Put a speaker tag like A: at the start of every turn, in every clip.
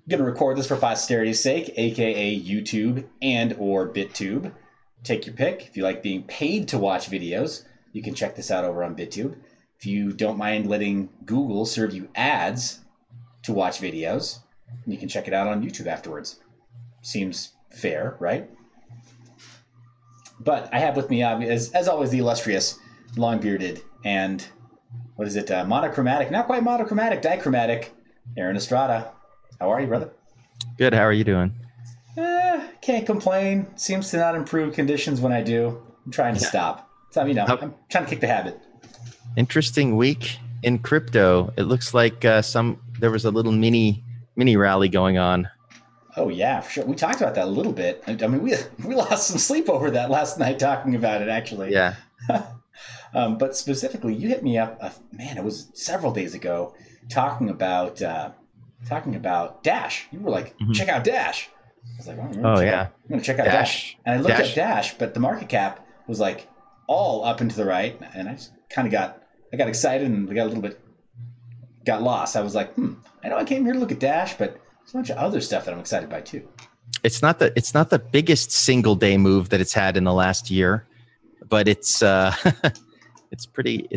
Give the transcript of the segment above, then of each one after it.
A: going to record this for posterity's sake, aka YouTube and or BitTube. Take your pick. If you like being paid to watch videos, you can check this out over on BitTube. If you don't mind letting Google serve you ads to watch videos, you can check it out on YouTube afterwards. Seems fair, right? But I have with me, as always, the illustrious, long-bearded, and what is it? Monochromatic, not quite monochromatic, dichromatic, Aaron Estrada. How are you, brother?
B: Good. How are you doing?
A: Can't complain. Seems to not improve conditions when I do. I'm trying to stop. So, I'm trying to kick the habit.
B: Interesting week in crypto. It looks like there was a little mini rally going on.
A: Oh yeah, for sure. We talked about that a little bit. I mean, we lost some sleep over that last night talking about it, actually.
B: Yeah.
A: But specifically, you hit me up. Man, it was several days ago, talking about Dash. You were like, check out Dash. I was like, I'm going to check out Dash. And I looked at Dash, but the market cap was like all up and to the right, and I just kind of got excited and got lost. I was like, I know I came here to look at Dash, but there's a bunch of other stuff that I'm excited by too.
B: It's not the biggest single day move that it's had in the last year, but it's pretty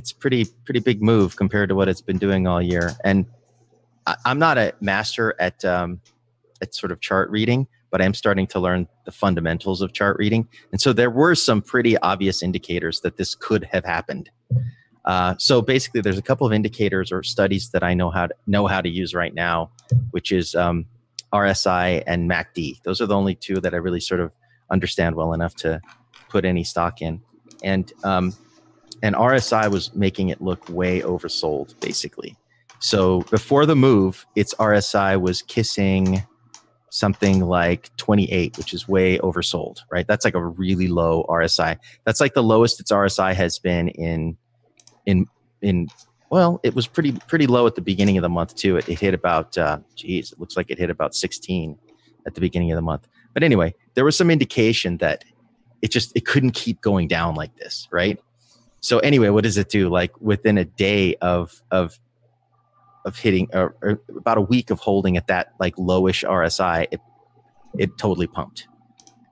B: big move compared to what it's been doing all year. And I'm not a master at sort of chart reading, but I'm starting to learn the fundamentals of chart reading. And so there were some pretty obvious indicators that this could have happened. So basically, there's a couple of indicators or studies that I know how to use right now, which is RSI and MACD. Those are the only two that I really sort of understand well enough to put any stock in. And RSI was making it look way oversold, basically. So before the move, its RSI was kissing something like 28, which is way oversold, right? That's like a really low RSI. That's like the lowest its RSI has been in well, it was pretty low at the beginning of the month too. It hit about, it looks like it hit about 16 at the beginning of the month. But anyway, there was some indication that it couldn't keep going down like this, right? So anyway, what does it do? Like within a day of hitting, or about a week of holding at that like lowish RSI, it totally pumped,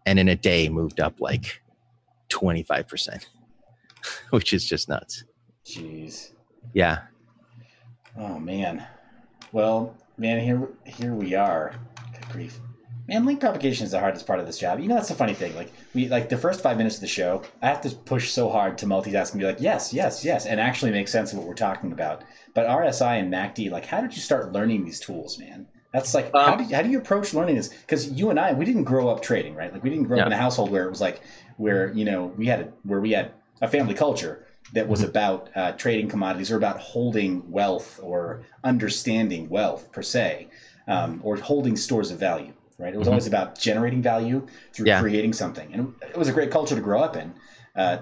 B: and in a day moved up like 25%, which is just nuts.
A: Jeez.
B: Yeah.
A: Oh man. Well, man, here we are. Good grief. Man, link propagation is the hardest part of this job. You know, that's the funny thing. Like the first 5 minutes of the show, I have to push so hard to multitask and be like, yes, and actually make sense of what we're talking about. But RSI and MACD, like, how did you start learning these tools, man? That's like, how do you approach learning this? Because you and I, we didn't grow up trading, right? Like, we didn't grow up in a household where it was like, where we had a family culture that was about trading commodities or about holding wealth or understanding wealth per se, or holding stores of value. Right, it was always about generating value through creating something, and it was a great culture to grow up in.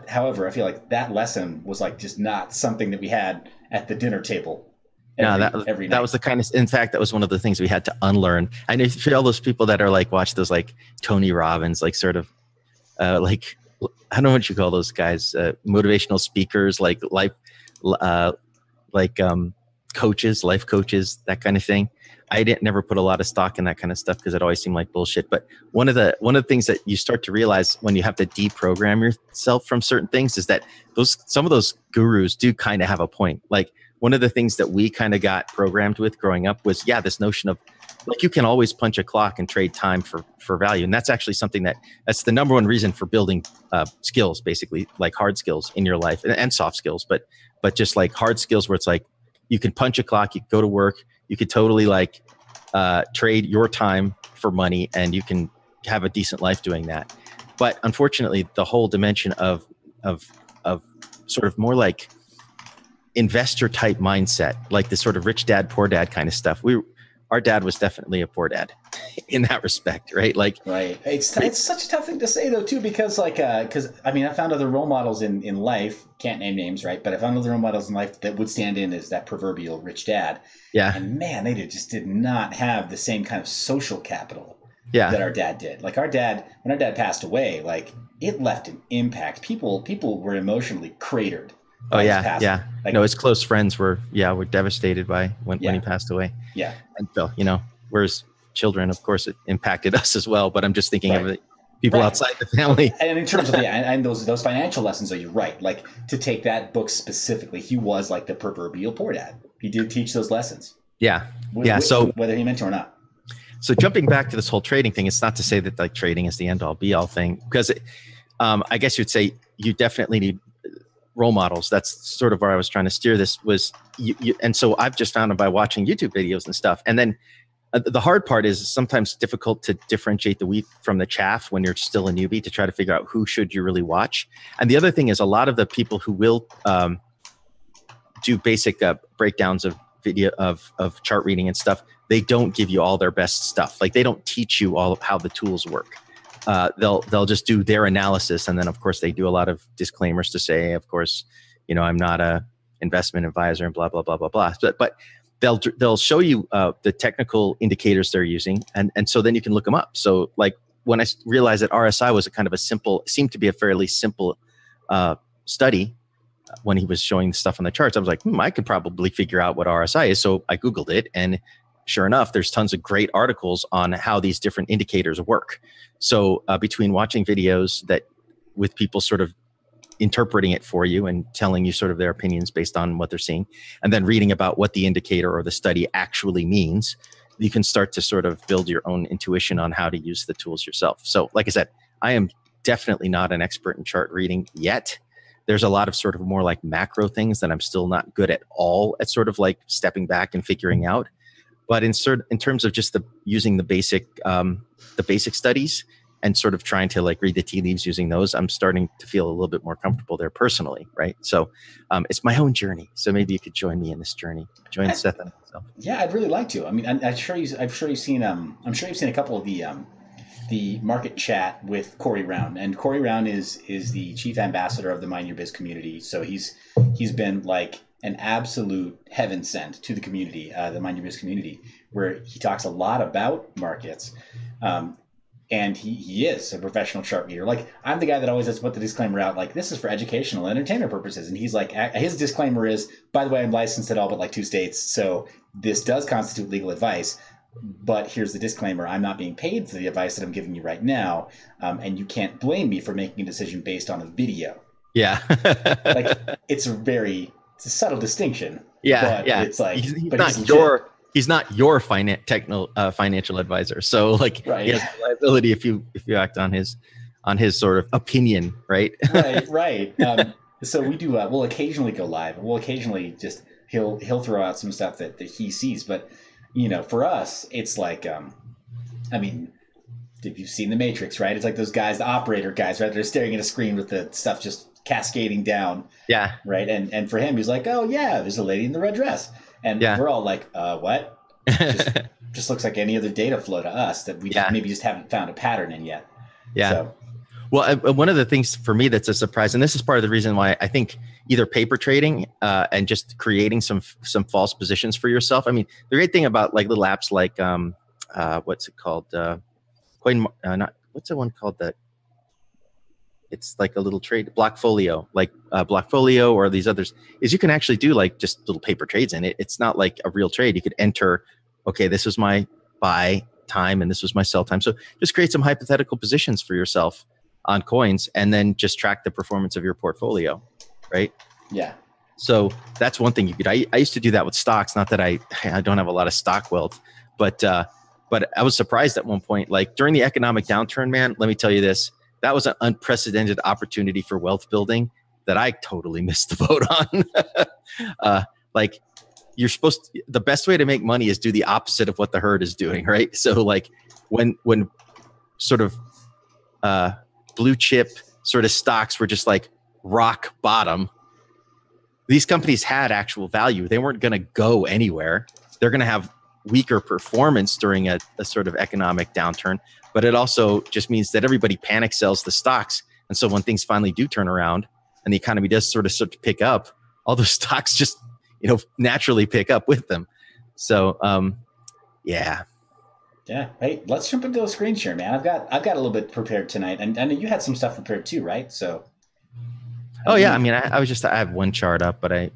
A: However, I feel like that lesson was like just not something that we had at the dinner table. Every night.
B: That was the kind of. In fact, that was one of the things we had to unlearn. I know for all those people that are like watch those like Tony Robbins, like sort of like I don't know what you call those guys, motivational speakers, like life, coaches, life coaches, that kind of thing. I never put a lot of stock in that kind of stuff because it always seemed like bullshit. But one of the things that you start to realize when you have to deprogram yourself from certain things is that some of those gurus do kind of have a point. Like one of the things that we kind of got programmed with growing up was this notion of like you can always punch a clock and trade time for value, and that's actually something that's the number one reason for building skills, basically like hard skills in your life and soft skills, but just like hard skills where it's like you can punch a clock, you go to work. You could totally like trade your time for money, and you can have a decent life doing that. But unfortunately, the whole dimension of sort of more like investor type mindset, like this sort of rich dad, poor dad kind of stuff. Our dad was definitely a poor dad in that respect, right? Like,
A: right. It's such a tough thing to say though, too, because I mean, I found other role models in life, can't name names, right? But I found other role models in life that would stand in as that proverbial rich dad.
B: Yeah.
A: And man, they just did not have the same kind of social capital
B: that
A: our dad did. Like when our dad passed away, like it left an impact. People were emotionally cratered.
B: Oh yeah, yeah. Like, no, his close friends were devastated by when he passed away.
A: Yeah.
B: And Phil, whereas children, of course, it impacted us as well. But I'm just thinking of it, people
A: Right.
B: outside the family.
A: And in terms of and those financial lessons, you're right. Like, to take that book specifically, he was like the proverbial poor dad. He did teach those lessons.
B: Yeah. Yeah. So
A: whether he meant to or not.
B: So jumping back to this whole trading thing, it's not to say that like trading is the end all be all thing, because I guess you'd say you definitely need role models. That's sort of where I was trying to steer this was and so I've just found it by watching YouTube videos and stuff. And then the hard part is sometimes difficult to differentiate the wheat from the chaff when you're still a newbie, to try to figure out who should you really watch. And the other thing is, a lot of the people who will do basic breakdowns of video of chart reading and stuff, they don't give you all their best stuff. Like, they don't teach you all of how the tools work. They'll just do their analysis, and then of course they do a lot of disclaimers to say, of course, I'm not a investment advisor and blah blah blah blah blah. But they'll show you the technical indicators they're using, and so then you can look them up. So like, when I realized that RSI was seemed to be a fairly simple study when he was showing stuff on the charts, I was like, I could probably figure out what RSI is. So I Googled it, and sure enough, there's tons of great articles on how these different indicators work. So between watching videos with people sort of interpreting it for you and telling you sort of their opinions based on what they're seeing, and then reading about what the indicator or the study actually means, you can start to sort of build your own intuition on how to use the tools yourself. So like I said, I am definitely not an expert in chart reading yet. There's a lot of sort of more like macro things that I'm still not good at all at sort of like stepping back and figuring out. But in terms of just using the basic studies and sort of trying to like read the tea leaves using those, I'm starting to feel a little bit more comfortable there personally, right? So it's my own journey. So maybe you could join me in this journey. Join Seth and myself.
A: Yeah, I'd really like to. I mean, I'm sure you've seen a couple of the market chat with Corey Round, and Corey Round is the chief ambassador of the Mind Your Biz community. So he's been like an absolute heaven sent to the community, the Mind Your Biz community, where he talks a lot about markets. And he is a professional chart reader. Like, I'm the guy that always has to put the disclaimer out, like, this is for educational and entertainment purposes. And he's like, his disclaimer is, by the way, I'm licensed in all but like 2 states, so this does constitute legal advice. But here's the disclaimer: I'm not being paid for the advice that I'm giving you right now, and you can't blame me for making a decision based on a video.
B: Yeah,
A: like it's a subtle distinction.
B: Yeah,
A: but
B: yeah.
A: It's like
B: he's not your financial advisor. So like,
A: right.
B: He has liability if you act on his sort of opinion, right?
A: Right. So we do. We'll occasionally go live. We'll occasionally just he'll throw out some stuff that he sees, but. For us, it's like, I mean, if you've seen The Matrix, right? It's like those guys, the operator guys, right? They're staring at a screen with the stuff just cascading down.
B: Yeah.
A: Right. And for him, he's like, oh, yeah, there's a lady in the red dress. And we're all like, what? Just looks like any other data flow to us that we maybe just haven't found a pattern in yet.
B: Yeah.
A: So.
B: Well, one of the things for me that's a surprise, and this is part of the reason why I think either paper trading and just creating some false positions for yourself. I mean, the great thing about like little apps like what's it called? What's the one called that? It's like a little trade Blockfolio, like Blockfolio or these others, is you can actually do like just little paper trades in it. It's not like a real trade. You could enter, okay, this was my buy time and this was my sell time. So just create some hypothetical positions for yourself on coins, and then just track the performance of your portfolio, right?
A: Yeah.
B: So that's one thing you could. I used to do that with stocks. Not that I don't have a lot of stock wealth, but I was surprised at one point, like during the economic downturn, man. Let me tell you this: that was an unprecedented opportunity for wealth building that I totally missed the boat on. Like you're supposed to, the best way to make money is do the opposite of what the herd is doing, right? So like when sort of blue chip sort of stocks were just like rock bottom, these companies had actual value. They weren't going to go anywhere. They're going to have weaker performance during a sort of economic downturn, but it also just means that everybody panic sells the stocks. And so when things finally do turn around and the economy does sort of pick up, all those stocks just, naturally pick up with them. So, yeah.
A: Yeah. Hey, let's jump into the screen share, man. I've got a little bit prepared tonight, and I know you had some stuff prepared too, right? So.
B: I mean, I have one chart up, but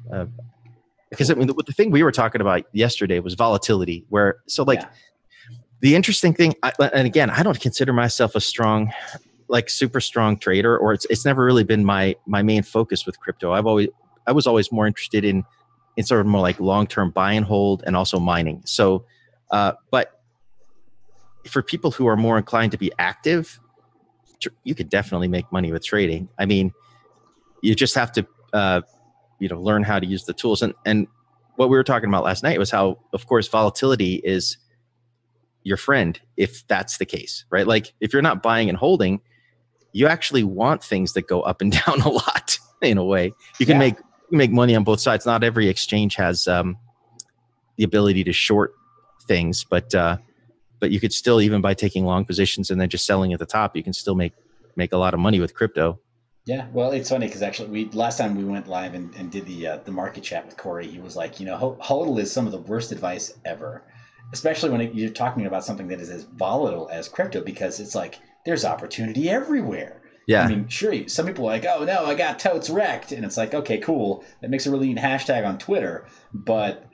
B: because I mean, the thing we were talking about yesterday was volatility, The interesting thing, and again, I don't consider myself a strong, like super strong trader, or it's never really been my main focus with crypto. I was always more interested in sort of more like long-term buy and hold and also mining. So, but for people who are more inclined to be active, you could definitely make money with trading. I mean, you just have to, learn how to use the tools. And what we were talking about last night was how, of course, volatility is your friend if that's the case, right? Like if you're not buying and holding, you actually want things that go up and down a lot in a way. You can make money on both sides. Not every exchange has the ability to short things, but you could still, even by taking long positions and then just selling at the top, you can still make a lot of money with crypto.
A: Yeah, well, it's funny because actually, last time we went live and did the market chat with Corey, he was like, HODL is some of the worst advice ever, especially when you're talking about something that is as volatile as crypto, because it's like there's opportunity everywhere.
B: Yeah.
A: I mean, sure, some people are like, oh no, I got totes wrecked, and it's like, okay, cool, that makes a really neat hashtag on Twitter, but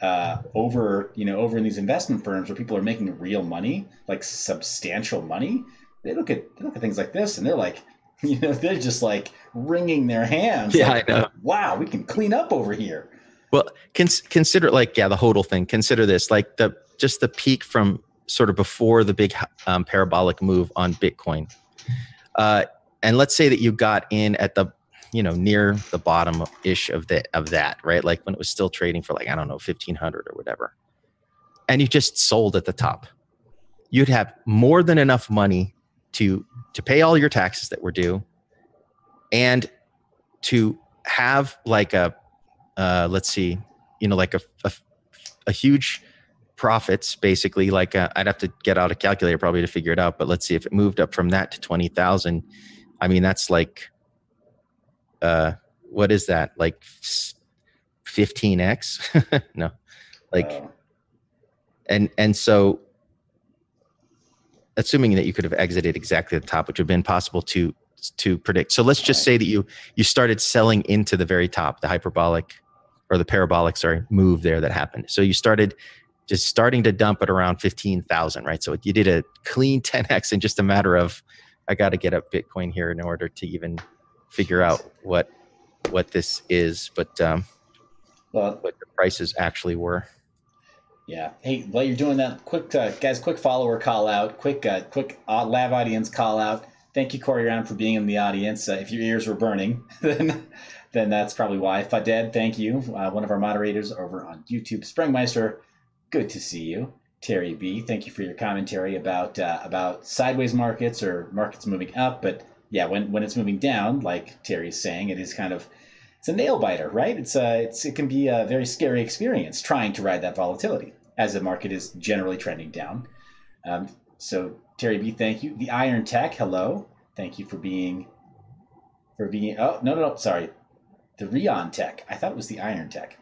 A: over in these investment firms where people are making real money, like substantial money, they look at things like this and they're like, they're just like wringing their hands.
B: Yeah,
A: like,
B: I know.
A: Wow, we can clean up over here.
B: Well, consider the HODL thing. Consider this, like the peak from sort of before the big parabolic move on Bitcoin. And let's say that you got in at the, near the bottom ish of that, right? Like when it was still trading for like, I don't know, 1,500 or whatever. And you just sold at the top. You'd have more than enough money to pay all your taxes that were due, and to have like a a huge profits, basically. Like I'd have to get out a calculator probably to figure it out, but let's see, if it moved up from that to 20,000, I mean, that's like what is that, like 15x? No, like and so assuming that you could have exited exactly at the top, which would have been possible to predict. So let's just say that you started selling into the very top, the hyperbolic or the parabolic, move there that happened. So you starting to dump at around 15,000, right? So you did a clean 10x in just a matter of, I got to get up Bitcoin here in order to even figure out what this is, but what the prices actually were.
A: Yeah. Hey, while you're doing that, quick follower call out, quick live audience call out. Thank you, Corey Round, for being in the audience. If your ears were burning, then that's probably why. Faded, thank you. One of our moderators over on YouTube. Sprengmeister, good to see you. Terry B, thank you for your commentary about sideways markets or markets moving up. But yeah, when it's moving down, like Terry's saying, it is kind of, it's a nail biter, right? It can be a very scary experience trying to ride that volatility as the market is generally trending down. So Terry B, thank you. The Iron Tech, hello. Thank you for being, oh, no, sorry. The Rion Tech. I thought it was the Iron Tech.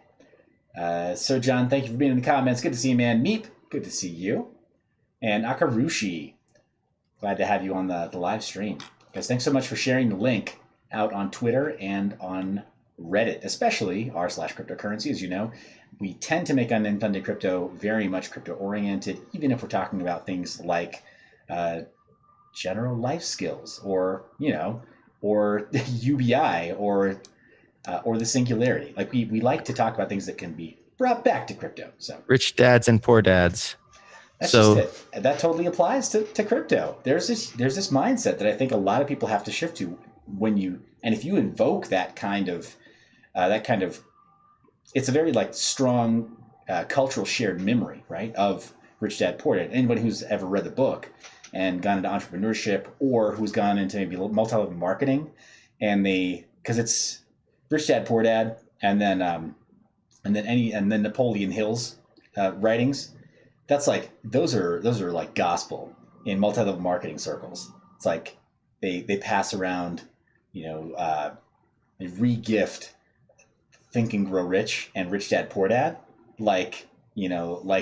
A: Sir John, thank you for being in the comments. Good to see you, man. Meep, good to see you. And Akarushi, glad to have you on the live stream. Guys, thanks so much for sharing the link out on Twitter and on Reddit, especially r/cryptocurrency. As you know, we tend to make Unnamed Crypto very much crypto-oriented, even if we're talking about things like general life skills, or or UBI, or the singularity. Like we like to talk about things that can be brought back to crypto. So
B: rich dads and poor dads.
A: That's just it. That totally applies to crypto. There's this mindset that I think a lot of people have to shift to if you invoke that kind of it's a very like strong cultural shared memory, right, of Rich Dad Poor Dad. Anybody who's ever read the book and gone into entrepreneurship, or who's gone into maybe multi-level marketing, and because it's Rich Dad Poor Dad, and then Napoleon Hill's writings. That's like those are like gospel in multi-level marketing circles. It's like they pass around, they re-gift Think and Grow Rich and Rich Dad Poor Dad, like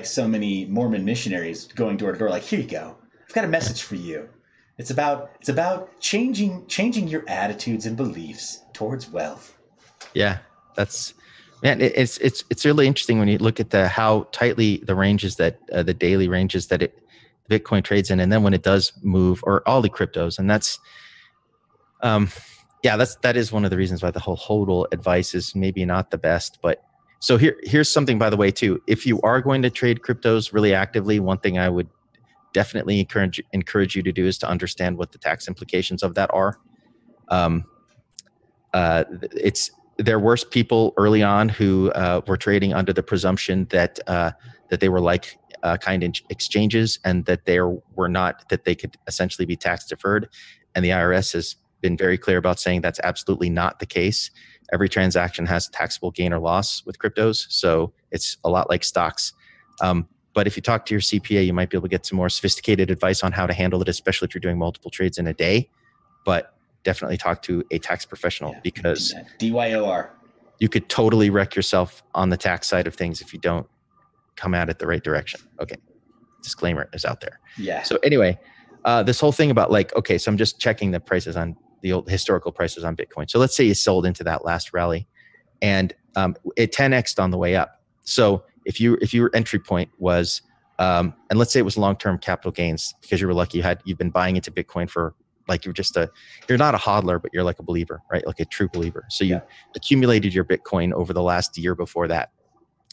A: so many Mormon missionaries going door to door, like, here you go, I've got a message for you. It's about changing your attitudes and beliefs towards wealth.
B: Yeah, it's really interesting when you look at how tightly the ranges that the daily ranges that Bitcoin trades in, and then when it does move, or all the cryptos, and that's that is one of the reasons why the whole HODL advice is maybe not the best. But so here's something, by the way, too. If you are going to trade cryptos really actively, one thing I would definitely encourage you to do is to understand what the tax implications of that are. There were people early on who were trading under the presumption that they were like kind exchanges, and that they could essentially be tax deferred. And the IRS has been very clear about saying that's absolutely not the case. Every transaction has taxable gain or loss with cryptos, so it's a lot like stocks. But if you talk to your CPA, you might be able to get some more sophisticated advice on how to handle it, especially if you're doing multiple trades in a day. But definitely talk to a tax professional, because
A: DYOR.
B: You could totally wreck yourself on the tax side of things if you don't come at it the right direction. Okay, disclaimer is out there.
A: Yeah.
B: So anyway, this whole thing about so I'm just checking the prices on the old historical prices on Bitcoin. So let's say you sold into that last rally, and it 10x'd on the way up. So if your entry point was, and let's say it was long-term capital gains, because you were lucky you've been buying into Bitcoin for, like, you're not a hodler, but you're like a believer, right? Like a true believer. So you accumulated your Bitcoin over the last year before that.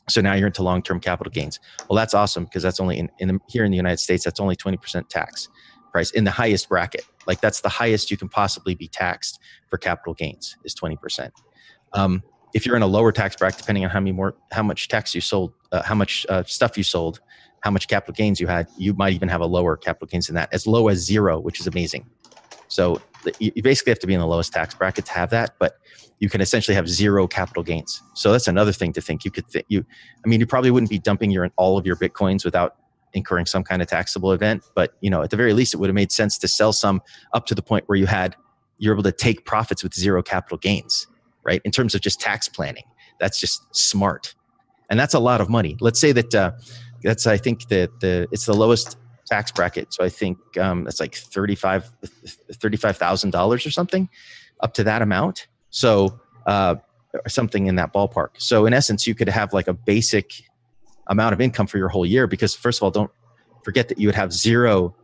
B: So now you're into long-term capital gains. Well, that's awesome, because that's only here in the United States, that's only 20% tax price in the highest bracket. Like, that's the highest you can possibly be taxed for capital gains, is 20%. If you're in a lower tax bracket, depending on how much tax you sold, how much stuff you sold, how much capital gains you had, you might even have a lower capital gains than that, as low as 0, which is amazing. So you basically have to be in the lowest tax bracket to have that, but you can essentially have 0 capital gains. So that's another thing to think. You probably wouldn't be dumping all of your Bitcoins without incurring some kind of taxable event, but at the very least, it would have made sense to sell some up to the point where you're able to take profits with 0 capital gains, right? In terms of just tax planning, that's just smart, and that's a lot of money. Let's say that I think that it's the lowest tax bracket, so I think that's like $35,000 or something, up to that amount. So something in that ballpark. So in essence, you could have like a basic amount of income for your whole year, because first of all, don't forget that you would have 0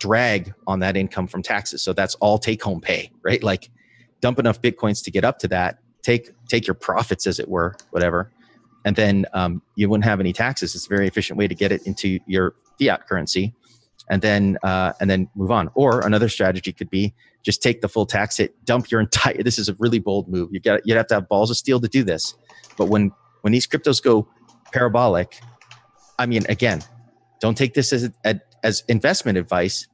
B: drag on that income from taxes. So that's all take home pay, right? Like, dump enough Bitcoins to get up to that, take your profits, as it were, whatever. And then you wouldn't have any taxes. It's a very efficient way to get it into your fiat currency, and then move on. Or another strategy could be just take the full tax hit, dump your entire, this is a really bold move. You'd have to have balls of steel to do this. But when these cryptos go parabolic, again, don't take this as investment advice.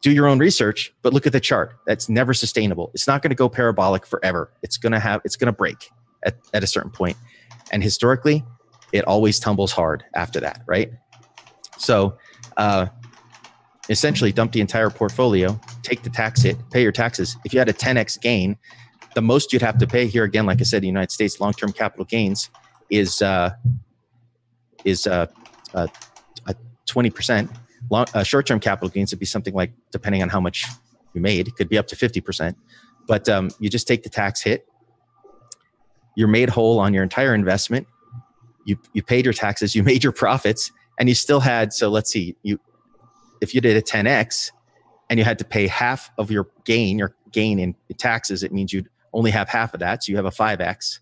B: Do your own research, but look at the chart. That's never sustainable. It's not going to go parabolic forever. It's going to break at a certain point. And historically, it always tumbles hard after that, right? So essentially dump the entire portfolio, take the tax hit, pay your taxes. If you had a 10x gain, the most you'd have to pay here, again, like I said, the United States long-term capital gains is 20%. Short-term capital gains would be something like, depending on how much you made, it could be up to 50%. But you just take the tax hit. You're made whole on your entire investment. You paid your taxes, you made your profits, and you still had, so let's see, if you did a 10x and you had to pay half of your gain in taxes, it means you'd only have half of that, so you have a 5x.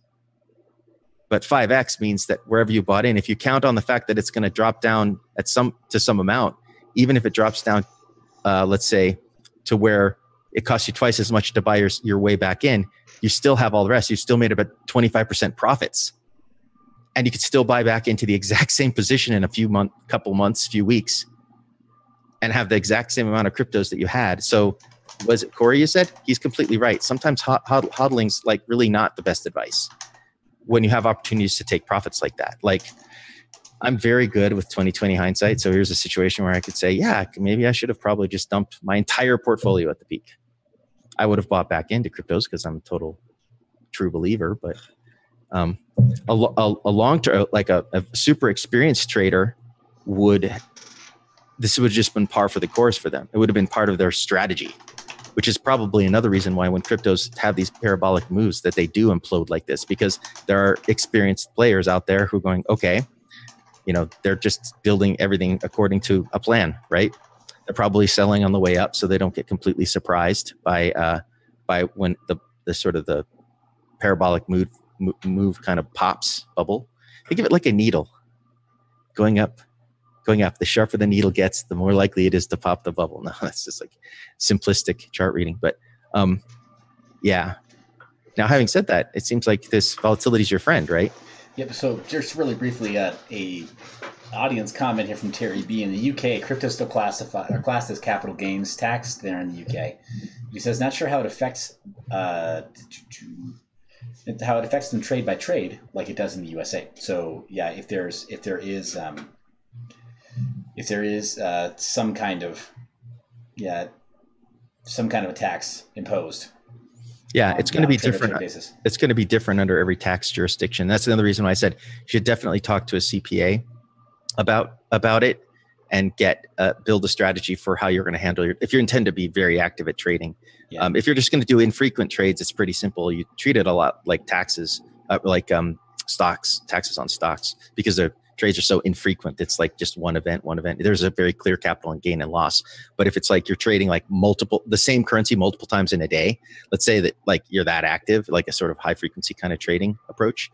B: But 5x means that wherever you bought in, if you count on the fact that it's going to drop down to some amount, even if it drops down, let's say, to where it costs you twice as much to buy your way back in, you still have all the rest. You still made about 25% profits. And you could still buy back into the exact same position in a few weeks, and have the exact same amount of cryptos that you had. So was it Corey you said? He's completely right. Sometimes hodling's like really not the best advice when you have opportunities to take profits like that. Like, I'm very good with 2020 hindsight. So here's a situation where I could say, yeah, maybe I should have probably just dumped my entire portfolio at the peak. I would have bought back into cryptos because I'm a total true believer. But a long-term, like a super experienced trader this would have just been par for the course for them. It would have been part of their strategy, which is probably another reason why when cryptos have these parabolic moves that they do implode like this, because there are experienced players out there who are going, okay, they're just building everything according to a plan, right? They're probably selling on the way up so they don't get completely surprised by when the sort of the parabolic move kind of pops bubble. Think of it like a needle going up. The sharper the needle gets, the more likely it is to pop the bubble. No, that's just like simplistic chart reading. But yeah. Now, having said that, it seems like this volatility is your friend, right?
A: Yep. So just really briefly, a audience comment here from Terry B. In the UK, crypto still classed as capital gains taxed there in the UK. He says, not sure how it affects them trade by trade like it does in the USA. So yeah, if there is some kind of a tax imposed.
B: Yeah, it's going to be different. It's going to be different under every tax jurisdiction. That's another reason why I said you should definitely talk to a CPA about it and build a strategy for how you're going to handle if you intend to be very active at trading. Yeah. If you're just going to do infrequent trades, it's pretty simple. You treat it a lot like taxes, taxes on stocks, because the trades are so infrequent. It's like just one event. There's a very clear capital gain and loss. But if it's like you're trading like the same currency multiple times in a day, let's say that like you're that active, like a sort of high frequency kind of trading approach,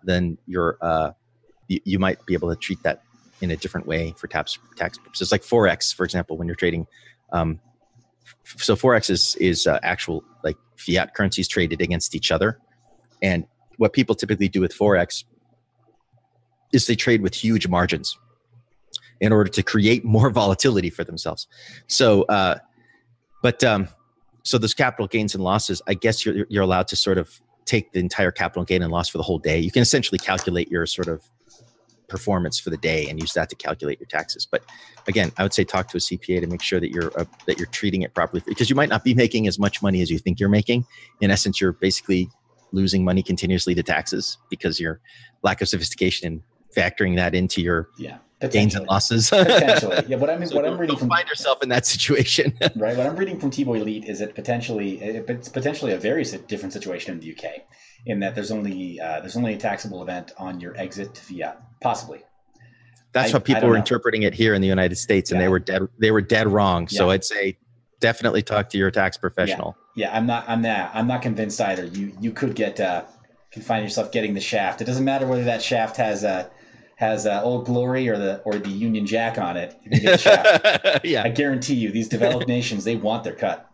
B: then you might be able to treat that in a different way for tax purposes. Like Forex, for example, when you're trading. So Forex is actual like fiat currencies traded against each other. And what people typically do with Forex is they trade with huge margins in order to create more volatility for themselves. So, so those capital gains and losses, I guess you're allowed to sort of take the entire capital gain and loss for the whole day. You can essentially calculate your sort of performance for the day and use that to calculate your taxes. But again, I would say talk to a CPA to make sure that you're treating it properly, because you might not be making as much money as you think you're making. In essence, you're basically losing money continuously to taxes because your lack of sophistication in factoring that into your gains and losses.
A: Potentially. Yeah, what I'm reading
B: from, find yourself in that situation.
A: Right. What I'm reading from T-Boy Elite is that it's potentially a very different situation in the UK, in that there's only a taxable event on your exit to fiat, possibly.
B: That's how people were interpreting it here in the United States, and they were dead wrong. Yeah. So I'd say definitely talk to your tax professional.
A: Yeah, I'm not convinced either. You could can find yourself getting the shaft. It doesn't matter whether that shaft has Old Glory or the Union Jack on it. You can get the shaft. Yeah, I guarantee you, these developed nations, they want their cut.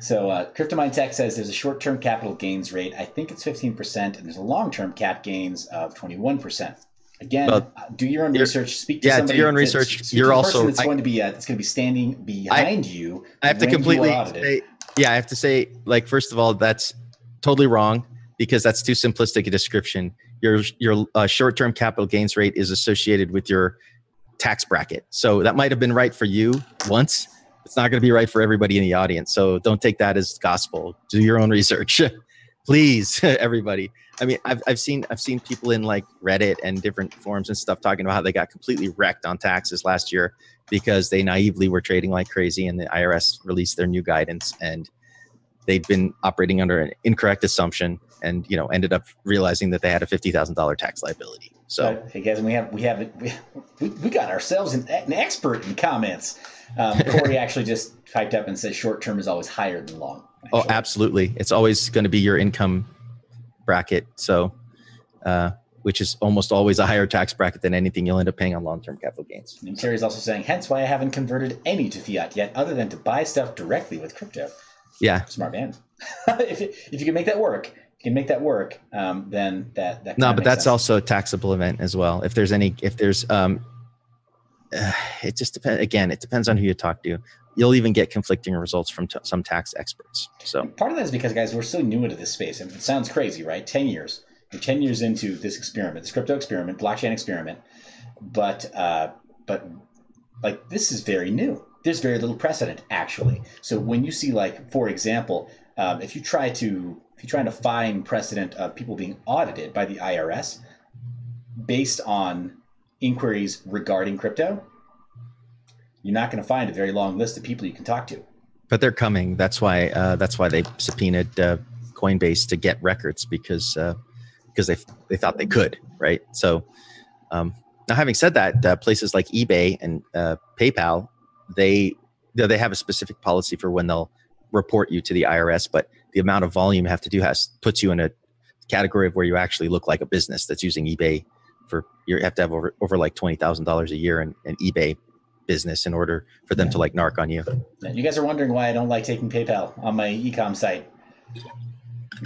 A: So CryptoMine Tech says there's a short-term capital gains rate. I think it's 15%, and there's a long-term cap gains of 21%. Again, do your own research. Speak to somebody. Do your own research.
B: You're also
A: that's going to be standing behind you.
B: I have to completely say, I have to say, like, first of all, that's totally wrong, because that's too simplistic a description. Your short-term capital gains rate is associated with your tax bracket. So that might have been right for you once. It's not going to be right for everybody in the audience. So don't take that as gospel. Do your own research, please, everybody. I mean, I've seen people in like Reddit and different forums and stuff talking about how they got completely wrecked on taxes last year because they naively were trading like crazy, and the IRS released their new guidance, and they'd been operating under an incorrect assumption, and ended up realizing that they had a $50,000 tax liability. So
A: hey guys, we got ourselves an expert in comments. Corey actually just typed up and said short term is always higher than long. Actually.
B: Oh, absolutely. It's always going to be your income bracket. So, which is almost always a higher tax bracket than anything you'll end up paying on long-term capital gains.
A: And Terry's also saying, hence why I haven't converted any to fiat yet, other than to buy stuff directly with crypto.
B: Yeah.
A: Smart man. If you can make that work, then that
B: no, but that's sense. Also a taxable event as well. It just depends. Again, it depends on who you talk to. You'll even get conflicting results from some tax experts. So
A: part of that is because, guys, we're so new into this space, and it sounds crazy, right? 10 years. We're 10 years into this experiment, this crypto experiment, blockchain experiment, but like this is very new. There's very little precedent, actually. So when you see, like, for example, if you're trying to find precedent of people being audited by the IRS based on inquiries regarding crypto, you're not going to find a very long list of people you can talk to.
B: But they're coming. That's why they subpoenaed Coinbase to get records, because they thought they could, right? So now, having said that, places like eBay and PayPal, they have a specific policy for when they'll report you to the IRS, but the amount of volume you have to do puts you in a category of where you actually look like a business that's using eBay you have to have over like $20,000 a year in eBay business in order for them to like narc on you.
A: You guys are wondering why I don't like taking PayPal on my e-com site.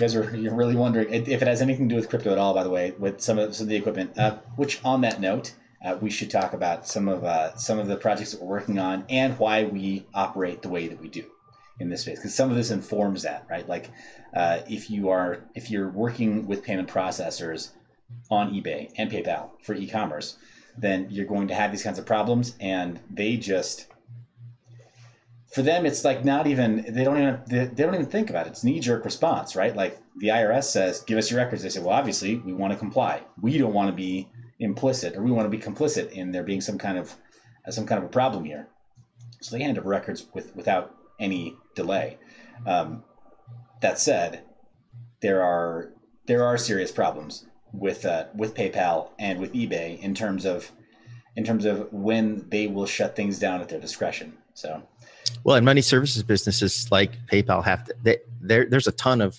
A: You're really wondering if it has anything to do with crypto at all, by the way, with some of the equipment, which on that note, we should talk about some of the projects that we're working on and why we operate the way that we do in this space, because some of this informs that, right? Like if you're working with payment processors on eBay and PayPal for e-commerce, then you're going to have these kinds of problems, and for them, it's like they don't even think about it. It's knee-jerk response, right? Like the IRS says, give us your records. They say, well, obviously we want to comply. We don't want to be implicit, or we want to be complicit in there being some kind of a problem here. So they hand over records without any delay. That said, there are serious problems with PayPal and with eBay in terms of when they will shut things down at their discretion. So,
B: well, in money services businesses like PayPal there's a ton of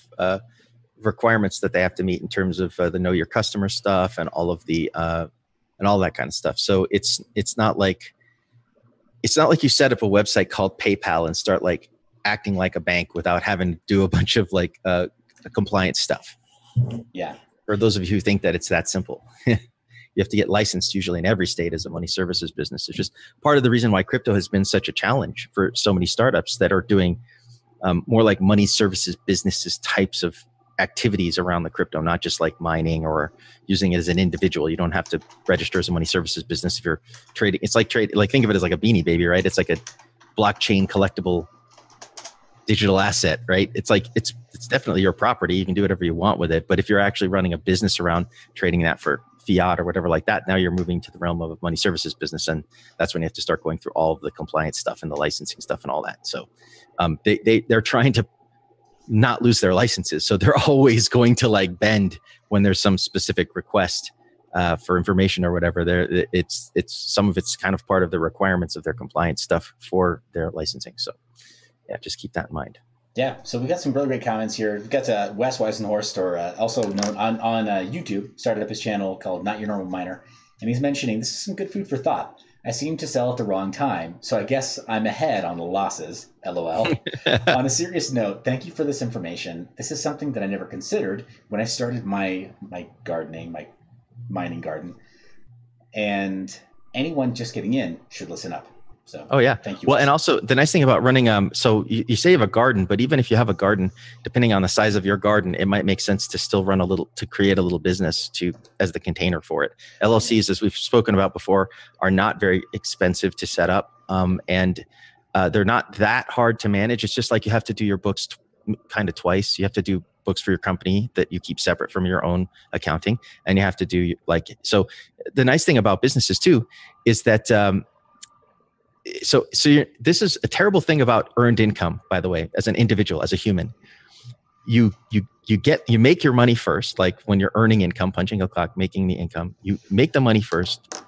B: requirements that they have to meet in terms of the know your customer stuff and all of the and all that kind of stuff. So it's not like you set up a website called PayPal and start like acting like a bank without having to do a bunch of like compliance stuff.
A: Yeah.
B: For those of you who think that it's that simple, you have to get licensed usually in every state as a money services business. It's just part of the reason why crypto has been such a challenge for so many startups that are doing more like money services businesses types of activities around the crypto, not just like mining or using it as an individual. You don't have to register as a money services business if you're trading. It's like think of it as like a Beanie Baby, right? It's like a blockchain collectible digital asset, right? It's like it's definitely your property. You can do whatever you want with it. But if you're actually running a business around trading that for fiat or whatever like that, now you're moving to the realm of a money services business, and that's when you have to start going through all of the compliance stuff and the licensing stuff and all that. So they're trying to not lose their licenses, so they're always going to like bend when there's some specific request for information or whatever. It's some of it's kind of part of the requirements of their compliance stuff for their licensing. So yeah, just keep that in mind.
A: Yeah, so we got some really great comments here. We've got Wes Weisenhorst, or also known on YouTube, started up his channel called Not Your Normal Miner, and he's mentioning this is some good food for thought. I seem to sell at the wrong time, so I guess I'm ahead on the losses, LOL. On a serious note, thank you for this information. This is something that I never considered when I started my gardening, my mining garden, and anyone just getting in should listen up. So,
B: oh yeah.
A: Thank you.
B: Well, and also the nice thing about running, so you say you have a garden, but even if you have a garden, depending on the size of your garden, it might make sense to still run to create a little business as the container for it. LLCs, as we've spoken about before, are not very expensive to set up, and they're not that hard to manage. It's just like you have to do your books kind of twice. You have to do books for your company that you keep separate from your own accounting, and you have to do so. The nice thing about businesses too is that. This is a terrible thing about earned income, by the way, as an individual, as a human. You make your money first, like when you're earning income, punching a clock, making the income. You make the money first,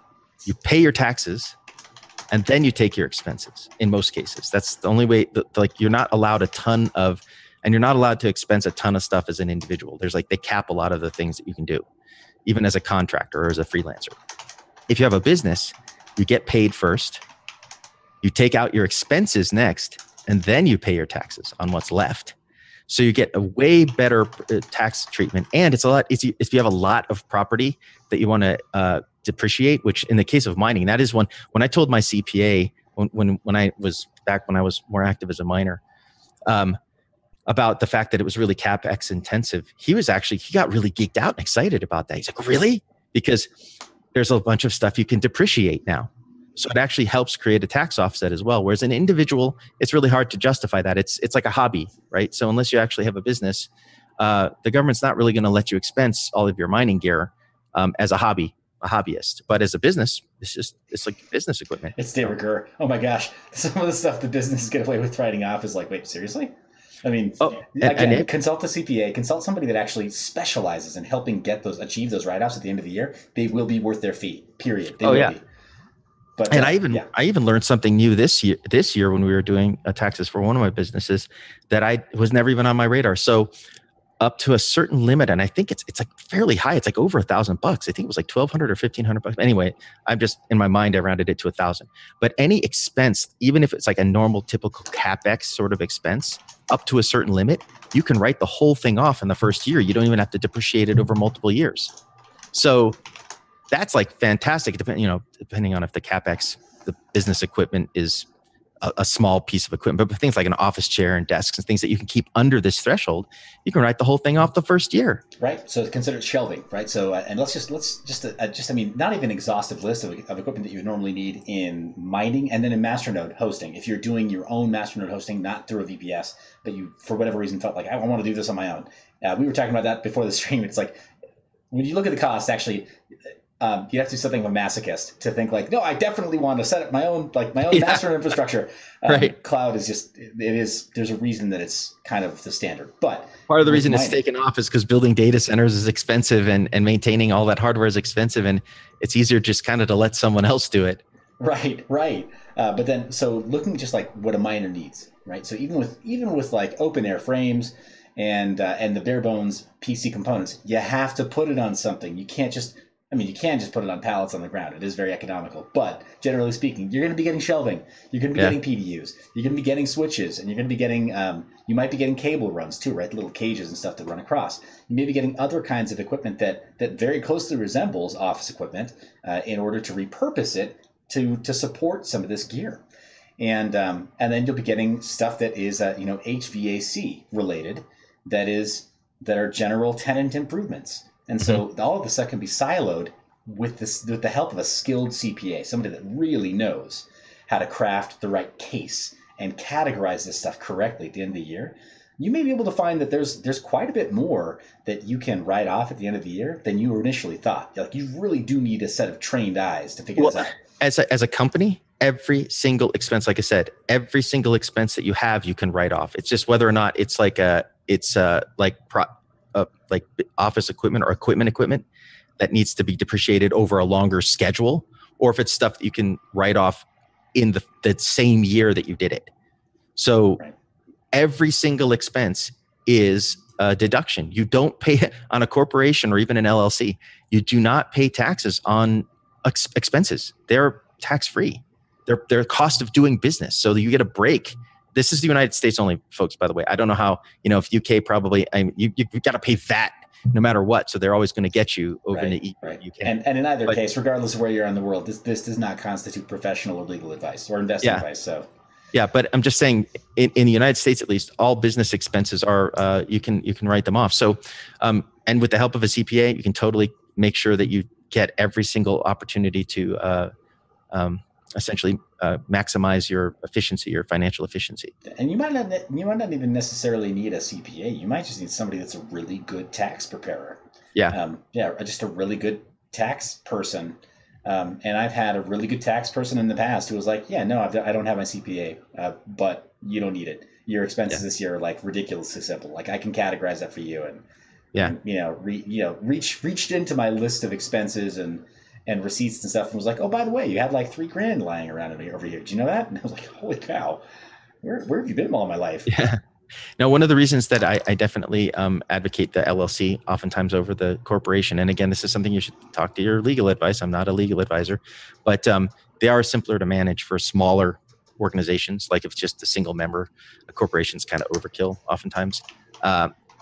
B: you pay your taxes, and then you take your expenses. In most cases, that's the only way. You're not allowed and you're not allowed to expense a ton of stuff as an individual. They cap a lot of the things that you can do, even as a contractor or as a freelancer. If you have a business, you get paid first. You take out your expenses next, and then you pay your taxes on what's left. So you get a way better tax treatment. And it's a lot easier if you have a lot of property that you want to depreciate, which in the case of mining, that is when I told my CPA, when I was more active as a miner, about the fact that it was really CapEx intensive, he got really geeked out and excited about that. He's like, really? Because there's a bunch of stuff you can depreciate now. So it actually helps create a tax offset as well. Whereas an individual, it's really hard to justify that. It's like a hobby, right? So unless you actually have a business, the government's not really going to let you expense all of your mining gear as a hobbyist. But as a business, it's like business equipment.
A: It's de rigueur. Oh my gosh. Some of the stuff the businesses get away with writing off is like, wait, seriously? I mean, again, consult the CPA, consult somebody that actually specializes in helping achieve those write-offs at the end of the year. They will be worth their fee, period. They will be. But,
B: and I even learned something new this year when we were doing taxes for one of my businesses that I was never even on my radar. So up to a certain limit, and I think it's like fairly high. It's like over $1,000. I think it was like $1,200 or $1,500. Anyway, I'm just in my mind I rounded it to 1,000. But any expense, even if it's like a normal, typical capex sort of expense, up to a certain limit, you can write the whole thing off in the first year. You don't even have to depreciate it over multiple years. So that's like fantastic. Depending on if the capex, the business equipment is a small piece of equipment, but things like an office chair and desks and things that you can keep under this threshold, you can write the whole thing off the first year.
A: Right. So consider it shelving, right? So, and let's just, I mean, not even exhaustive list of equipment that you would normally need in mining and then in masternode hosting. If you're doing your own masternode hosting, not through a VPS, but you, for whatever reason, felt like, I want to do this on my own. We were talking about that before the stream. It's like, when you look at the cost, actually, you have to do something of a masochist to think like, no, I definitely want to set up my own master infrastructure.
B: Right.
A: Cloud is just, there's a reason that it's kind of the standard. But
B: part of the reason it's taken off is because building data centers is expensive and maintaining all that hardware is expensive. And it's easier just kind of to let someone else do it.
A: Right. But then, so looking just like what a miner needs, right? So even with like open air frames and the bare bones PC components, you have to put it on something. You can't just put it on pallets on the ground. It is very economical. But generally speaking, you're going to be getting shelving. You're going to be getting PDUs. You're going to be getting switches. And you're going to be getting, you might be getting cable runs too, right? Little cages and stuff that run across. You may be getting other kinds of equipment that very closely resembles office equipment in order to repurpose it to support some of this gear. And then you'll be getting stuff that is, HVAC related, that are general tenant improvements. And so all of this stuff can be siloed with the help of a skilled CPA, somebody that really knows how to craft the right case and categorize this stuff correctly at the end of the year. You may be able to find that there's quite a bit more that you can write off at the end of the year than you initially thought. Like, you really do need a set of trained eyes to figure this out.
B: As a company, every single expense, like I said, every single expense that you have, you can write off. It's just whether or not it's like office equipment or equipment that needs to be depreciated over a longer schedule, or if it's stuff that you can write off in the same year that you did it. So every single expense is a deduction. You don't pay on a corporation or even an LLC. You do not pay taxes on expenses. They're tax-free. They're cost of doing business. So that you get a break. This is the United States only, folks, by the way. I don't know how, if UK probably, you've got to pay VAT no matter what. So they're always going to get you over in the UK.
A: And in either case, regardless of where you're in the world, this does not constitute professional or legal advice or investment advice. So
B: yeah, but I'm just saying in the United States, at least, all business expenses are, you can write them off. So, and with the help of a CPA, you can totally make sure that you get every single opportunity to essentially maximize your efficiency, your financial efficiency.
A: And you might not even necessarily need a CPA. You might just need somebody that's a really good tax preparer.
B: Yeah.
A: Just a really good tax person. And I've had a really good tax person in the past who was like, I don't have my CPA, but you don't need it. Your expenses this year are like ridiculously simple. Like, I can categorize that for you. And reached into my list of expenses and receipts and stuff and was like, oh, by the way, you had like $3,000 lying around over here. Did you know that? And I was like, holy cow, where have you been all my life?
B: Yeah. Now, one of the reasons that I definitely advocate the LLC oftentimes over the corporation, and again, this is something you should talk to your legal advice. I'm not a legal advisor, but they are simpler to manage for smaller organizations. Like, if it's just a single member, a corporation's kind of overkill oftentimes.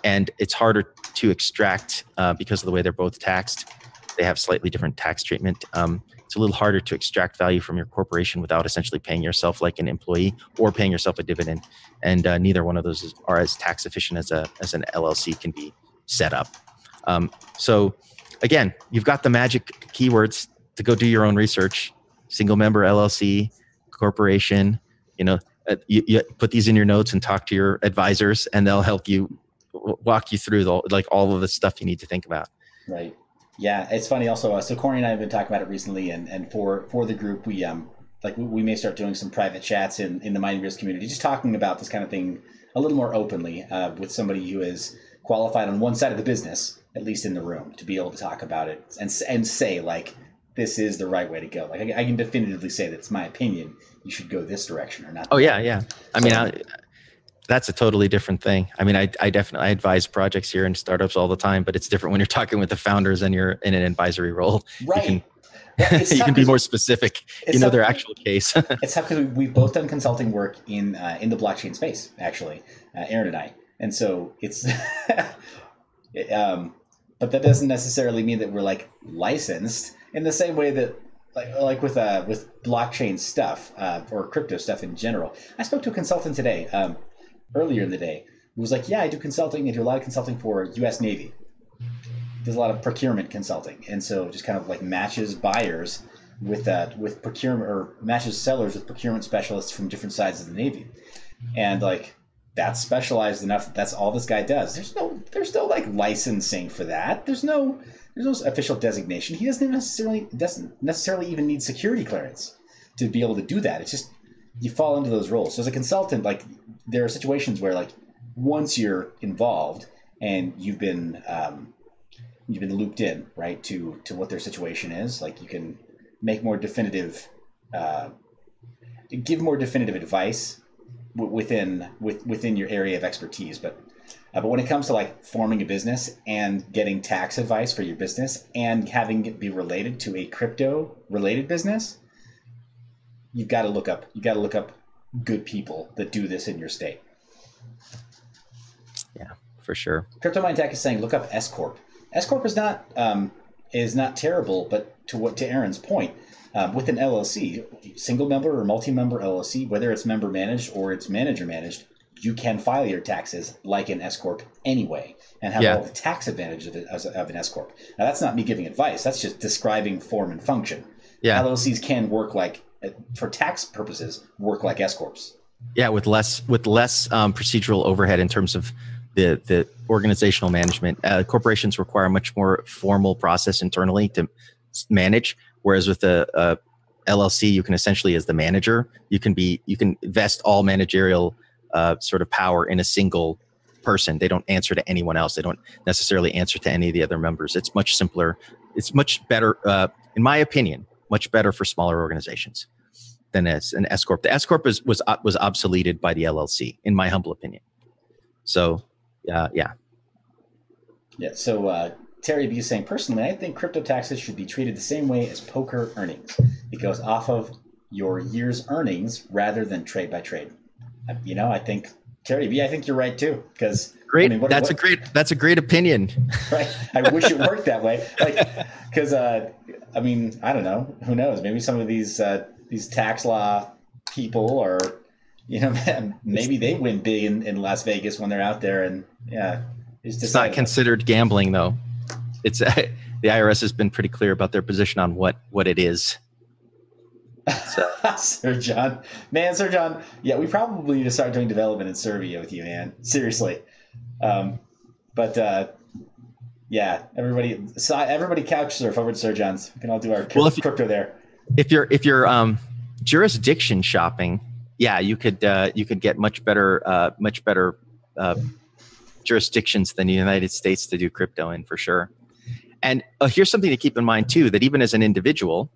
B: And it's harder to extract because of the way they're both taxed. They have slightly different tax treatment. It's a little harder to extract value from your corporation without essentially paying yourself like an employee or paying yourself a dividend. And neither one of those are as tax efficient as an LLC can be set up. So again, you've got the magic keywords to go do your own research. Single member LLC, corporation. You put these in your notes and talk to your advisors, and they'll help you walk you through all of the stuff you need to think about.
A: Right. Yeah, it's funny also. So Corey and I have been talking about it recently, and for the group, we may start doing some private chats in the mineyour.biz community, just talking about this kind of thing a little more openly with somebody who is qualified on one side of the business, at least in the room, to be able to talk about it and say like, this is the right way to go. Like I can definitively say that it's my opinion. You should go this direction or not.
B: Oh yeah, yeah. I mean, that's a totally different thing. I mean, I definitely advise projects here and startups all the time, but it's different when you're talking with the founders and you're in an advisory role.
A: Right.
B: You can be more specific. You know their actual case.
A: It's tough because we've both done consulting work in the blockchain space, actually, Aaron and I. And so it's, but that doesn't necessarily mean that we're like licensed in the same way that like with blockchain stuff or crypto stuff in general. I spoke to a consultant today, earlier in the day, who was like, yeah, I do consulting. I do a lot of consulting for U.S. Navy. Does a lot of procurement consulting. And so just kind of like matches buyers with procurement, or matches sellers with procurement specialists from different sides of the Navy. And like, that's specialized enough that that's all this guy does. There's no like licensing for that. There's no official designation. He doesn't necessarily even need security clearance to be able to do that. It's just you fall into those roles. So as a consultant, like there are situations where like once you're involved and you've been looped in, right, to what their situation is, like you can make more definitive, give more definitive advice within your area of expertise. But when it comes to like forming a business and getting tax advice for your business and having it be related to a crypto related business, you've got to look up good people that do this in your state.
B: Yeah, for sure.
A: Crypto Mind Tech is saying look up S Corp. S Corp is not terrible, but to Aaron's point, with an LLC, single member or multi-member LLC, whether it's member managed or it's manager managed, you can file your taxes like an S Corp anyway and have all the tax advantage of an S Corp. Now, that's not me giving advice. That's just describing form and function. Yeah. LLCs can work like, for tax purposes, work like S Corps.
B: Yeah, with less procedural overhead in terms of the organizational management. Corporations require a much more formal process internally to manage, whereas with a LLC, you can essentially, as the manager, you can vest all managerial sort of power in a single person. They don't answer to anyone else. They don't necessarily answer to any of the other members. It's much simpler. It's much better, in my opinion, much better for smaller organizations than as an S Corp. The S Corp was obsoleted by the LLC, in my humble opinion. So, yeah.
A: So Terry B is saying, personally, I think crypto taxes should be treated the same way as poker earnings. It goes off of your year's earnings rather than trade by trade. I think Terry B, I think you're right too. Because
B: great, that's a great opinion.
A: Right. I wish it worked that way. Because I don't know. Who knows? Maybe some of these tax law people are, maybe they win big in Las Vegas when they're out there, and it's
B: not considered gambling though. It's the IRS has been pretty clear about their position on what it is. So.
A: Sir John, yeah, we probably need to start doing development in Serbia with you, man. Seriously. Yeah, everybody couch surf over at Sir John's. We can all do our crypto there.
B: If you're jurisdiction shopping, yeah, you could get much better jurisdictions than the United States to do crypto in, for sure. And here's something to keep in mind too: that even as an individual,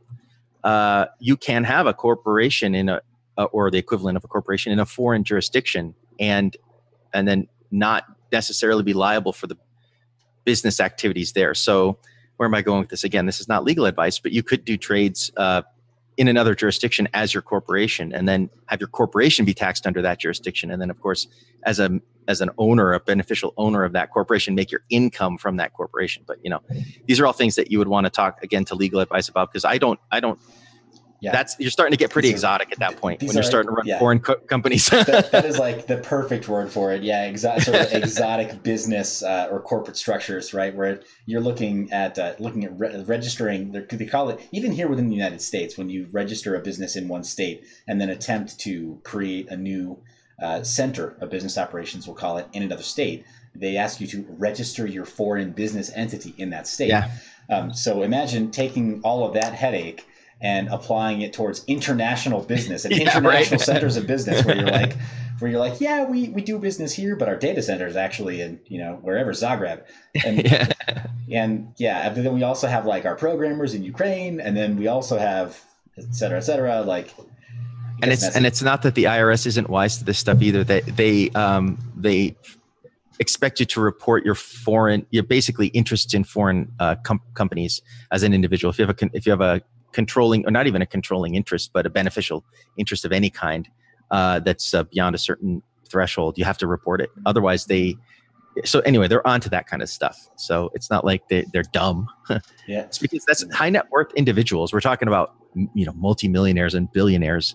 B: you can have a corporation or the equivalent of a corporation in a foreign jurisdiction, and then not necessarily be liable for the business activities there. So where am I going with this? Again, this is not legal advice, but you could do trades in another jurisdiction as your corporation, and then have your corporation be taxed under that jurisdiction. And then, of course, as an owner, a beneficial owner of that corporation, make your income from that corporation. But these are all things that you would want to talk again to legal advice about, because I don't. Yeah. You're starting to get pretty exotic at that point when you're starting to run foreign companies.
A: that is like the perfect word for it. Yeah, sort of exotic business or corporate structures, right? Where you're looking at registering. They call it, even here within the United States, when you register a business in one state and then attempt to create a new center of business operations, we'll call it, in another state, they ask you to register your foreign business entity in that state. Yeah. So imagine taking all of that headache and applying it towards international business and international centers of business where you're like, yeah, we do business here, but our data center is actually in, wherever, Zagreb. And and then we also have like our programmers in Ukraine, and then we also have et cetera, like.
B: And it's not that the IRS isn't wise to this stuff either. They expect you to report your basically interests in foreign companies as an individual. If you have a controlling, or not even a controlling interest, but a beneficial interest of any kind that's beyond a certain threshold, you have to report it. Otherwise, so anyway, they're onto that kind of stuff. So it's not like they're dumb.
A: Yeah,
B: it's because that's high net worth individuals. We're talking about multimillionaires and billionaires.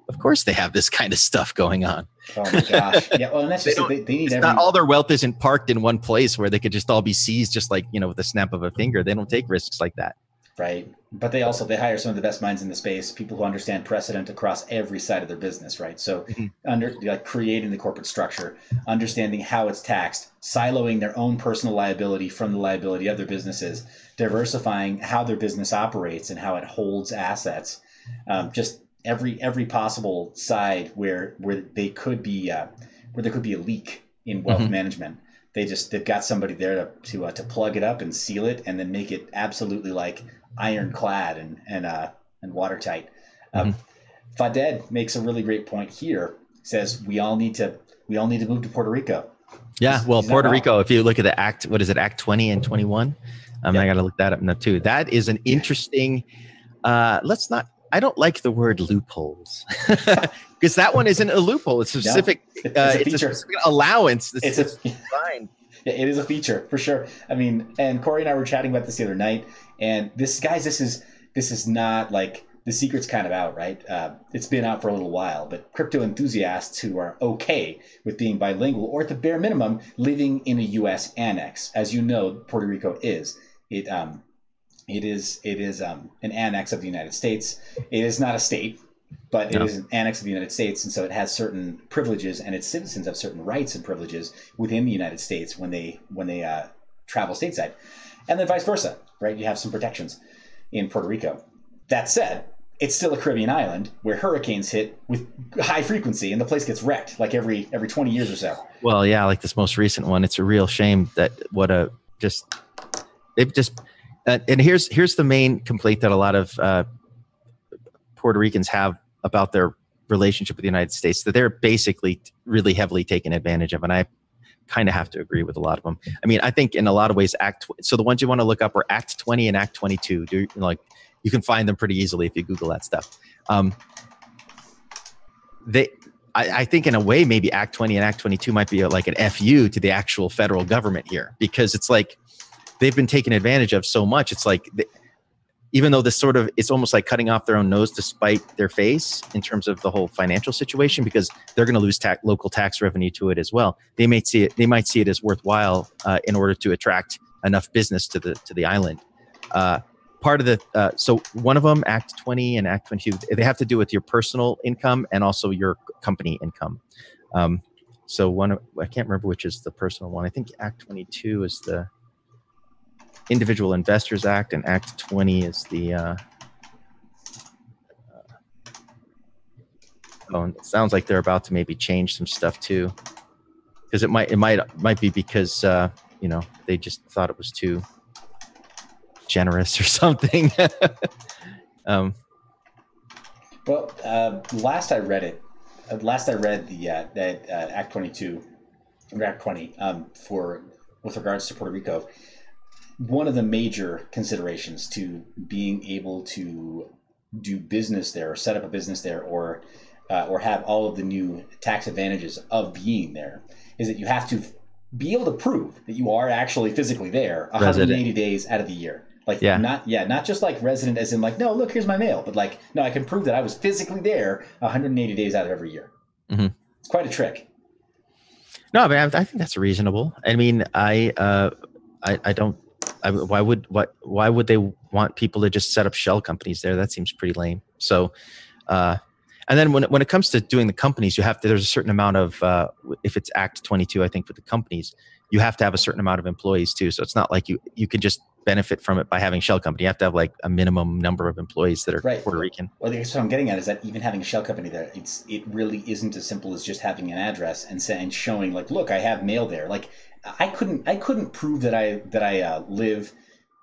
B: Of course, they have this kind of stuff going on.
A: Oh my gosh! Yeah, well, and that's just they need.
B: Not all their wealth isn't parked in one place where they could just all be seized, just like with a snap of a finger. They don't take risks like that.
A: Right, but they hire some of the best minds in the space, people who understand precedent across every side of their business. Right, so creating the corporate structure, understanding how it's taxed, siloing their own personal liability from the liability of their businesses, diversifying how their business operates and how it holds assets. Just every possible side where there could be a leak in wealth management. They've got somebody there to plug it up and seal it, and then make it absolutely like ironclad and watertight. Faded makes a really great point here. Says we all need to move to Puerto Rico.
B: Yeah, well, Puerto Rico. If you look at the Act 20 and 21? I got to look that up now too. That is an interesting. I don't like the word loopholes because that one isn't a loophole. It's a specific. It's a specific allowance. It's fine.
A: Yeah, it is a feature for sure. I mean, and Corey and I were chatting about this the other night, and this is not like the secret's kind of out, right? It's been out for a little while, but crypto enthusiasts who are okay with being bilingual, or at the bare minimum, living in a U.S. annex, as you know, Puerto Rico is. It is an annex of the United States. It is not a state, but it is an annex of the United States, and so it has certain privileges, and its citizens have certain rights and privileges within the United States when they travel stateside, and then vice versa, right? You have some protections in Puerto Rico. That said, it's still a Caribbean island where hurricanes hit with high frequency, and the place gets wrecked like every 20 years or so.
B: Well, yeah, like this most recent one. It's a real shame that and here's the main complaint that a lot of Puerto Ricans have about their relationship with the United States, that they're basically really heavily taken advantage of. And I kind of have to agree with a lot of them. I mean, I think in a lot of ways, so the ones you want to look up are Act 20 and Act 22. You can find them pretty easily if you Google that stuff. I think in a way, maybe Act 20 and Act 22 might be like an FU to the actual federal government here, because it's like they've been taken advantage of so much. It's like, even though it's almost like cutting off their own nose to spite their face in terms of the whole financial situation, because they're going to lose local tax revenue to it as well. They might see it as worthwhile in order to attract enough business to the island. Part of so one of them, Act 20 and Act 22, they have to do with your personal income and also your company income. So I can't remember which is the personal one. I think Act 22 is the Individual Investors Act, and Act 20 is the it sounds like they're about to maybe change some stuff too, because it might be because they just thought it was too generous or something.
A: Last I read the Act 22 or Act 20 with regards to Puerto Rico. One of the major considerations to being able to do business there, or set up a business there, or have all of the new tax advantages of being there, is that you have to be able to prove that you are actually physically there 180 days out of the year. Not just like resident as in like, no, look, here's my mail, but like, no, I can prove that I was physically there 180 days out of every year. Mm-hmm. It's quite a trick.
B: No, I mean, I think that's reasonable. I mean, I don't. Why would they want people to just set up shell companies there? That seems pretty lame. So, and then when it comes to doing the companies, there's a certain amount of, if it's Act 22, I think for the companies, you have to have a certain amount of employees too. So it's not like you can just benefit from it by having a shell company. You have to have like a minimum number of employees that are Puerto Rican.
A: Well, that's what I'm getting at, is that even having a shell company there, it really isn't as simple as just having an address and showing like, look, I have mail there. Like I couldn't prove that I live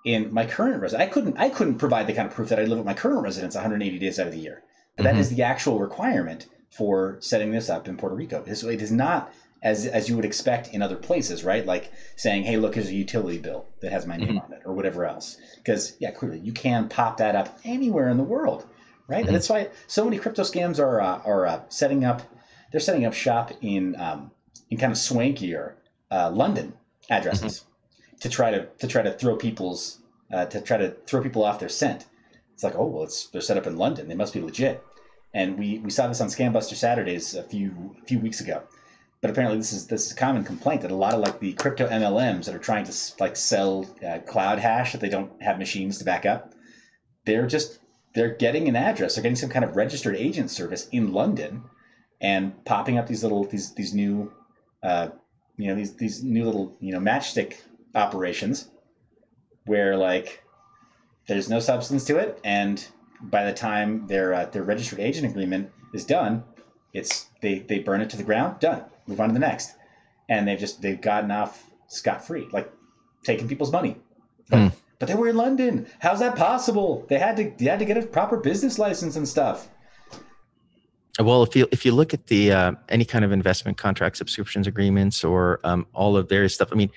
A: in my current residence. I couldn't provide the kind of proof that I live at my current residence 180 days out of the year. But that is the actual requirement for setting this up in Puerto Rico. It is not as you would expect in other places, right? Like saying, hey, look, here's a utility bill that has my name on it or whatever else. Because, yeah, clearly you can pop that up anywhere in the world, right? And that's why so many crypto scams are setting up shop in kind of swankier London addresses to try to throw people off their scent. It's like, oh, well, they're set up in London. They must be legit. And we saw this on Scambuster Saturdays a few weeks ago. But apparently this is a common complaint that a lot of like the crypto MLMs that are trying to like sell cloud hash that they don't have machines to back up, they're getting an address. They're getting some kind of registered agent service in London and popping up these new these new little matchstick operations where like there's no substance to it, and by the time their registered agent agreement is done, they burn it to the ground. Done. Move on to the next, and they've gotten off scot-free, like taking people's money. But they were in London. How's that possible? They had to get a proper business license and stuff.
B: Well, if you look at the any kind of investment contract, subscriptions agreements, or all of various stuff, I mean,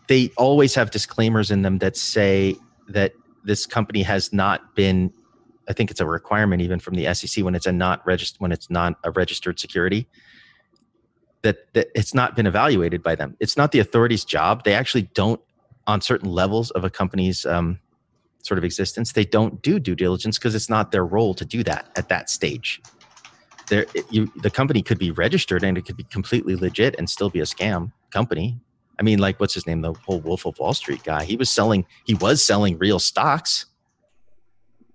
B: they always have disclaimers in them that say that this company has not been. I think it's a requirement even from the SEC when it's not a registered security, that it's not been evaluated by them. It's not the authority's job. They actually don't, on certain levels of a company's sort of existence, they don't do due diligence because it's not their role to do that at that stage. The company could be registered and it could be completely legit and still be a scam company. I mean, like, what's his name? The whole Wolf of Wall Street guy. He was selling real stocks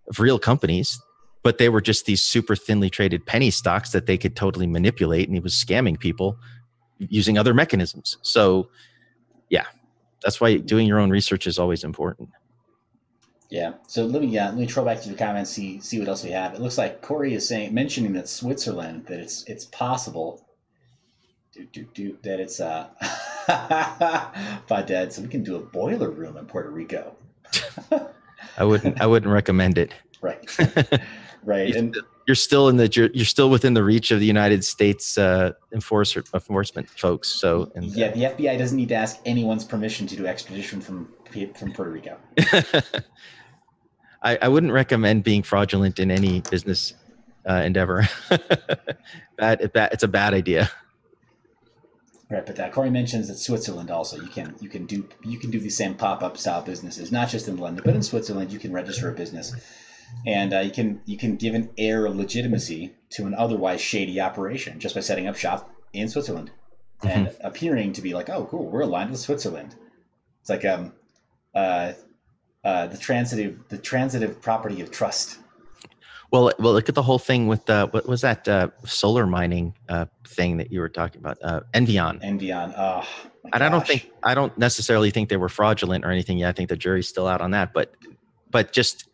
B: of real companies, but they were just these super thinly traded penny stocks that they could totally manipulate, and he was scamming people using other mechanisms. So yeah, that's why doing your own research is always important.
A: Yeah. So let me troll back to the comments, see what else we have. It looks like Corey is mentioning that Switzerland, that it's possible that it's by dead, so we can do a boiler room in Puerto Rico. I
B: wouldn't recommend it.
A: Right. Right. And
B: you're still within the reach of the United States enforcement folks. So
A: the FBI doesn't need to ask anyone's permission to do extradition from Puerto Rico.
B: I wouldn't recommend being fraudulent in any business endeavor. It's a bad idea.
A: Right, but Corey mentions that Switzerland also you can do the same pop-up style businesses, not just in London, but in Switzerland you can register a business, and you can give an air of legitimacy to an otherwise shady operation just by setting up shop in Switzerland and appearing to be like, oh, cool, we're aligned with Switzerland. It's like the transitive property of trust.
B: Well, look at the whole thing with what was that solar mining thing that you were talking about? Envion.
A: Envion. Oh,
B: and I don't necessarily think they were fraudulent or anything. Yeah, I think the jury's still out on that. But just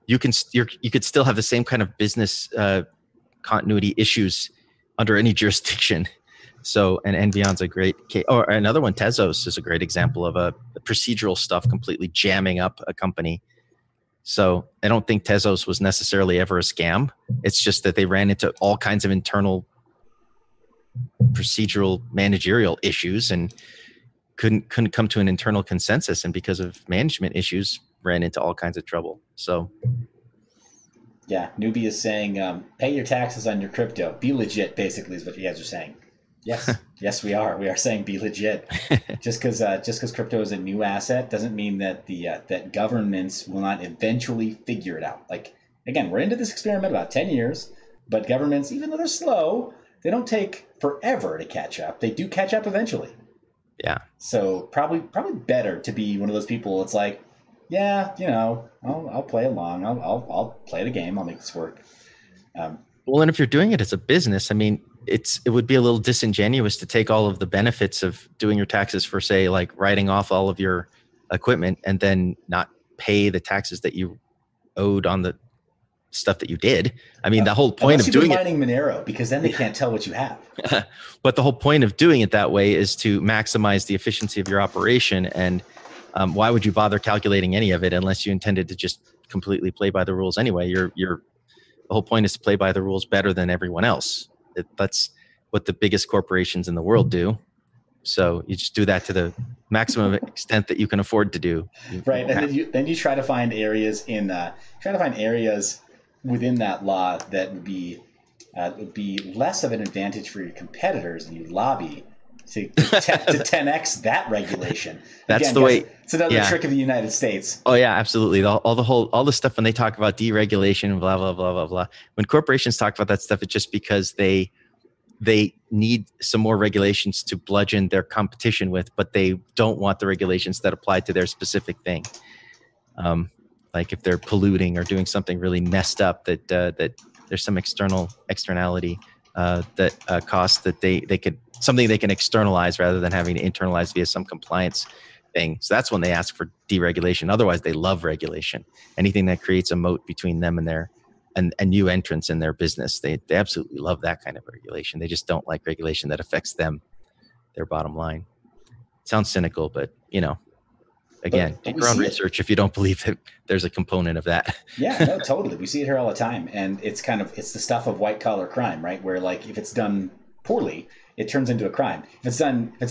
B: you could still have the same kind of business continuity issues under any jurisdiction. So, and Envion's a great case. Or another one, Tezos is a great example of a procedural stuff completely jamming up a company. So I don't think Tezos was necessarily ever a scam. It's just that they ran into all kinds of internal procedural managerial issues and couldn't come to an internal consensus. And because of management issues, ran into all kinds of trouble. So
A: yeah, Newbie is saying, pay your taxes on your crypto. Be legit, basically, is what you guys are saying. Yes, yes, we are. We are saying be legit. Just because crypto is a new asset doesn't mean that that governments will not eventually figure it out. Like, again, we're into this experiment about 10 years, but governments, even though they're slow, they don't take forever to catch up. They do catch up eventually.
B: Yeah. So
A: probably better to be one of those people. It's like, yeah, I'll play along. I'll play the game. I'll make this work.
B: Well, and if you're doing it as a business, I mean, it would be a little disingenuous to take all of the benefits of doing your taxes for, say, like writing off all of your equipment and then not pay the taxes that you owed on the stuff that you did. I mean, the whole point of doing
A: mining Monero, because then they can't tell what you have.
B: But the whole point of doing it that way is to maximize the efficiency of your operation. And why would you bother calculating any of it unless you intended to just completely play by the rules anyway? The whole point is to play by the rules better than everyone else. That's what the biggest corporations in the world do. So you just do that to the maximum extent that you can afford to do.
A: Right, and then you try to find areas within that law that would be less of an advantage for your competitors, and you lobby to 10x that regulation.
B: That's
A: Again,
B: the way.
A: It's another trick of the United States.
B: Oh yeah, absolutely. All the stuff when they talk about deregulation and blah blah blah blah blah. When corporations talk about that stuff, it's just because they need some more regulations to bludgeon their competition with, but they don't want the regulations that apply to their specific thing. Like if they're polluting or doing something really messed up, that there's some externality that costs that they can externalize rather than having to internalize via some compliance thing. So that's when they ask for deregulation. Otherwise, they love regulation. Anything that creates a moat between them and their and new entrants in their business, they absolutely love that kind of regulation. They just don't like regulation that affects them, their bottom line. Sounds cynical, but again, do your own research if you don't believe that there's a component of that.
A: Yeah, no, totally. We see it here all the time, and it's the stuff of white collar crime, right? Where like if it's done poorly, it turns into a crime. If it's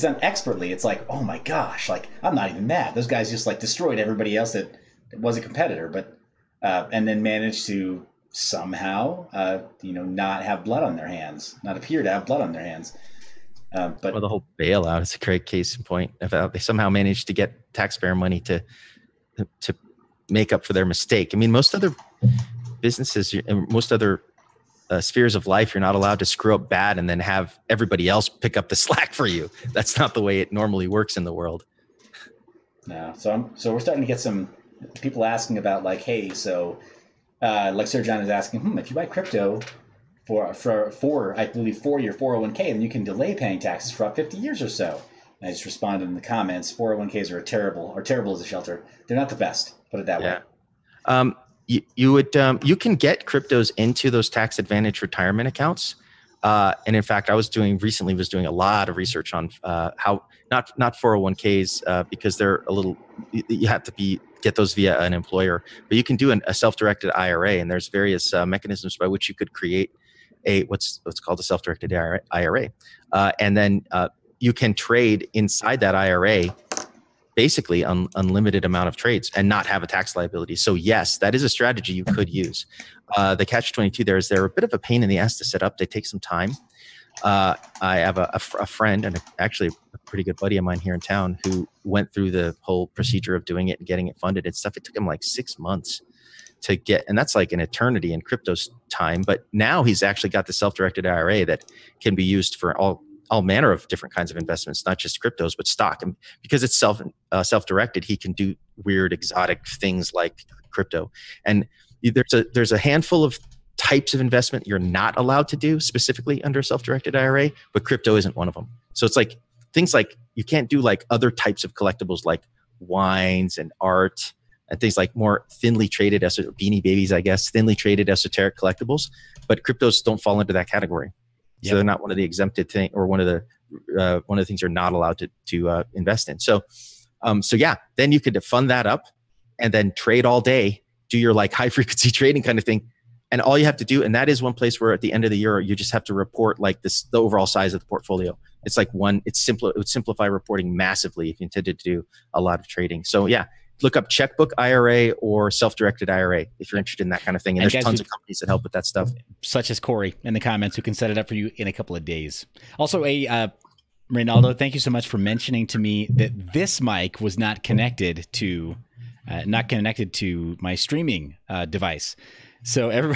A: done expertly, it's like, oh my gosh, like I'm not even mad. Those guys just like destroyed everybody else that was a competitor, but and then managed to somehow not have blood on their hands, not appear to have blood on their hands. But
B: the whole bailout is a great case in point. If they somehow managed to get taxpayer money to make up for their mistake. I mean, most other businesses and most other spheres of life, you're not allowed to screw up bad and then have everybody else pick up the slack for you. That's not the way it normally works in the world.
A: No, so we're starting to get some people asking about like, hey, so like Sir John is asking, if you buy crypto for I believe for your 401k, then you can delay paying taxes for up 50 years or so. And I just responded in the comments, 401ks are terrible as a shelter. They're not the best, put it that way.
B: You can get cryptos into those tax advantage retirement accounts. And in fact, I was doing a lot of research on how not 401ks because they're a little, you have to get those via an employer, but you can do a self-directed IRA, and there's various mechanisms by which you could create what's called a self-directed IRA. And then you can trade inside that IRA basically unlimited amount of trades and not have a tax liability. So yes, that is a strategy you could use. The catch-22 there is they're a bit of a pain in the ass to set up. They take some time. I have a friend and actually a pretty good buddy of mine here in town who went through the whole procedure of doing it and getting it funded and stuff. It took him like 6 months to get, and that's like an eternity in crypto's time. But now he's actually got the self-directed IRA that can be used for all manner of different kinds of investments, not just cryptos, but stock. And because it's self-directed, he can do weird, exotic things like crypto. And there's a handful of types of investment you're not allowed to do specifically under a self-directed IRA, but crypto isn't one of them. So it's like things like you can't do like other types of collectibles like wines and art and things like more thinly traded Beanie Babies, I guess, thinly traded esoteric collectibles, but cryptos don't fall into that category. So they're not one of the exempted thing or one of the things you're not allowed to invest in. So yeah, then you could fund that up and then trade all day, do your like high frequency trading kind of thing. And all you have to do, and that is one place where at the end of the year, you just have to report like the overall size of the portfolio. It's like it would simplify reporting massively if you intended to do a lot of trading. So yeah, look up checkbook IRA or self-directed IRA if you're interested in that kind of thing. And there's tons of companies that help with that stuff.
C: Such as Corey in the comments who can set it up for you in a couple of days. Also, Reynaldo, thank you so much for mentioning to me that this mic was not connected to my streaming device. So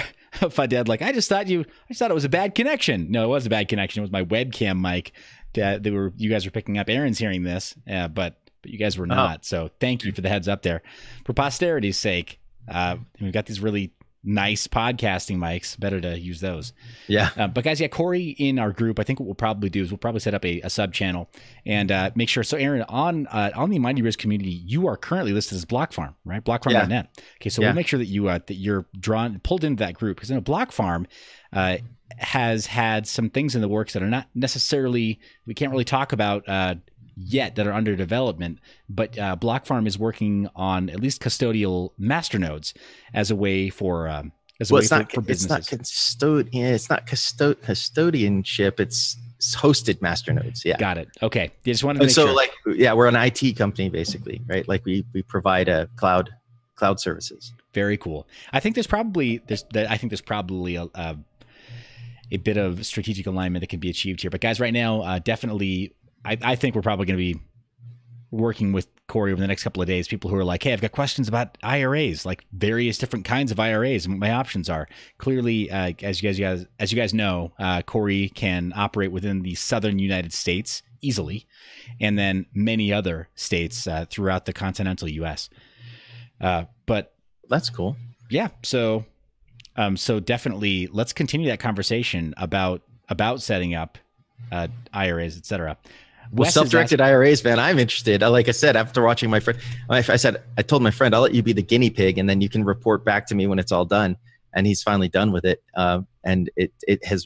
C: Faded, like, I just thought it was a bad connection. No, it was a bad connection. It was my webcam mic. You guys were picking up. Aaron's hearing this, but you guys were not. So thank you for the heads up there. For posterity's sake, we've got these really nice podcasting mics. Better to use those.
B: Yeah.
C: But guys, yeah, Corey in our group, I think what we'll probably do is we'll probably set up a sub channel and make sure. So Aaron, on the Mind Your Biz community, you are currently listed as Block Farm, right? BlockFarm.net. Okay, so we'll make sure that you're pulled into that group, because I know Block Farm has had some things in the works that are not necessarily, we can't really talk about yet, that are under development, but BlockFarm is working on at least custodial masternodes as a way for for businesses.
B: It's not custodianship. It's hosted masternodes. Yeah,
C: got it. Okay, you just wanted to make
B: sure.
C: Like,
B: we're an IT company basically, right? Like we provide a cloud services.
C: Very cool. I think there's probably a bit of strategic alignment that can be achieved here. But guys, right now, definitely. I think we're probably going to be working with Corey over the next couple of days. People who are like, hey, I've got questions about IRAs, like various different kinds of IRAs and what my options are. Clearly, as you guys know, Corey can operate within the southern United States easily, and then many other states throughout the continental U.S. But
B: that's cool.
C: Yeah. So definitely let's continue that conversation about setting up IRAs, etc.
B: Well, self-directed IRAs, man, I'm interested. Like I said, after watching my friend, I told my friend, I'll let you be the guinea pig, and then you can report back to me when it's all done. And he's finally done with it. And it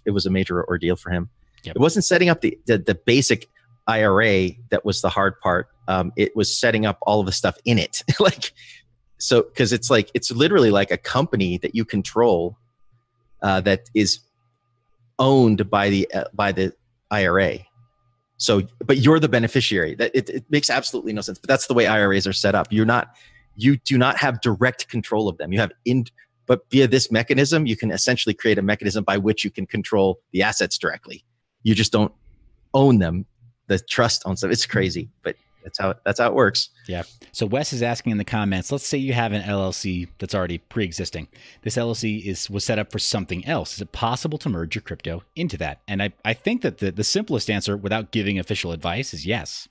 B: was a major ordeal for him. Yep. It wasn't setting up the basic IRA that was the hard part. It was setting up all of the stuff in it. Because it's literally like a company that you control that is owned by the IRA. So, but you're the beneficiary. That it makes absolutely no sense. But that's the way IRAs are set up. You do not have direct control of them. You have but via this mechanism, you can essentially create a mechanism by which you can control the assets directly. You just don't own them. The trust owns them. It's crazy, but that's how it works.
C: Yeah. So Wes is asking in the comments, let's say you have an LLC that's already pre-existing. This LLC was set up for something else. Is it possible to merge your crypto into that? And I think that the simplest answer, without giving official advice, is yes.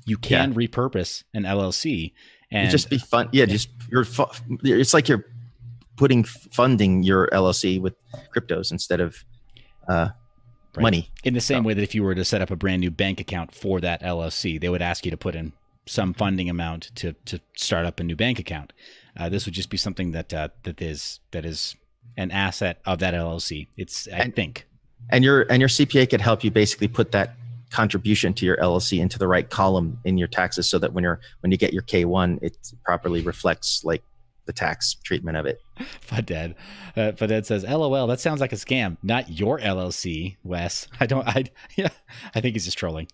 C: You can repurpose an LLC and
B: it'd just be fun. Yeah. It's like you're funding your LLC with cryptos instead of money.
C: In the same way that if you were to set up a brand new bank account for that LLC, they would ask you to put in some funding amount to start up a new bank account. This would just be something that is an asset of that LLC. I think. And
B: your CPA could help you basically put that contribution to your LLC into the right column in your taxes, so that when you get your K1, it properly reflects like the tax treatment of it.
C: Fudad says, LOL, that sounds like a scam. Not your LLC, Wes. I think he's just trolling.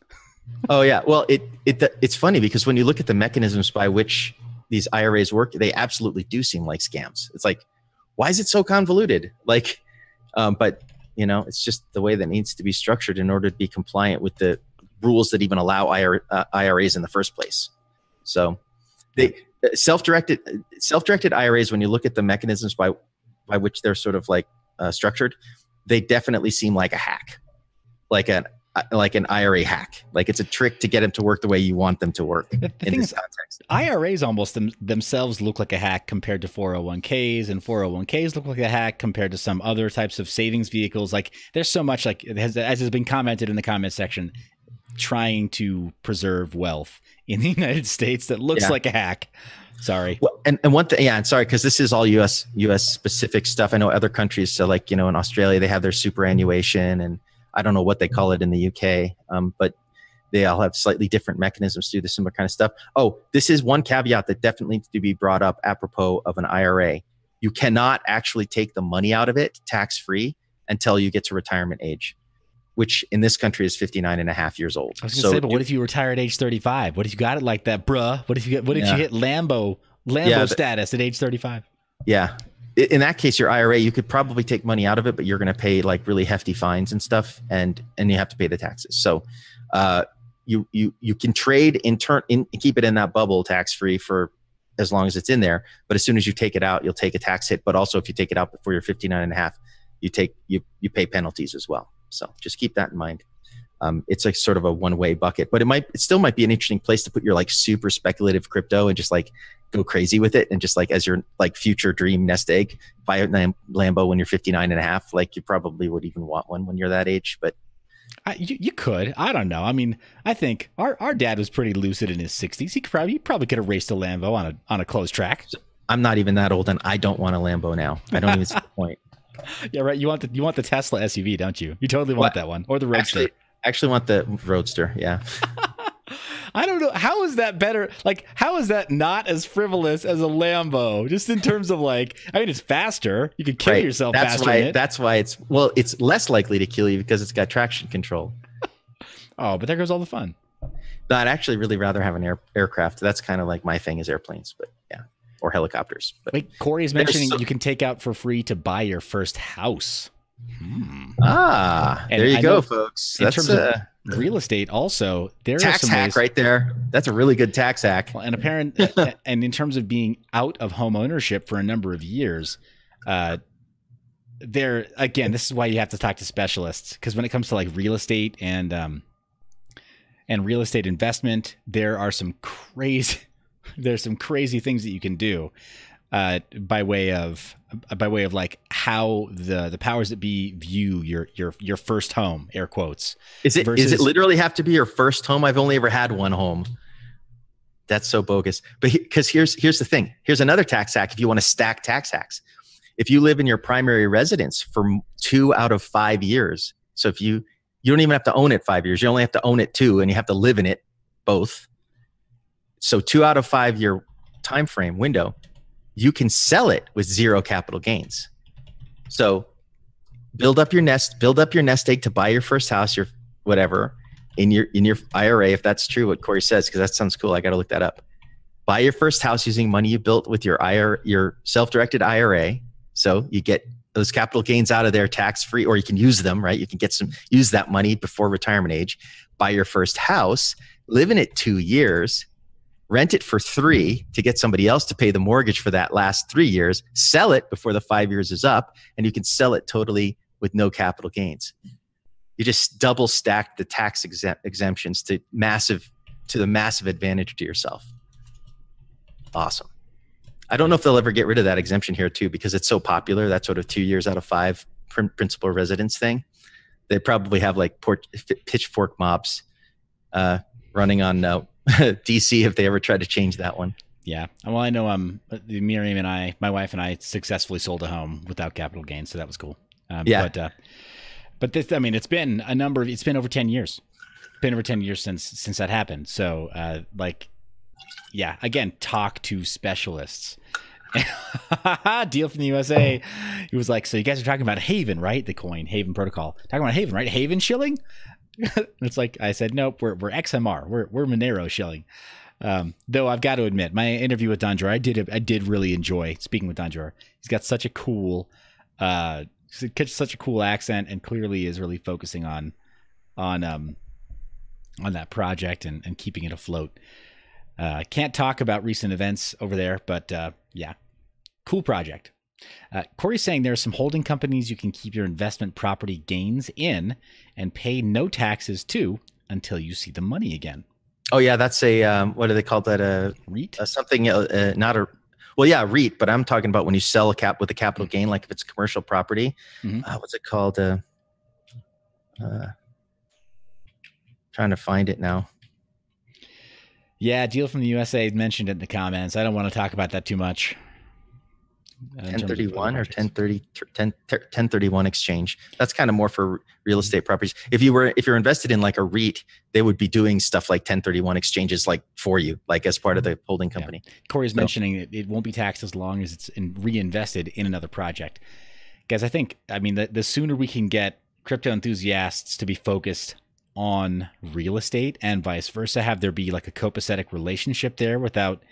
B: Oh yeah. Well, it's funny because when you look at the mechanisms by which these IRAs work, they absolutely do seem like scams. It's like, why is it so convoluted? Like, but it's just the way that needs to be structured in order to be compliant with the rules that even allow IRAs in the first place. So self-directed IRAs, when you look at the mechanisms by which they're sort of like structured, they definitely seem like a hack, like an IRA hack. Like it's a trick to get them to work the way you want them to work.
C: The thing is, IRAs almost themselves look like a hack compared to 401ks, and 401ks look like a hack compared to some other types of savings vehicles. Like there's so much, like as has been commented in the comment section, trying to preserve wealth in the United States that looks like a hack. Sorry.
B: Well, and one thing, and sorry, because this is all US specific stuff. I know other countries, so like, in Australia, they have their superannuation, and I don't know what they call it in the UK, but they all have slightly different mechanisms to do the similar kind of stuff. Oh, this is one caveat that definitely needs to be brought up apropos of an IRA. You cannot actually take the money out of it tax-free until you get to retirement age, which in this country is 59 and a half years old.
C: I was going to say, but what if you retire at age 35? What if you got it like that, bruh? What if you hit Lambo status at age 35?
B: Yeah. In that case, your IRA, you could probably take money out of it, but you're going to pay like really hefty fines and stuff, and you have to pay the taxes. So you can trade keep it in that bubble tax-free for as long as it's in there. But as soon as you take it out, you'll take a tax hit. But also if you take it out before you're 59 and a half, you pay penalties as well. So just keep that in mind. It's like sort of a one-way bucket, but it still might be an interesting place to put your like super speculative crypto and just like go crazy with it. And just like as your like future dream nest egg, buy a Lambo when you're 59 and a half. Like you probably would even want one when you're that age, but
C: you could. I don't know. I mean, I think our dad was pretty lucid in his 60s. He probably could have raced a Lambo on a closed track.
B: I'm not even that old, and I don't want a Lambo now. I don't even see the point.
C: Yeah, right. You want the Tesla SUV, don't you? You totally want that one, or the Roadster.
B: Actually want the Roadster. Yeah.
C: I don't know. How is that better? Like, how is that not as frivolous as a Lambo? Just in terms of like, I mean, it's faster. You could kill yourself faster in it.
B: That's why it's less likely to kill you because it's got traction control.
C: Oh, but there goes all the fun.
B: No, I'd actually really rather have an aircraft. That's kind of like my thing is airplanes, but yeah, or helicopters. But
C: wait, Corey is mentioning you can take out for free to buy your first house.
B: There you go, folks.
C: In terms of real estate, also there are
B: tax
C: some
B: hack
C: ways,
B: right there. That's a really good tax hack.
C: Well, and in terms of being out of home ownership for a number of years, there again, this is why you have to talk to specialists, because when it comes to like real estate and real estate investment, there's some crazy things that you can do by way of like how the powers that be view your first home, air quotes. Is it
B: literally have to be your first home? I've only ever had one home. That's so bogus. But because here's the thing. Here's another tax hack if you want to stack tax hacks. If you live in your primary residence for 2 out of 5 years, so if you don't even have to own it 5 years, you only have to own it 2, and you have to live in it both. So 2 out of 5 year time frame window, you can sell it with 0 capital gains. So build up your nest egg to buy your first house, your whatever, in your IRA, if that's true what Corey says, because that sounds cool. I got to look that up. Buy your first house using money you built with your self-directed IRA. So you get those capital gains out of there tax-free, or you can use them, right? You can use that money before retirement age. Buy your first house, live in it 2 years, rent it for 3 to get somebody else to pay the mortgage for that last 3 years, sell it before the 5 years is up, and you can sell it totally with no capital gains. You just double stack the tax exemptions to the massive advantage to yourself. Awesome. I don't know if they'll ever get rid of that exemption here too, because it's so popular, that sort of 2 years out of 5 principal residence thing. They probably have like pitchfork mobs running on DC if they ever try to change that one.
C: Yeah. Well, I know Miriam and my wife and I successfully sold a home without capital gains, so that was cool. But this, I mean, it's been over 10 years. It's been over 10 years since that happened. So yeah, again, talk to specialists. Deal from the USA. He was like, so you guys are talking about Haven, right? The coin, Haven protocol. Talking about Haven, right? Haven shilling? It's like, I said, nope, we're XMR. We're Monero shilling. Though I've got to admit, my interview with Donjor, I did really enjoy speaking with Donjor. He's got such a cool accent, and clearly is really focusing on that project and keeping it afloat. Can't talk about recent events over there, but yeah, cool project. Corey's saying there are some holding companies you can keep your investment property gains in and pay no taxes to until you see the money again.
B: Oh yeah, that's a what do they call that?
C: REIT?
B: Something not a. Well, yeah, REIT, but I'm talking about when you sell with a capital gain, like if it's commercial property. Mm-hmm. What's it called? Trying to find it now.
C: Yeah, Deal from the USA mentioned it in the comments. I don't want to talk about that too much.
B: 1031 or 1031 exchange. That's kind of more for real estate properties. If you're invested in like a REIT, they would be doing stuff like 1031 exchanges like for you, like as part of the holding company. Yeah.
C: Corey's mentioning it won't be taxed as long as it's reinvested in another project. Guys, I mean, the sooner we can get crypto enthusiasts to be focused on real estate and vice versa, have there be like a copacetic relationship there without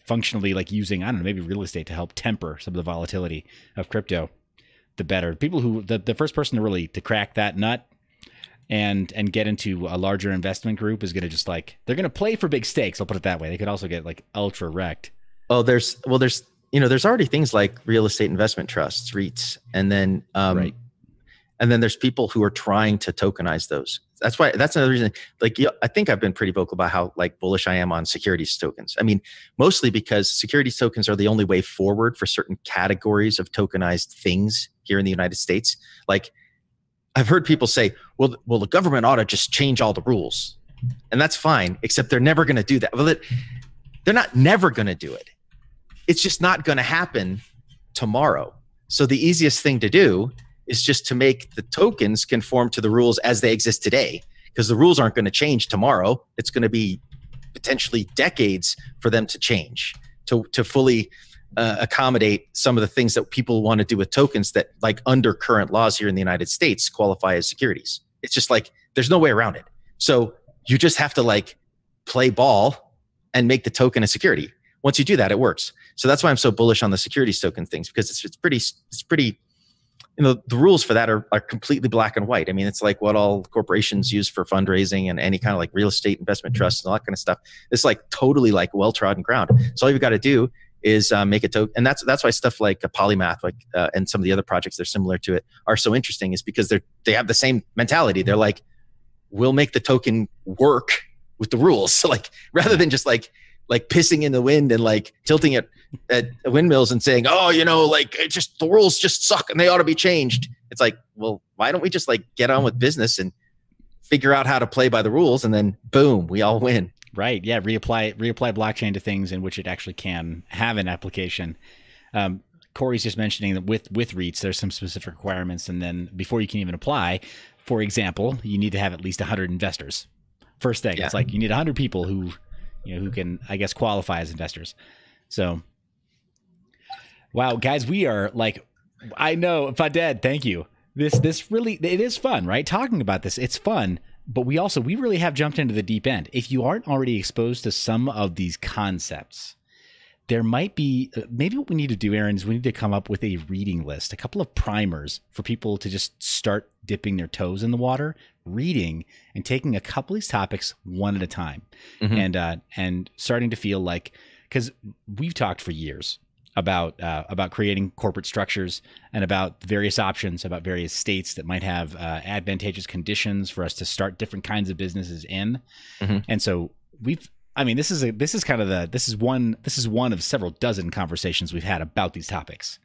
C: functionally like using, I don't know, maybe real estate to help temper some of the volatility of crypto, the better. People who the first person to crack that nut and get into a larger investment group is going to just like, they're going to play for big stakes. I'll put it that way. They could also get like ultra wrecked.
B: Oh, there's already things like real estate investment trusts, REITs, and then,
C: right.
B: And then there's people who are trying to tokenize those. That's another reason. Like, I think I've been pretty vocal about how like bullish I am on securities tokens. I mean, mostly because securities tokens are the only way forward for certain categories of tokenized things here in the United States. Like, I've heard people say, well, the government ought to just change all the rules. And that's fine, except they're never going to do that. Well, they're not never going to do it. It's just not going to happen tomorrow. So the easiest thing to do is just to make the tokens conform to the rules as they exist today, because the rules aren't going to change tomorrow. It's going to be potentially decades for them to change to fully accommodate some of the things that people want to do with tokens that, like, under current laws here in the United States, qualify as securities. It's just like, there's no way around it. So you just have to like play ball and make the token a security. Once you do that, it works. So that's why I'm so bullish on the securities token things, because it's pretty, you know, the rules for that are completely black and white. I mean, it's like what all corporations use for fundraising and any kind of like real estate investment trusts and all that kind of stuff. It's like totally like well-trodden ground. So all you've got to do is make a token. And that's why stuff like a Polymath, like and some of the other projects that are similar to it are so interesting, is because they have the same mentality. They're like, we'll make the token work with the rules. So like, rather than just like pissing in the wind and like tilting it at windmills and saying, oh, you know, like, it just, the rules just suck and they ought to be changed. It's like, well, why don't we just like get on with business and figure out how to play by the rules, and then boom, we all win.
C: Right. Yeah. Reapply blockchain to things in which it actually can have an application. Corey's just mentioning that with REITs, there's some specific requirements. And then before you can even apply, for example, you need to have at least 100 investors. First thing, It's like you need 100 people who can, I guess, qualify as investors. So, wow, guys, we are like, I know, Faded, thank you. This really, it is fun, right? Talking about this, it's fun, but we really have jumped into the deep end. If you aren't already exposed to some of these concepts, there might be, maybe what we need to do, Aaron, is we need to come up with a reading list, a couple of primers for people to just start dipping their toes in the water, reading and taking a couple of these topics one at a time. Mm-hmm. And starting to feel like, because we've talked for years about creating corporate structures and about various options, about various states that might have advantageous conditions for us to start different kinds of businesses in. Mm-hmm. And so this is one of several dozen conversations we've had about these topics,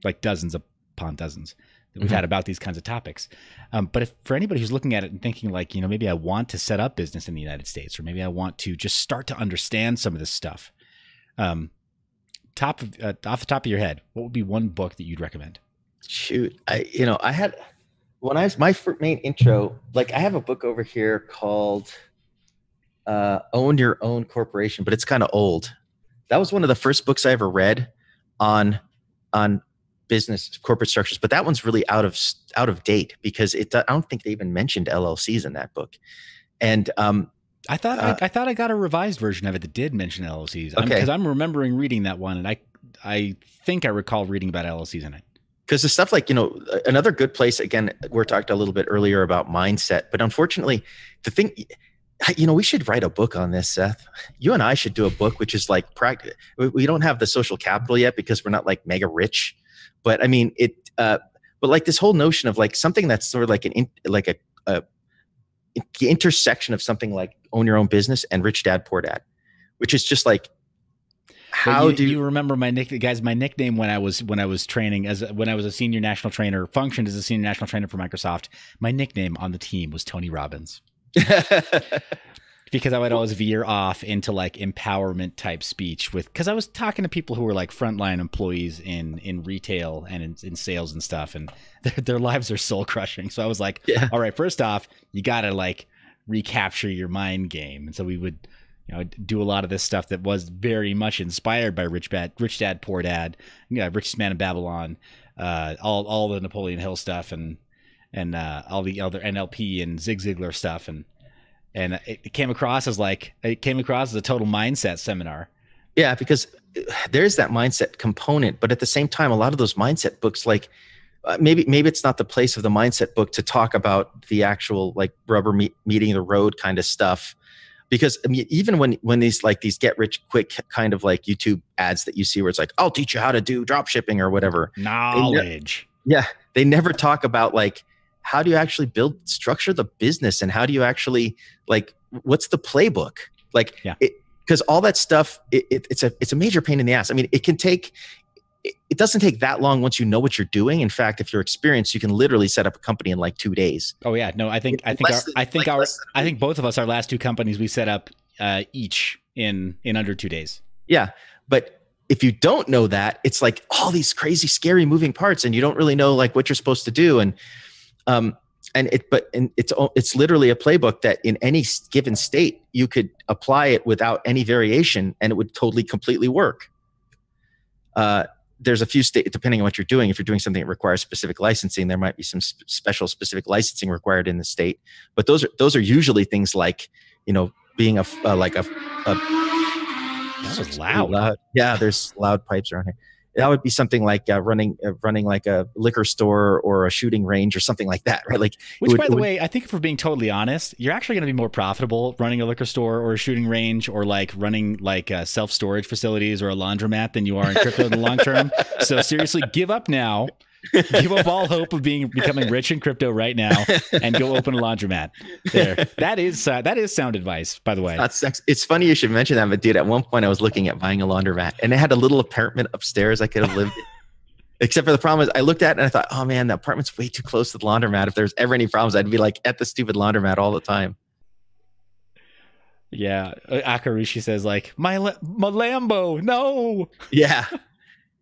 C: like dozens upon dozens that we've had about these kinds of topics. But if for anybody who's looking at it and thinking like, you know, maybe I want to set up business in the United States, or maybe I want to just start to understand some of this stuff, off the top of your head, what would be one book that you'd recommend?
B: Shoot, I had, when I was my main intro, like I have a book over here called Own Your Own Corporation, but it's kind of old. That was one of the first books I ever read on business corporate structures, but that one's really out of date, because I don't think they even mentioned LLCs in that book. And
C: I thought I got a revised version of it that did mention LLCs.
B: Okay,
C: because I'm remembering reading that one, and I think I recall reading about LLCs in it.
B: Because the stuff like, you know, another good place, again, we're talked a little bit earlier about mindset, but unfortunately, the thing, you know, we should write a book on this, Seth. You and I should do a book, which is like practice. We don't have the social capital yet because we're not like mega rich, but I mean but like this whole notion of like something that's sort of like the intersection of something like Own Your Own Business and Rich Dad Poor Dad, which is just like, how do you remember
C: my nickname, guys? My nickname when I was training when I was a senior national trainer, functioned as a senior national trainer for Microsoft. My nickname on the team was Tony Robbins. Because I would always veer off into like empowerment type speech because I was talking to people who were like frontline employees in retail and in sales and stuff, and their lives are soul crushing. So I was like, all right, first off, you got to like recapture your mind game. And so we would, you know, do a lot of this stuff that was very much inspired by Rich Dad Poor Dad, Richest Man in Babylon, all the Napoleon Hill stuff, and all the other NLP and Zig Ziglar stuff, and it came across as a total mindset seminar.
B: Yeah, because there's that mindset component, but at the same time, a lot of those mindset books, like maybe it's not the place of the mindset book to talk about the actual like rubber meeting the road kind of stuff. Because I mean, even when these get rich quick kind of like YouTube ads that you see where it's like, I'll teach you how to do drop shipping or whatever.
C: Knowledge.
B: Yeah. They never talk about like, how do you actually structure the business, and how do you actually like, what's the playbook? Like, because all that stuff, it's a major pain in the ass. I mean, it doesn't take that long once you know what you're doing. In fact, if you're experienced, you can literally set up a company in like 2 days.
C: Oh yeah, no, I think both of us, our last 2 companies we set up each in under 2 days. Yeah,
B: but if you don't know that, it's like all these crazy, scary moving parts, and you don't really know like what you're supposed to do. And it's literally a playbook that in any given state you could apply it without any variation, and it would totally, completely work. There's a few states, depending on what you're doing. If you're doing something that requires specific licensing, there might be some specific licensing required in the state. But those are usually things like, being
C: that was loud.
B: Yeah, there's loud pipes around here. That would be something like running like a liquor store or a shooting range or something like that, right? Like,
C: which, by the way, I think if we're being totally honest, you're actually going to be more profitable running a liquor store or a shooting range or like running like self-storage facilities or a laundromat than you are in crypto in the long term. So seriously, give up now. Give up all hope of becoming rich in crypto right now, and go open a laundromat. There, that is sound advice, by the way.
B: It's funny you should mention that, but dude, at one point I was looking at buying a laundromat, and it had a little apartment upstairs I could have lived in. Except for the problem is, I looked at it and I thought, oh man, the apartment's way too close to the laundromat. If there's ever any problems, I'd be like at the stupid laundromat all the time.
C: Yeah, Akarushi says like my Lambo, no.
B: Yeah.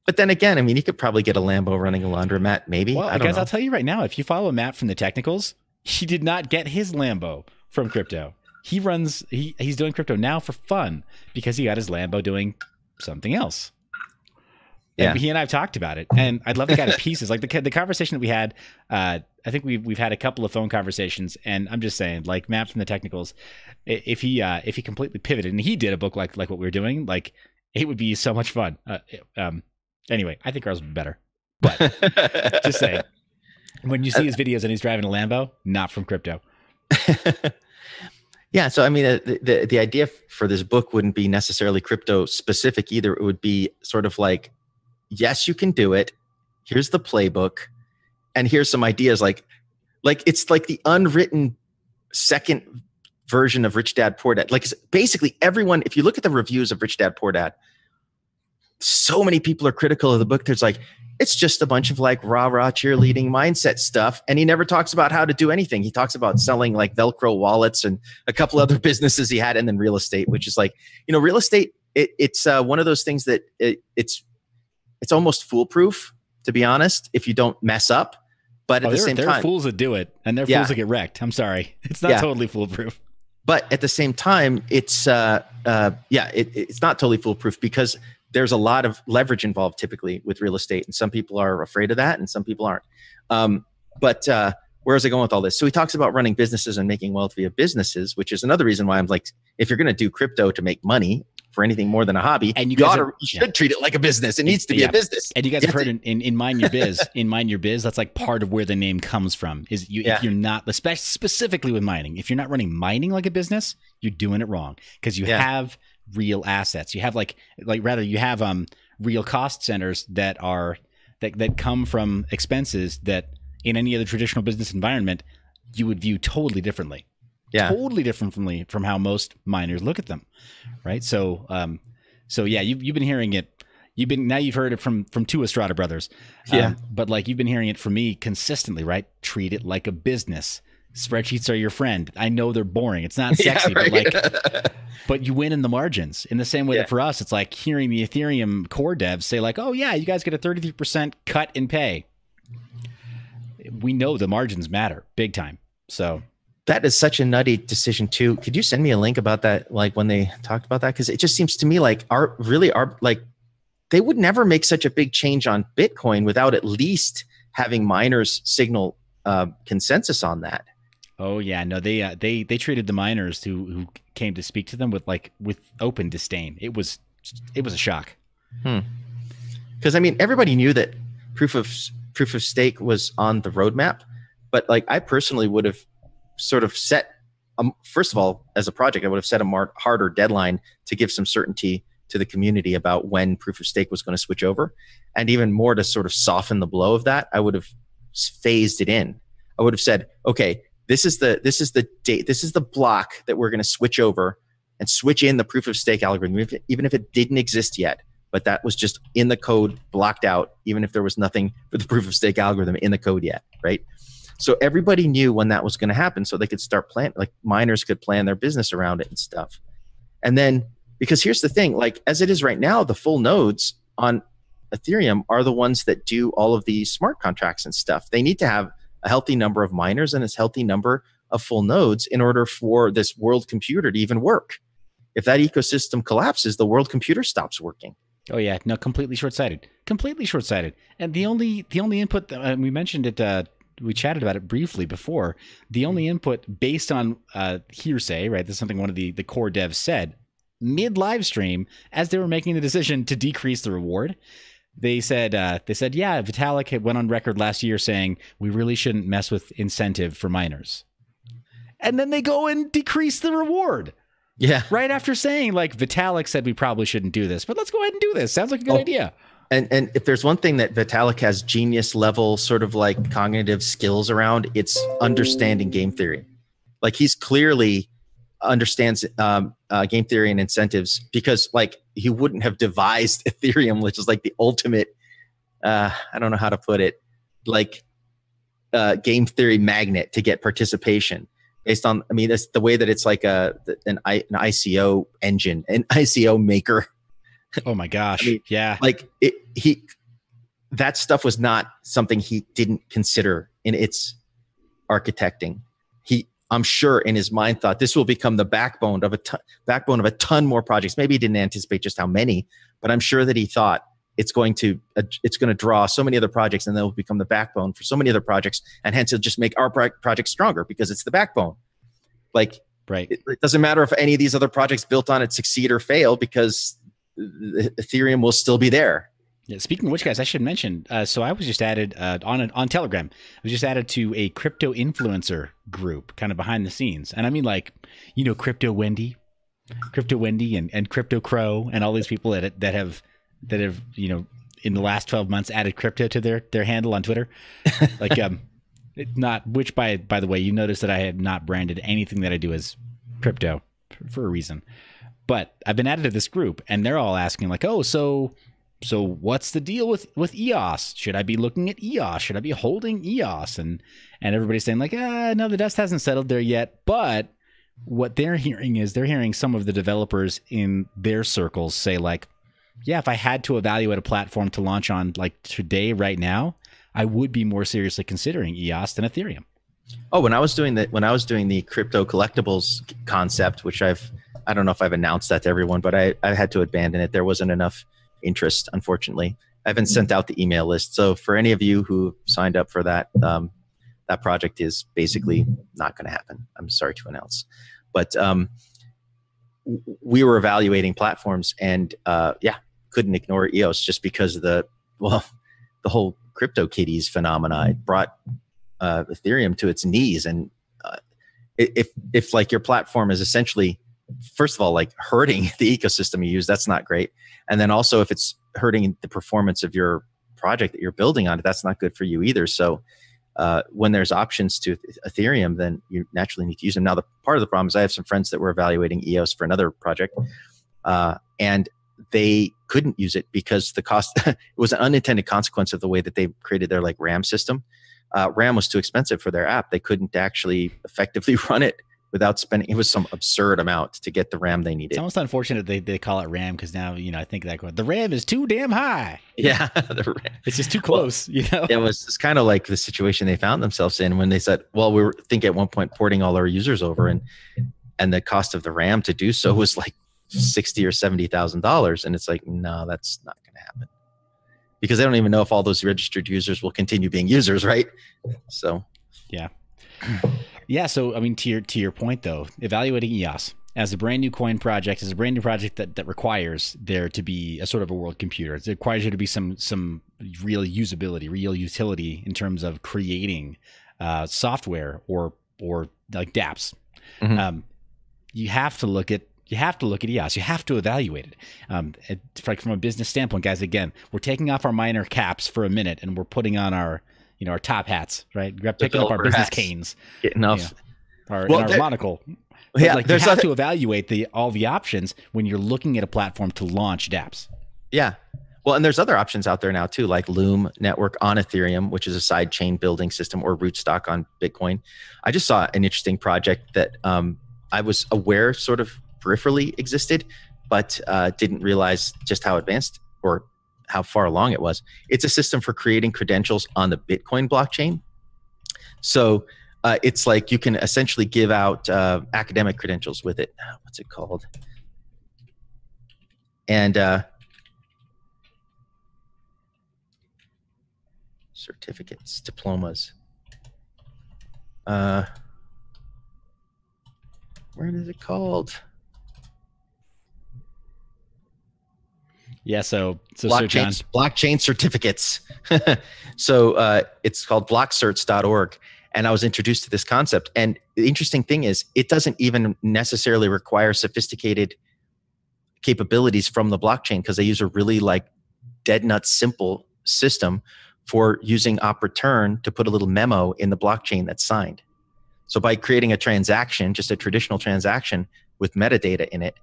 B: But then again, I mean, you could probably get a Lambo running a laundromat, maybe.
C: Well,
B: I don't know.
C: I'll tell you right now, if you follow Matt from the Technicals, he did not get his Lambo from crypto. He's doing crypto now for fun because he got his Lambo doing something else. Yeah. And he and I have talked about it, and I'd love to get pieces. Like the conversation that we had, I think we've had a couple of phone conversations, and I'm just saying, like Matt from the Technicals, if he completely pivoted and he did a book like what we were doing, like it would be so much fun. Anyway, I think ours would be better. But just saying, when you see his videos and he's driving a Lambo, not from crypto.
B: Yeah. So, I mean, the idea for this book wouldn't be necessarily crypto specific either. It would be sort of like, yes, you can do it. Here's the playbook. And here's some ideas like it's like the unwritten second version of Rich Dad Poor Dad. Like basically everyone, if you look at the reviews of Rich Dad Poor Dad, so many people are critical of the book. There's like, it's just a bunch of like rah cheerleading mindset stuff. And he never talks about how to do anything. He talks about selling like Velcro wallets and a couple other businesses he had, and then real estate, which is like, real estate, it's one of those things that it's almost foolproof, to be honest, if you don't mess up. But at the same time,
C: there are fools that do it, and there are fools that get wrecked. I'm sorry. It's not totally foolproof.
B: But at the same time, it's it's not totally foolproof because there's a lot of leverage involved typically with real estate, and some people are afraid of that and some people aren't. But where is I going with all this? So he talks about running businesses and making wealth via businesses, which is another reason why I'm like, if you're going to do crypto to make money for anything more than a hobby, and you should treat it like a business. It needs to be a business.
C: And you guys have heard in Mind Your Biz, that's like part of where the name comes from. Is if you're not, specifically with mining, if you're not running mining like a business, you're doing it wrong because you have real assets. You have you have real cost centers that come from expenses that in any other traditional business environment you would view totally differently. Totally differently from how most miners look at them, right? So you've been hearing it. You've heard it from two Estrada brothers, but like you've been hearing it from me consistently, right? Treat it like a business. Spreadsheets are your friend. I know they're boring. It's not sexy, but but you win in the margins. In the same way that for us, it's like hearing the Ethereum core devs say like, "Oh yeah, you guys get a 33% cut in pay." We know the margins matter big time. So
B: that is such a nutty decision too. Could you send me a link about that? Like when they talked about that? Because it just seems to me like they would never make such a big change on Bitcoin without at least having miners signal consensus on that.
C: Oh yeah, no, they treated the miners who came to speak to them with open disdain. It was a shock.
B: Because I mean, everybody knew that proof of stake was on the roadmap, but like I personally would have sort of set, first of all, as a project, I would have set a harder deadline to give some certainty to the community about when proof of stake was going to switch over, and even more to sort of soften the blow of that. I would have phased it in. I would have said, okay, this is the date, this is the block that we're going to switch over and switch in the proof of stake algorithm, even if it didn't exist yet. But that was just in the code, blocked out, even if there was nothing for the proof of stake algorithm in the code yet, right? So everybody knew when that was going to happen, so they could start like miners could plan their business around it and stuff. And then, because here's the thing, like as it is right now, the full nodes on Ethereum are the ones that do all of the smart contracts and stuff. They need to have a healthy number of miners and a healthy number of full nodes in order for this world computer to even work. If that ecosystem collapses, the world computer stops working.
C: Oh yeah, no, completely short-sighted. Completely short-sighted. And the only input that, we mentioned it, we chatted about it briefly before. The only input based on hearsay, right? This is something one of the core devs said mid live stream as they were making the decision to decrease the reward. They said, yeah, Vitalik had went on record last year saying we really shouldn't mess with incentive for miners, and then they go and decrease the reward.
B: Yeah.
C: Right after saying, like, Vitalik said we probably shouldn't do this, but let's go ahead and do this. Sounds like a good idea.
B: And if there's one thing that Vitalik has genius level sort of like cognitive skills around, it's understanding game theory. Like he's clearly understands game theory and incentives, because like he wouldn't have devised Ethereum, which is like the ultimate, I don't know how to put it, like game theory magnet to get participation. Based on, I mean, that's the way that it's like an ICO engine, an ICO maker.
C: Oh my gosh!
B: I mean,
C: yeah,
B: like that stuff was not something he didn't consider in its architecting. I'm sure, in his mind, thought this will become the backbone of a ton more projects. Maybe he didn't anticipate just how many, but I'm sure that he thought it's going to draw so many other projects, and they'll become the backbone for so many other projects, and hence it'll just make our project stronger because it's the backbone. Like,
C: right?
B: It doesn't matter if any of these other projects built on it succeed or fail, because Ethereum will still be there.
C: Yeah, speaking of which, guys, I should mention. So I was just added on Telegram. I was just added to a crypto influencer group, kind of behind the scenes, and I mean, like, you know, Crypto Wendy, and Crypto Crow, and all these people that have you know, in the last 12 months added crypto to their handle on Twitter. Like not, which by the way, you notice that I have not branded anything that I do as crypto for a reason. But I've been added to this group, and they're all asking like, oh, so what's the deal with EOS? Should I be looking at EOS? Should I be holding EOS? And everybody's saying like, no, the dust hasn't settled there yet. But what they're hearing some of the developers in their circles say like, yeah, if I had to evaluate a platform to launch on like today, right now, I would be more seriously considering EOS than Ethereum.
B: Oh, when I was doing the crypto collectibles concept, which I don't know if I've announced that to everyone, but I had to abandon it. There wasn't enough interest, unfortunately. I haven't sent out the email list. So for any of you who signed up for that, that project is basically not going to happen. I'm sorry to announce, but we were evaluating platforms, and couldn't ignore EOS just because of the whole CryptoKitties phenomena. It brought Ethereum to its knees. And if like your platform is essentially, first of all, like hurting the ecosystem you use, that's not great. And then also if it's hurting the performance of your project that you're building on, that's not good for you either. So when there's options to Ethereum, then you naturally need to use them. Now, the part of the problem is I have some friends that were evaluating EOS for another project, and they couldn't use it because the cost, it was an unintended consequence of the way that they created their like RAM system. RAM was too expensive for their app. They couldn't actually effectively run it without spending, it was some absurd amount to get the RAM they needed.
C: It's almost unfortunate they call it RAM, because now, you know, I think that the RAM is too damn high.
B: Yeah. The RAM.
C: It's just too close, you know?
B: It was, it's kind of like the situation they found themselves in when they said, well, we were thinking at one point porting all our users over, and the cost of the RAM to do so was like $60,000 or $70,000. And it's like, no, that's not going to happen, because they don't even know if all those registered users will continue being users. Right. So,
C: yeah. Yeah. So, I mean, to your point though, evaluating EOS as a brand new coin project, as a brand new project that requires there to be a sort of a world computer. It requires you to be some real usability, real utility in terms of creating software or like dApps. Mm-hmm. You have to look at EOS. You have to evaluate it. From a business standpoint, guys, again, we're taking off our miner caps for a minute, and we're putting on our our top hats, right? Picking up our business
B: hats.
C: canes,
B: Getting off.
C: Our monocle. But
B: Yeah,
C: like you have to evaluate all the options when you're looking at a platform to launch dApps.
B: Yeah. Well, and there's other options out there now too, like Loom Network on Ethereum, which is a side chain building system, or Rootstock on Bitcoin. I just saw an interesting project that I was aware sort of peripherally existed, but didn't realize just how advanced or how far along it was. It's a system for creating credentials on the Bitcoin blockchain. So it's like you can essentially give out academic credentials with it. What's it called? And certificates, diplomas. Where is it called?
C: Yeah, so
B: blockchain certificates. So it's called blockcerts.org. And I was introduced to this concept. And the interesting thing is, it doesn't even necessarily require sophisticated capabilities from the blockchain, because they use a really like dead nut simple system for using op return to put a little memo in the blockchain that's signed. So by creating a transaction, just a traditional transaction with metadata in it,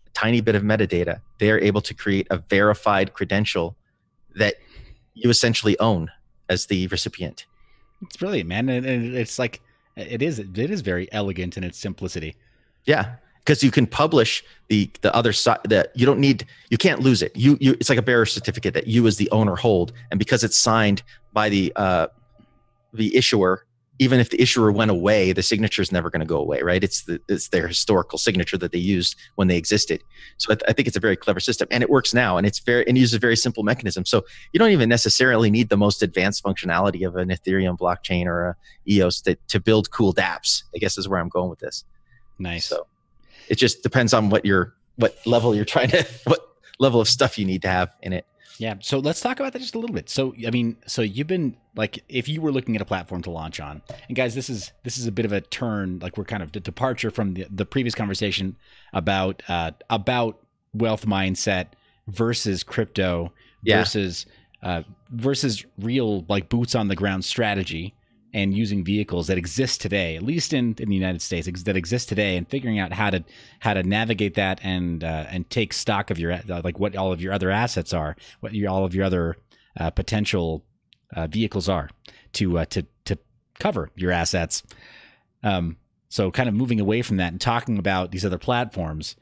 B: a tiny bit of metadata, they're able to create a verified credential that you essentially own as the recipient.
C: It's brilliant, man. And it's like, it is very elegant in its simplicity.
B: Yeah. Because you can publish the other side, that you can't lose it. It's like a bearer certificate that you as the owner hold, and because it's signed by the issuer, even if the issuer went away, the signature is never going to go away, right? It's their historical signature that they used when they existed. So I think it's a very clever system, and it works now, and it uses a very simple mechanism. So you don't even necessarily need the most advanced functionality of an Ethereum blockchain or a EOS to build cool dApps, I guess is where I'm going with this.
C: Nice.
B: So it just depends on what level you're trying to, what level of stuff you need to have in it.
C: Yeah. So let's talk about that just a little bit. So, I mean, so you've been like, if you were looking at a platform to launch on, and guys, this is a bit of a turn, like we're kind of the departure from the previous conversation about wealth mindset versus crypto versus real like boots on the ground strategy and using vehicles that exist today, at least in the United States, that exist today, and figuring out how to navigate that and take stock of your like what all of your other assets are, what all of your other potential vehicles are to cover your assets. So kind of moving away from that and talking about these other platforms.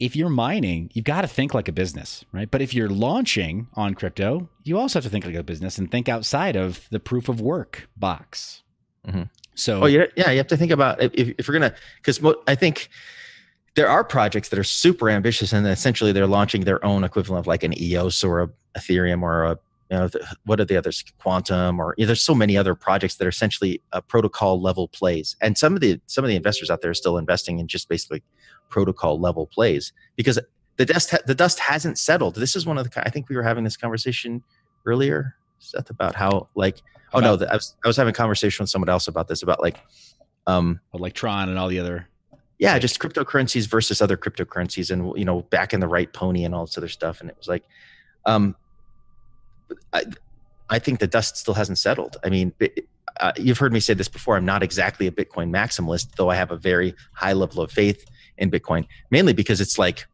C: If you're mining, you've got to think like a business, right? But if you're launching on crypto, you also have to think like a business and think outside of the proof of work box. Mm-hmm. So,
B: you have to think about if you're gonna, because I think there are projects that are super ambitious, and essentially they're launching their own equivalent of like an EOS or a Ethereum or a what are the others, Quantum, or there's so many other projects that are essentially protocol level plays, and some of the investors out there are still investing in just basically protocol level plays, because the dust hasn't settled. This is one of the, I think we were having this conversation earlier, Seth, about how like I was having a conversation with someone else about this, about like
C: Tron and all the other
B: just cryptocurrencies versus other cryptocurrencies, and back in the right pony and all this other stuff, and it was like I think the dust still hasn't settled. I mean, you've heard me say this before. I'm not exactly a Bitcoin maximalist, though I have a very high level of faith in Bitcoin, mainly because it's like,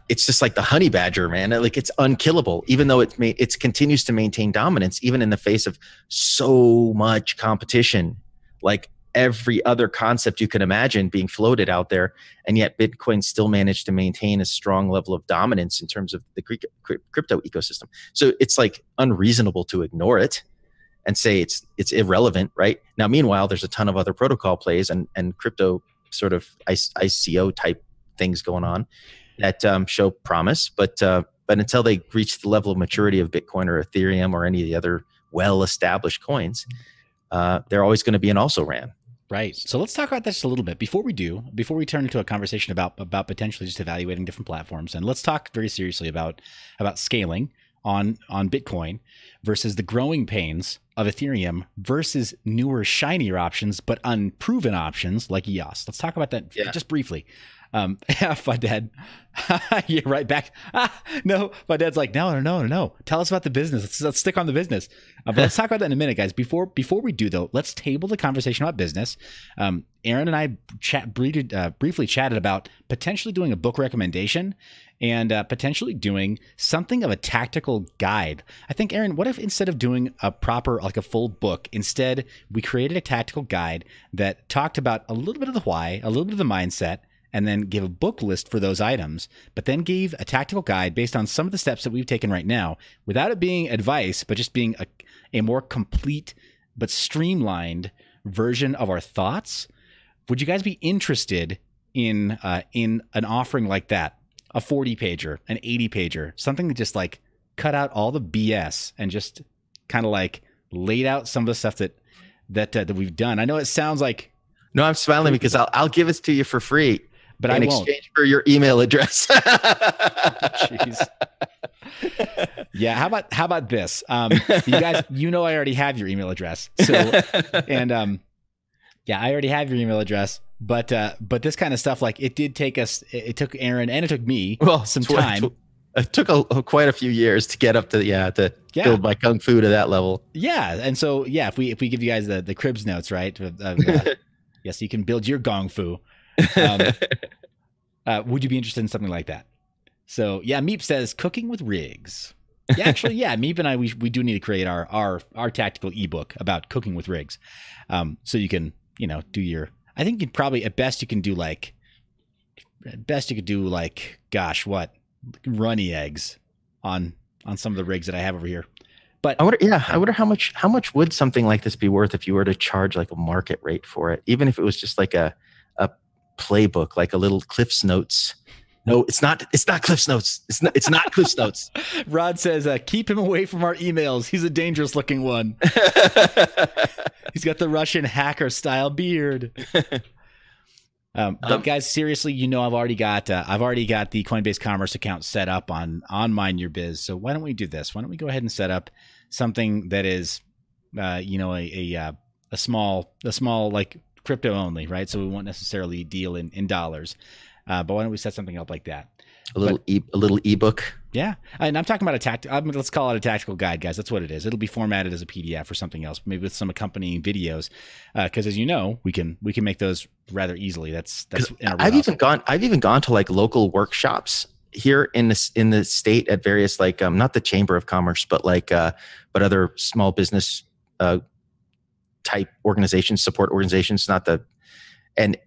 B: it's just like the honey badger, man. Like, it's unkillable, even though it continues to maintain dominance, even in the face of so much competition, like every other concept you can imagine being floated out there. And yet Bitcoin still managed to maintain a strong level of dominance in terms of the crypto ecosystem. So it's like unreasonable to ignore it and say it's irrelevant, right? Now, meanwhile, there's a ton of other protocol plays and crypto sort of ICO type things going on that show promise, but until they reach the level of maturity of Bitcoin or Ethereum or any of the other well-established coins, they're always going to be an also-ran.
C: Right. So let's talk about this a little bit before we turn into a conversation about potentially just evaluating different platforms. And let's talk very seriously about scaling on Bitcoin. versus the growing pains of Ethereum versus newer, shinier options, but unproven options like EOS. Let's talk about that just briefly. My dad, yeah, right back. No, my dad's like, no. Tell us about the business. Let's stick on the business. But let's talk about that in a minute, guys. Before we do, though, let's table the conversation about business. Aaron and I briefly chatted about potentially doing a book recommendation and potentially doing something of a tactical guide. I think, Aaron, what if instead of doing a proper, like a full book, instead we created a tactical guide that talked about a little bit of the why, a little bit of the mindset, and then give a book list for those items, but then gave a tactical guide based on some of the steps that we've taken right now, without it being advice, but just being a more complete but streamlined version of our thoughts. Would you guys be interested in an offering like that? A 40-pager, an 80-pager, something that just like cut out all the BS and just kind of like laid out some of the stuff that we've done. I know it sounds like...
B: No, I'm smiling because I'll give it to you for free.
C: But
B: in exchange for your email address.
C: Jeez. Yeah. How about this? You guys, I already have your email address. So, and I already have your email address. But this kind of stuff, like it took Aaron and it took me some time.
B: It took quite a few years to get up to build my kung fu to that level.
C: Yeah. And so, if we give you guys the Cribs notes, right? Yes, you can build your gong fu. Would you be interested in something like that? So Meep says cooking with rigs. Yeah, actually, Meep and I we do need to create our tactical ebook about cooking with rigs. So you can do your. I think you'd probably at best you could do like runny eggs on some of the rigs that I have over here. But
B: I wonder how much would something like this be worth if you were to charge like a market rate for it, even if it was just like a playbook, like a little Cliff's Notes. No, it's not Cliff's Notes. It's not Cliff's Notes.
C: Rod says, keep him away from our emails. He's a dangerous looking one. He's got the Russian hacker style beard. But guys, seriously, I've already got the Coinbase Commerce account set up on mineyour.biz. So why don't we do this? Why don't we go ahead and set up something that is, a small like crypto only, right? So we won't necessarily deal in dollars. But why don't we set something up like that? A
B: little ebook.
C: Yeah, and I'm talking about let's call it a tactical guide, guys. That's what it is. It'll be formatted as a PDF or something else, maybe with some accompanying videos. Because as you know, we can make those rather easily. That's.
B: I've even gone to like local workshops here in the state at various like not the Chamber of Commerce, but but other small business type organizations, support organizations. And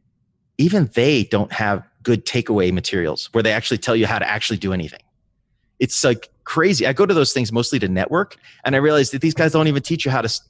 B: even they don't have good takeaway materials where they actually tell you how to actually do anything. It's like crazy. I go to those things mostly to network, and I realize that these guys don't even teach you how to,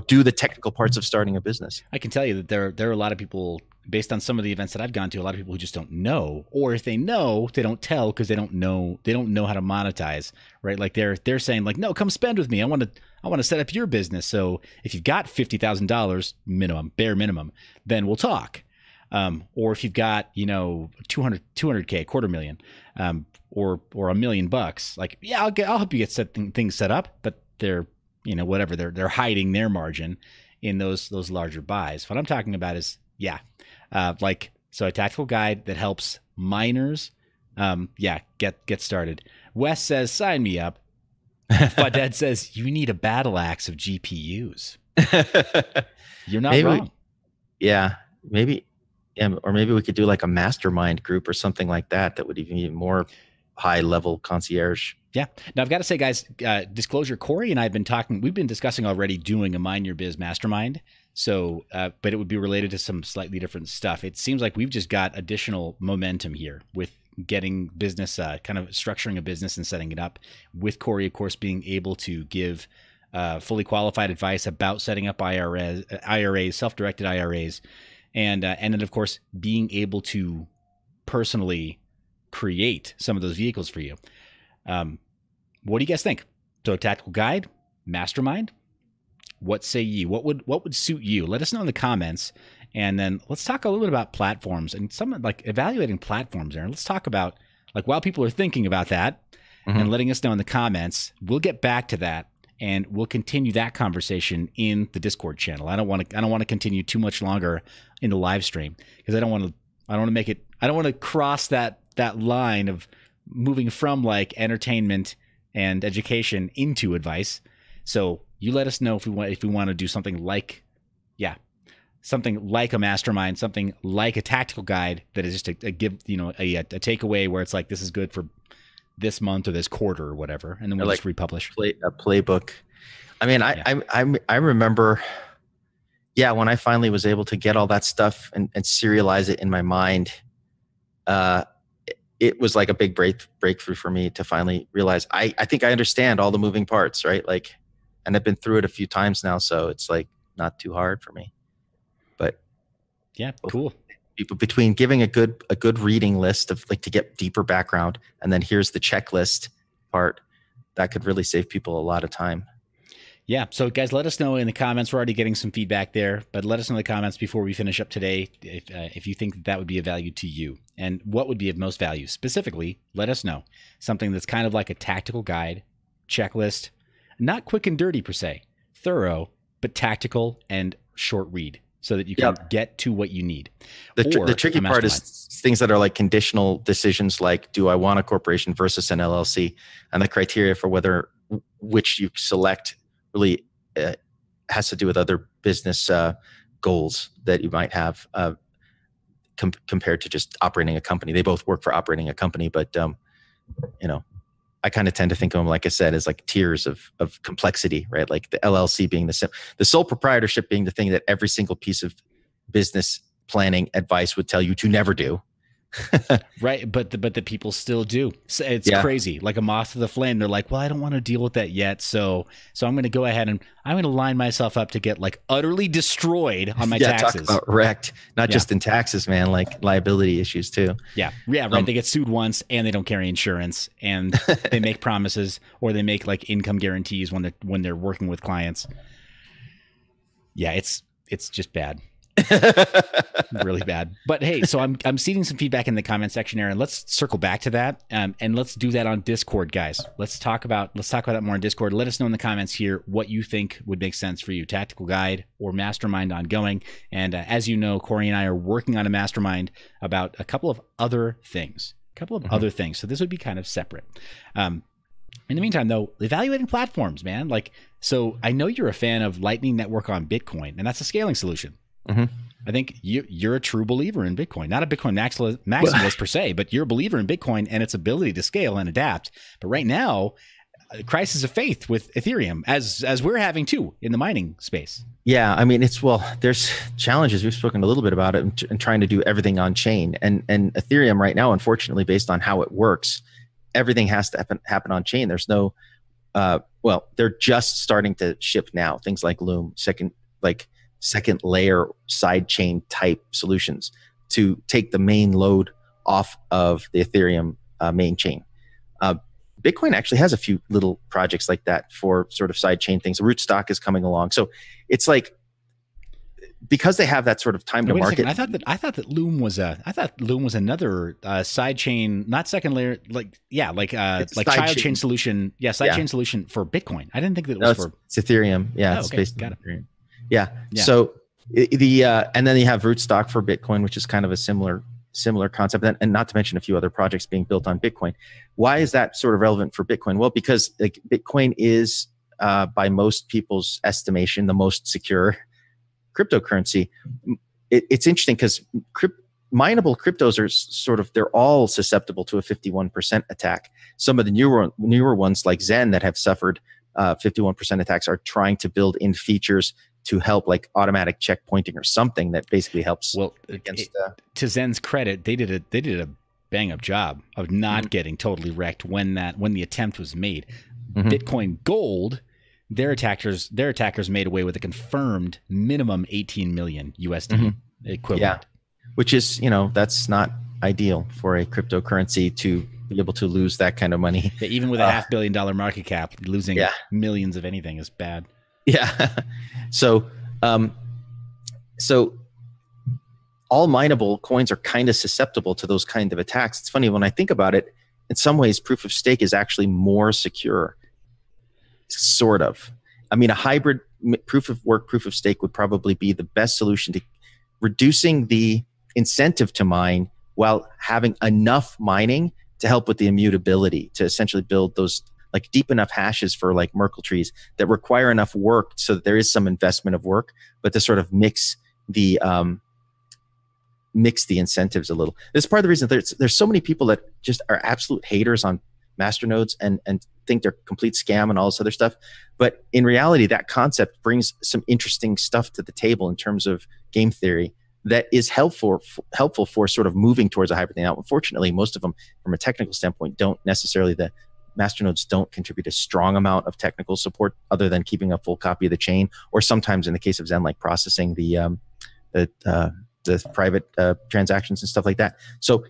B: do the technical parts of starting a business.
C: I can tell you that there are a lot of people, based on some of the events that I've gone to, a lot of people who just don't know, or if they know, they don't tell because they don't know how to monetize, right? Like they're saying like, no, come spend with me. I want to set up your business. So if you've got $50,000 minimum, bare minimum, then we'll talk. Or if you've got, 200K, $250,000, or $1 million, like, I'll help you get things set up, but they're, whatever, they're hiding their margin in those larger buys. What I'm talking about is, so a tactical guide that helps miners, get started. Wes says, sign me up. Faded says, you need a battle axe of GPUs. You're not wrong.
B: Maybe. Yeah, or maybe we could do like a mastermind group or something like that. That would even be more high level concierge.
C: Yeah. Now I've got to say, guys, disclosure, Corey and I have been talking, we've been discussing already doing a Mind Your Biz mastermind. So, but it would be related to some slightly different stuff. It seems like we've just got additional momentum here with getting business, kind of structuring a business and setting it up, with Corey, of course, being able to give fully qualified advice about setting up IRAs, self-directed IRAs. And then, of course, being able to personally create some of those vehicles for you. What do you guys think? So, a tactical guide, mastermind. What say you? What would suit you? Let us know in the comments, and then let's talk a little bit about platforms and some like evaluating platforms. Aaron, let's talk about like while people are thinking about that and letting us know in the comments. We'll get back to that and we'll continue that conversation in the Discord channel. I don't want to continue too much longer in the live stream because I don't want to cross that line of moving from like entertainment and education into advice. So you let us know if we want to do something like a mastermind, something like a tactical guide that is just a takeaway where it's like, this is good for this month or this quarter or whatever, and then we'll just republish
B: a playbook. I mean, I remember, when I finally was able to get all that stuff and serialize it in my mind, it was like a big breakthrough for me to finally realize I think I understand all the moving parts, right? Like, and I've been through it a few times now, so it's like not too hard for me. But
C: yeah, cool.
B: Between giving a good reading list of like to get deeper background, and then here's the checklist part, that could really save people a lot of time.
C: Yeah. So guys, let us know in the comments. We're already getting some feedback there, but let us know in the comments before we finish up today if you think that would be of value to you, and what would be of most value. Specifically, let us know something that's kind of like a tactical guide, checklist, not quick and dirty per se, thorough, but tactical and short read, so that you can get to what you need.
B: The tricky part is things that are like conditional decisions, like do I want a corporation versus an LLC, and the criteria for which you select really has to do with other business goals that you might have compared to just operating a company. They both work for operating a company, but I kind of tend to think of them, like I said, as like tiers of complexity, right? Like the LLC being the sole proprietorship being the thing that every single piece of business planning advice would tell you to never do.
C: Right, but the people still do. So it's crazy, like a moth to the flame. They're like, well, I don't want to deal with that yet, so I'm going to go ahead and I'm going to line myself up to get like utterly destroyed on my taxes.
B: Talk about wrecked, not just in taxes, man, like liability issues too.
C: Yeah, right. They get sued once and they don't carry insurance, and they make promises or they make like income guarantees when they're working with clients. Yeah, it's just bad. Really bad. But hey, so I'm seeing some feedback in the comment section, Aaron. Let's circle back to that, and let's do that on Discord, guys. Let's talk about that more on Discord. Let us know in the comments here what you think would make sense for you, tactical guide or mastermind ongoing. And as you know, Corey and I are working on a mastermind about a couple of other things. So this would be kind of separate. In the meantime, though, evaluating platforms, man. Like, so I know you're a fan of Lightning Network on Bitcoin, and that's a scaling solution.
B: Mm-hmm.
C: I think you're a true believer in Bitcoin, not a Bitcoin maximalist per se, but you're a believer in Bitcoin and its ability to scale and adapt. But right now, crisis of faith with Ethereum, as we're having too in the mining space.
B: Yeah, I mean, there's challenges. We've spoken a little bit about it and trying to do everything on chain, and Ethereum right now, unfortunately, based on how it works, everything has to happen on chain. There's no, they're just starting to ship now. Things like Loom, second layer side chain type solutions to take the main load off of the Ethereum main chain. Bitcoin actually has a few little projects like that for sort of side chain things. Rootstock is coming along. So it's like, because they have that sort of time to market.
C: I thought that Loom was another side chain, not second layer, like child chain solution. Yeah, chain solution for Bitcoin. I didn't think that it was
B: it's Ethereum. Yeah, it's
C: okay.
B: based
C: Got
B: on
C: it.
B: Ethereum. Yeah. So and then you have Rootstock for Bitcoin, which is kind of a similar concept, and not to mention a few other projects being built on Bitcoin. Why is that sort of relevant for Bitcoin? Well, because like Bitcoin is, by most people's estimation, the most secure cryptocurrency. It's interesting because mineable cryptos are they're all susceptible to a 51% attack. Some of the newer ones like Zen that have suffered 51% attacks are trying to build in features to help, like automatic checkpointing or something that basically helps.
C: Well, to Zen's credit, they did a bang up job of not getting totally wrecked when the attempt was made. Mm-hmm. Bitcoin Gold, their attackers made away with a confirmed minimum 18 million USD equivalent. Yeah,
B: which is, that's not ideal for a cryptocurrency to be able to lose that kind of money.
C: Yeah, even with a $500 million market cap, losing millions of anything is bad.
B: Yeah. So all mineable coins are kind of susceptible to those kind of attacks. It's funny when I think about it, in some ways, proof of stake is actually more secure sort of. I mean, a hybrid proof of work, proof of stake would probably be the best solution to reducing the incentive to mine while having enough mining to help with the immutability, to essentially build those like deep enough hashes for like Merkle trees that require enough work so that there is some investment of work, but to sort of mix the incentives a little. This is part of the reason there's so many people that just are absolute haters on masternodes and think they're complete scam and all this other stuff. But in reality, that concept brings some interesting stuff to the table in terms of game theory that is helpful for sort of moving towards a hybrid thing. Now, unfortunately, most of them, from a technical standpoint, don't necessarily, the masternodes don't contribute a strong amount of technical support other than keeping a full copy of the chain, or sometimes in the case of Zen, like processing the private transactions and stuff like that. So,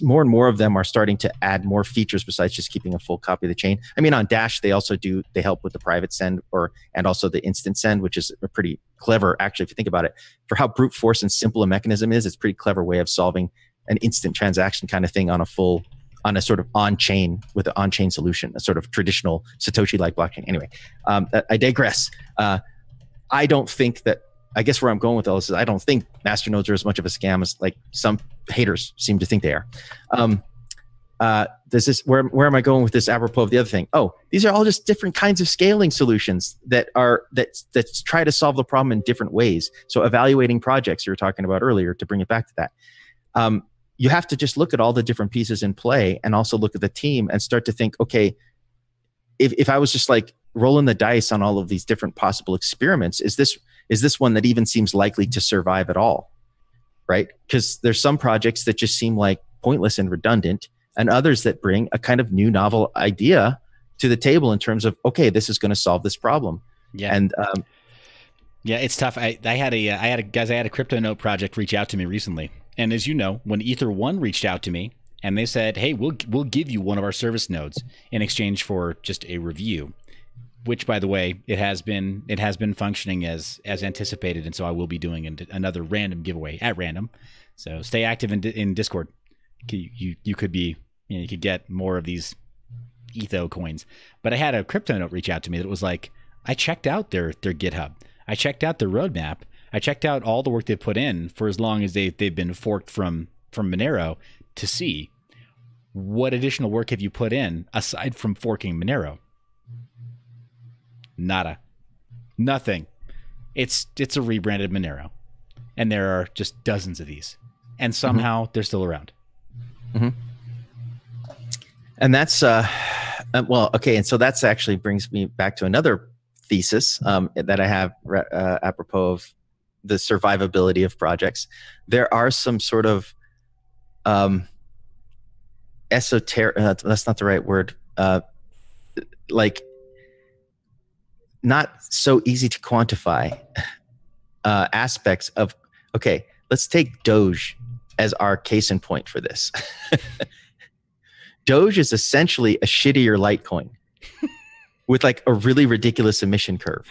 B: more and more of them are starting to add more features besides just keeping a full copy of the chain. I mean, on Dash, they help with the private send and also the instant send, which is a pretty clever, actually, if you think about it, for how brute force and simple a mechanism is, it's a pretty clever way of solving an instant transaction kind of thing on a sort of on-chain, with an on-chain solution, a sort of traditional Satoshi-like blockchain. Anyway, I digress. I don't think that, I guess where I'm going with all this is I don't think masternodes are as much of a scam as like some haters seem to think they are. Where am I going with this apropos of the other thing? Oh, these are all just different kinds of scaling solutions that try to solve the problem in different ways. So evaluating projects you were talking about earlier, to bring it back to that, you have to just look at all the different pieces in play and also look at the team and start to think, okay, if I was just like rolling the dice on all of these different possible experiments, is this one that even seems likely to survive at all, right? Because there's some projects that just seem like pointless and redundant, and others that bring a kind of new novel idea to the table in terms of, okay, this is going to solve this problem.
C: Yeah.
B: And
C: yeah, it's tough. I had a crypto note project reach out to me recently, and as you know, when Ether1 reached out to me and they said, hey, we'll give you one of our service nodes in exchange for just a review, which, by the way, it has been functioning as anticipated, and so I will be doing another random giveaway at random. So stay active in Discord. You could be, you could get more of these ETHO coins. But I had a crypto note reach out to me that was like, I checked out their GitHub, I checked out their roadmap, I checked out all the work they've put in for as long as they've been forked from Monero, to see what additional work have you put in aside from forking Monero. Nada. Nothing. It's a rebranded Monero. And there are just dozens of these. And somehow they're still around.
B: Mm-hmm. And that's, well, okay. And so that's actually brings me back to another thesis that I have apropos of the survivability of projects. There are some sort of esoteric, that's not the right word, like, not so easy to quantify aspects of, okay, let's take Doge as our case in point for this. Doge is essentially a shittier Litecoin with like a really ridiculous emission curve.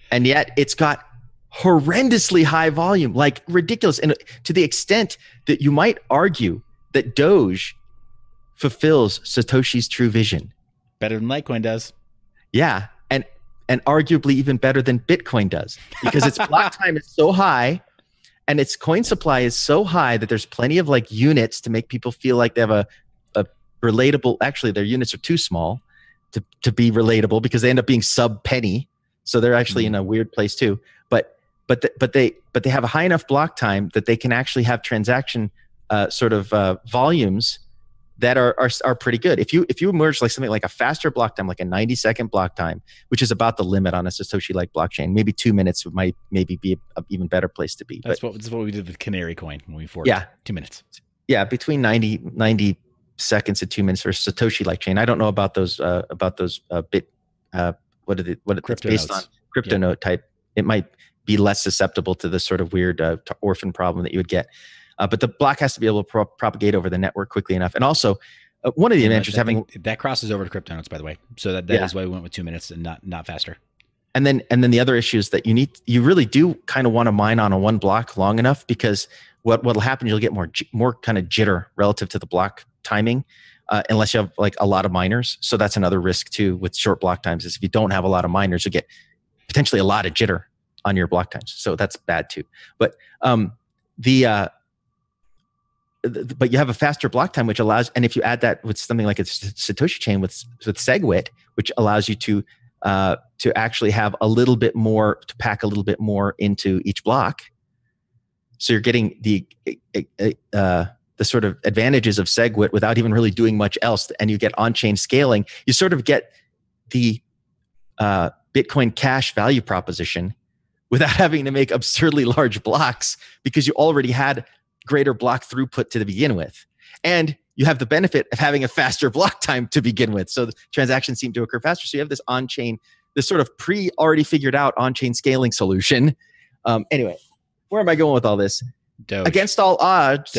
B: And yet it's got horrendously high volume, like ridiculous. And to the extent that you might argue that Doge fulfills Satoshi's true vision.
C: Better than Litecoin does.
B: Yeah. And arguably even better than Bitcoin does, because its block time is so high and its coin supply is so high that there's plenty of like units to make people feel like they have a relatable, actually their units are too small to be relatable because they end up being sub penny. So they're actually in a weird place too. But they have a high enough block time that they can actually have transaction volumes that are pretty good. If you merge like something like a faster block time, like a 90-second block time, which is about the limit on a Satoshi-like blockchain, maybe 2 minutes might maybe be an even better place to be.
C: That's what we did with Canary Coin when we forked.
B: Yeah,
C: 2 minutes.
B: Yeah, between 90 seconds and 2 minutes for Satoshi-like chain. I don't know about those bit what it's based on, crypto note type. It might be less susceptible to this sort of weird orphan problem that you would get. But the block has to be able to propagate over the network quickly enough. And also, one of the advantages having
C: that crosses over to crypto notes, by the way. So that is why we went with 2 minutes and not faster.
B: And then the other issue is that you really do kind of want to mine on a one block long enough, because what'll happen, you'll get more kind of jitter relative to the block timing. unless you have like a lot of miners. So that's another risk too with short block times is if you don't have a lot of miners, you get potentially a lot of jitter on your block times. So that's bad too. But but you have a faster block time, which allows, and if you add that with something like a Satoshi chain with SegWit, which allows you to actually have a little bit more, to pack a little bit more into each block. So you're getting the sort of advantages of SegWit without even really doing much else, and you get on-chain scaling. You sort of get the Bitcoin Cash value proposition without having to make absurdly large blocks because you already had greater block throughput to begin with. And you have the benefit of having a faster block time to begin with. So the transactions seem to occur faster. So you have this on-chain, this sort of already figured out on-chain scaling solution. Anyway, where am I going with all this?
C: Doge.
B: Against all odds,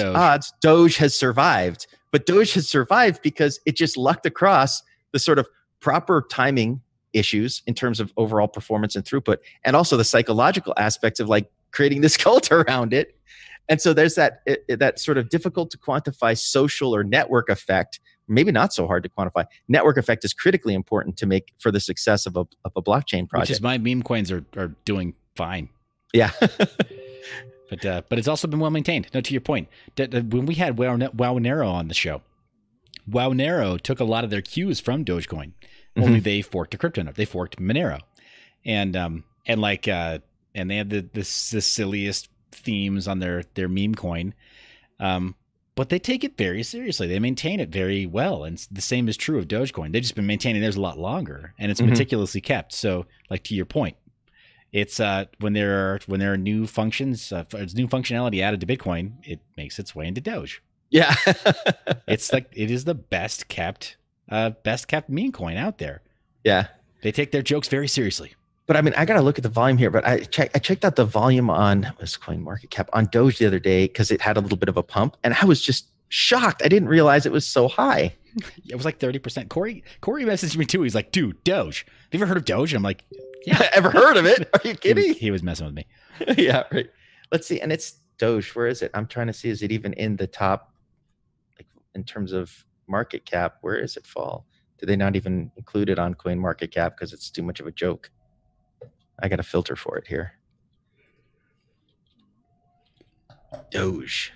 B: Doge has survived. But Doge has survived because it just lucked across the sort of proper timing issues in terms of overall performance and throughput, and also the psychological aspects of like creating this cult around it. And so there's that sort of difficult to quantify social or network effect, maybe not so hard to quantify. Network effect is critically important to make for the success of a blockchain project.
C: Which is why meme coins are doing fine.
B: Yeah.
C: But it's also been well maintained. No, to your point, when we had Monero on the show, Monero took a lot of their cues from Dogecoin. Only they forked a crypto node. They forked Monero, and they had the silliest themes on their meme coin, but they take it very seriously. They maintain it very well, and the same is true of Dogecoin. They've just been maintaining theirs a lot longer, and it's meticulously kept. So, like to your point, it's when there are new functions, new functionality added to Bitcoin, it makes its way into Doge.
B: Yeah,
C: it's like it is the best kept meme coin out there.
B: Yeah,
C: they take their jokes very seriously.
B: But I mean, I got to look at the volume here. But I checked out the volume on CoinMarketCap on Doge the other day because it had a little bit of a pump, and I was just shocked. I didn't realize it was so high.
C: It was like 30%. Corey messaged me too. He's like, "Dude, Doge. Have you ever heard of Doge?" And I'm like, "Yeah,
B: ever heard of it? Are you kidding?"
C: He was messing with me.
B: Yeah, right. Let's see. And it's Doge. Where is it? I'm trying to see. Is it even in the top, like in terms of market cap? Where does it fall? Do they not even include it on CoinMarketCap because it's too much of a joke? I got a filter for it here. Doge.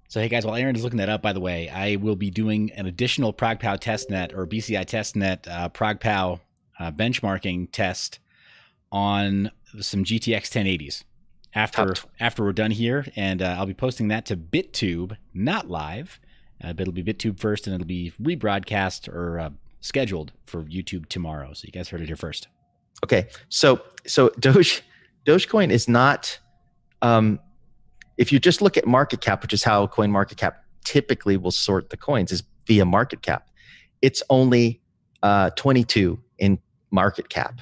C: So, hey guys, while Aaron is looking that up, by the way, I will be doing an additional ProgPow testnet or BCI testnet ProgPow benchmarking test on some GTX 1080s after we're done here. And I'll be posting that to BitTube, not live, but it'll be BitTube first and it'll be rebroadcast or scheduled for YouTube tomorrow. So you guys heard it here first.
B: Okay. So Dogecoin is not, if you just look at market cap, which is how CoinMarketCap typically will sort the coins, is via market cap. It's only 22 in market cap.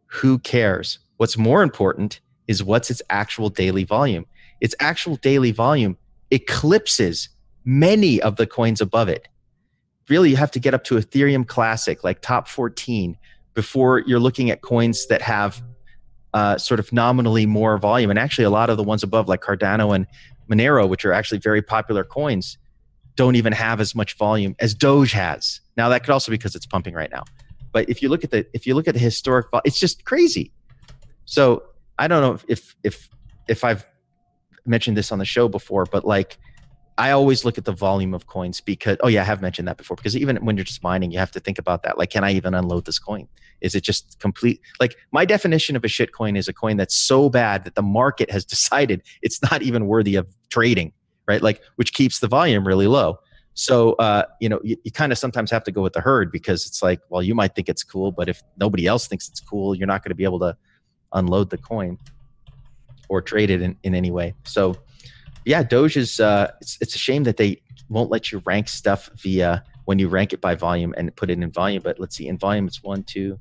B: Who cares? What's more important is what's its actual daily volume. Its actual daily volume eclipses many of the coins above it. Really, you have to get up to Ethereum Classic, like top 14, before you're looking at coins that have sort of nominally more volume. And actually, a lot of the ones above, like Cardano and Monero, which are actually very popular coins, don't even have as much volume as Doge has. Now, that could also be because it's pumping right now. But if you look at the historic, it's just crazy. So I don't know if I've mentioned this on the show before, but like, I always look at the volume of coins because, I have mentioned that before, because even when you're just mining, you have to think about that. Like, can I even unload this coin? Is it just complete? Like, my definition of a shit coin is a coin that's so bad that the market has decided it's not even worthy of trading, right? Like, which keeps the volume really low. So, you kind of sometimes have to go with the herd because it's like, well, you might think it's cool, but if nobody else thinks it's cool, you're not going to be able to unload the coin or trade it in any way. So, yeah, Doge is, it's a shame that they won't let you rank stuff via when you rank it by volume and put it in volume. But let's see, in volume, it's 1, 2,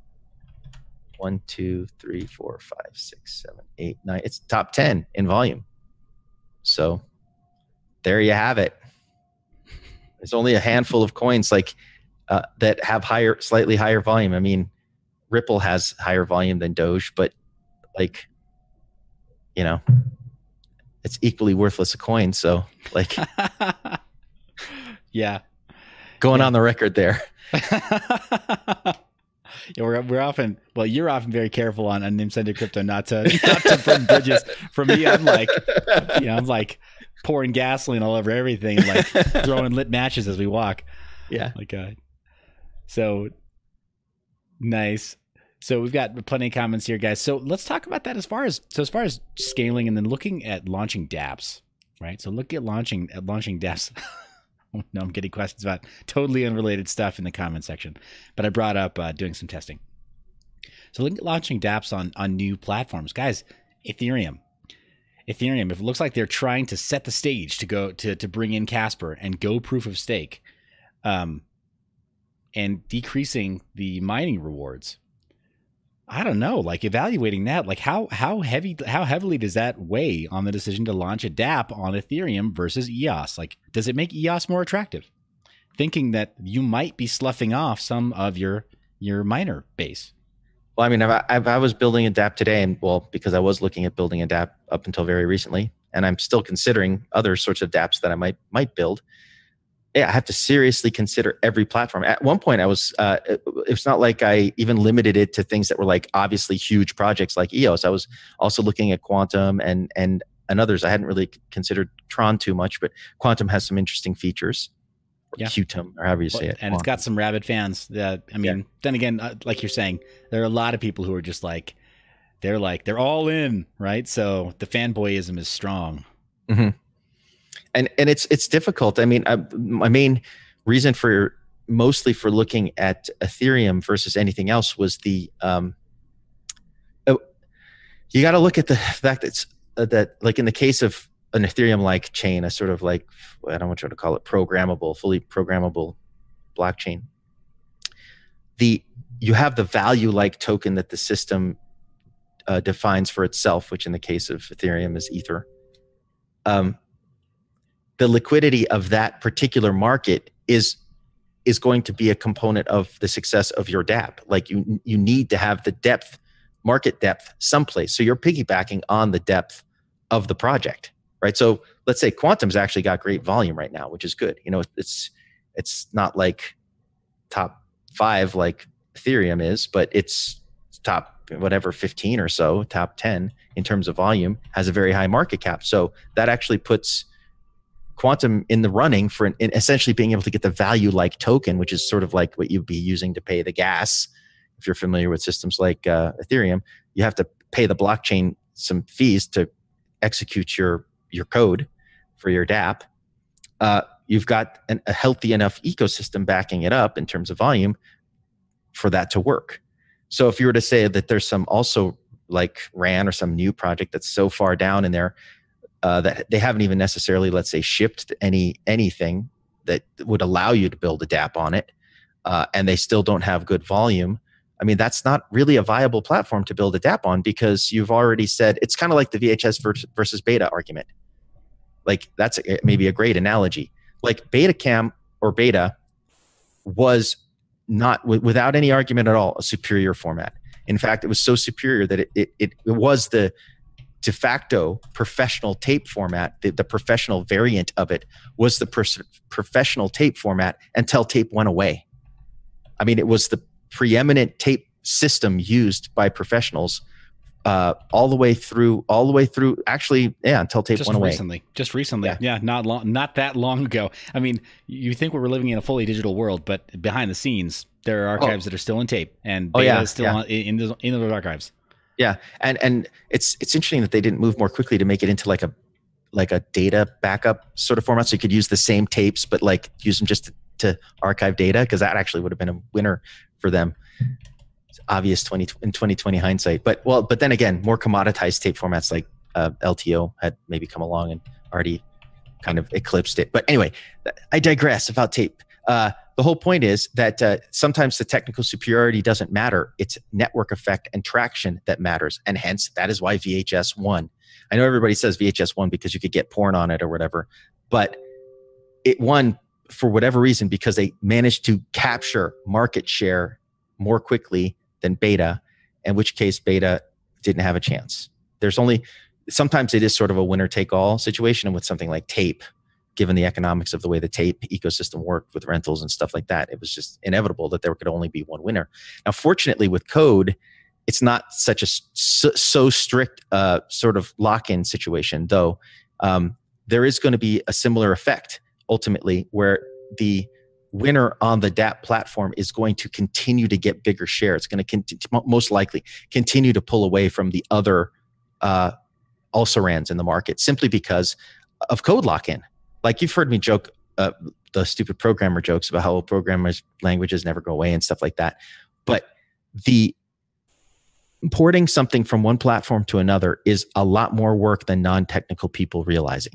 B: 3, 4, 5, 6, 7, 8, 9. It's top 10 in volume. So there you have it. There's only a handful of coins like that have slightly higher volume. I mean, Ripple has higher volume than Doge, but like, it's equally worthless a coin. So like,
C: yeah,
B: going on the record there.
C: Yeah, we're often, well, you're often very careful on Unnamed Sender Crypto not to burn bridges. For me, I'm like, I'm like pouring gasoline all over everything, and like throwing lit matches as we walk.
B: Yeah.
C: Like, so nice. So we've got plenty of comments here, guys. So let's talk about that as far as scaling, and then looking at launching dApps, right? So look at launching dApps. No, I'm getting questions about totally unrelated stuff in the comment section, but I brought up doing some testing. So look at launching dApps on new platforms, guys. Ethereum. If it looks like they're trying to set the stage to go to bring in Casper and go proof of stake, and decreasing the mining rewards, I don't know, like evaluating that, like how heavily does that weigh on the decision to launch a dApp on Ethereum versus EOS? Like, does it make EOS more attractive? Thinking that you might be sloughing off some of your miner base.
B: Well, I mean, I was building a dApp today, and well, because I was looking at building a dApp up until very recently, and I'm still considering other sorts of dApps that I might build. Yeah, I have to seriously consider every platform. At one point, I was, it's not like I even limited it to things that were like obviously huge projects like EOS. I was also looking at Quantum and others. I hadn't really considered Tron too much, but Quantum has some interesting features. Yeah. Qtum, or however you say it.
C: And Quantum. It's got some rabid fans. I mean, then again, like you're saying, there are a lot of people who are just like, they're all in, right? So the fanboyism is strong.
B: Mm-hmm. And it's difficult. I mean, my main reason mostly for looking at Ethereum versus anything else was you got to look at the fact that like in the case of an Ethereum-like chain, a sort of like, I don't want you to call it fully programmable blockchain. You have the value-like token that the system defines for itself, which in the case of Ethereum is Ether. The liquidity of that particular market is going to be a component of the success of your dApp. Like you need to have the market depth someplace. So you're piggybacking on the depth of the project, right? So let's say Quantum's actually got great volume right now, which is good. It's not like top 5 like Ethereum is, but it's top 15 or so, top 10 in terms of volume, has a very high market cap. So that actually puts Quantum in the running for essentially being able to get the value-like token, which is sort of like what you'd be using to pay the gas. If you're familiar with systems like Ethereum, you have to pay the blockchain some fees to execute your code for your dApp. You've got a healthy enough ecosystem backing it up in terms of volume for that to work. So if you were to say that there's some also like RAN or some new project that's so far down in there that they haven't even necessarily, let's say, shipped anything that would allow you to build a dApp on it, and they still don't have good volume, I mean, that's not really a viable platform to build a dApp on, because you've already said it's kind of like the VHS versus beta argument. Like that's maybe a great analogy. Like Betacam or beta was not, without any argument at all, a superior format. In fact, it was so superior that it was the de facto professional tape format. The professional variant of it was the professional tape format until tape went away. I mean, it was the preeminent tape system used by professionals all the way through. Actually, yeah, until tape went away.
C: Just recently, yeah, not that long ago. I mean, you think we're living in a fully digital world, but behind the scenes, there are archives that are still in tape, and beta is still in those archives.
B: Yeah, and it's interesting that they didn't move more quickly to make it into like a data backup sort of format, so you could use the same tapes but like use them just to archive data, because that actually would have been a winner for them. It's obvious in 2020 hindsight, but then again, more commoditized tape formats like LTO had maybe come along and already kind of eclipsed it. But anyway, I digress about tape. The whole point is that sometimes the technical superiority doesn't matter. It's network effect and traction that matters. And hence, that is why VHS won. I know everybody says VHS won because you could get porn on it or whatever, but it won for whatever reason because they managed to capture market share more quickly than beta, in which case beta didn't have a chance. There's only sometimes it is sort of a winner take all situation. And with something like tape, given the economics of the way the tape ecosystem worked with rentals and stuff like that, it was just inevitable that there could only be one winner. Now, fortunately, with code, it's not such a so strict sort of lock-in situation, though. There is going to be a similar effect ultimately, where the winner on the dApp platform is going to continue to get bigger share. It's going to most likely continue to pull away from the other also-rans in the market, simply because of code lock-in. Like, you've heard me joke the stupid programmer jokes about how programmers' languages never go away and stuff like that. But the importing something from one platform to another is a lot more work than non-technical people realize.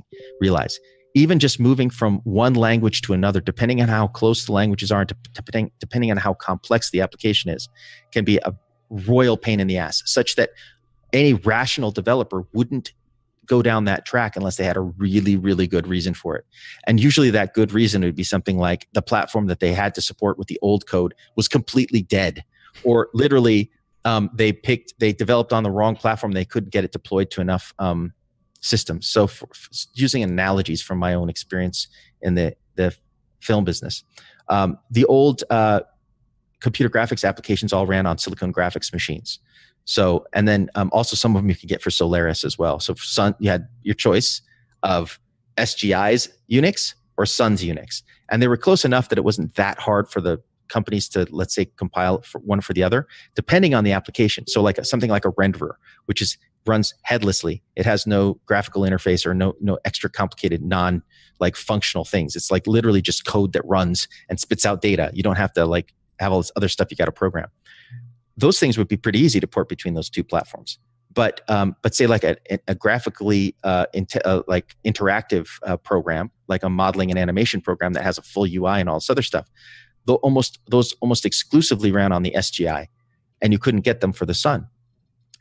B: Even just moving from one language to another, depending on how close the languages are, and depending on how complex the application is, can be a royal pain in the ass, such that any rational developer wouldn't go down that track unless they had a really, really good reason for it. And usually that good reason would be something like the platform that they had to support with the old code was completely dead, or literally they developed on the wrong platform. They couldn't get it deployed to enough systems. So using analogies from my own experience in the film business, the old computer graphics applications all ran on Silicon graphics machines. So, and then also some of them you could get for Solaris as well. So for Sun, you had your choice of SGI's Unix or Sun's Unix. And they were close enough that it wasn't that hard for the companies to, let's say, compile for one for the other, depending on the application. So like something like a renderer, which runs headlessly. It has no graphical interface or no extra complicated like functional things. It's like literally just code that runs and spits out data. You don't have to like have all this other stuff you got to program. Those things would be pretty easy to port between those two platforms. But say like a graphically like interactive program, like a modeling and animation program that has a full UI and all this other stuff, those almost exclusively ran on the SGI, and you couldn't get them for the Sun.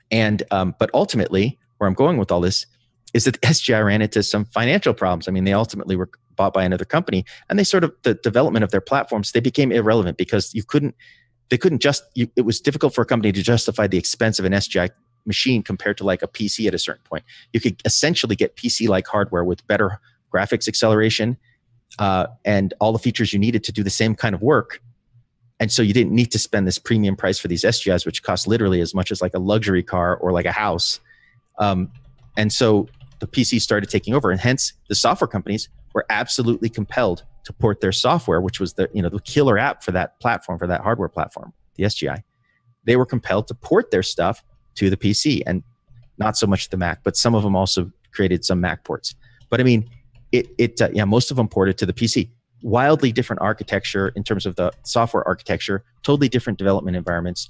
B: And but ultimately, where I'm going with all this is that the SGI ran into some financial problems. I mean, they ultimately were bought by another company, and the development of their platforms, they became irrelevant because it was difficult for a company to justify the expense of an SGI machine compared to like a PC at a certain point. You could essentially get PC-like hardware with better graphics acceleration and all the features you needed to do the same kind of work. And so you didn't need to spend this premium price for these SGIs, which cost literally as much as like a luxury car or like a house. And so the PC started taking over, and hence the software companies were absolutely compelled to port their software, which was the killer app for that platform, for that hardware platform, the SGI. They were compelled to port their stuff to the PC, and not so much the Mac, but some of them also created some Mac ports. But I mean, most of them ported to the PC. Wildly different architecture in terms of the software architecture, totally different development environments,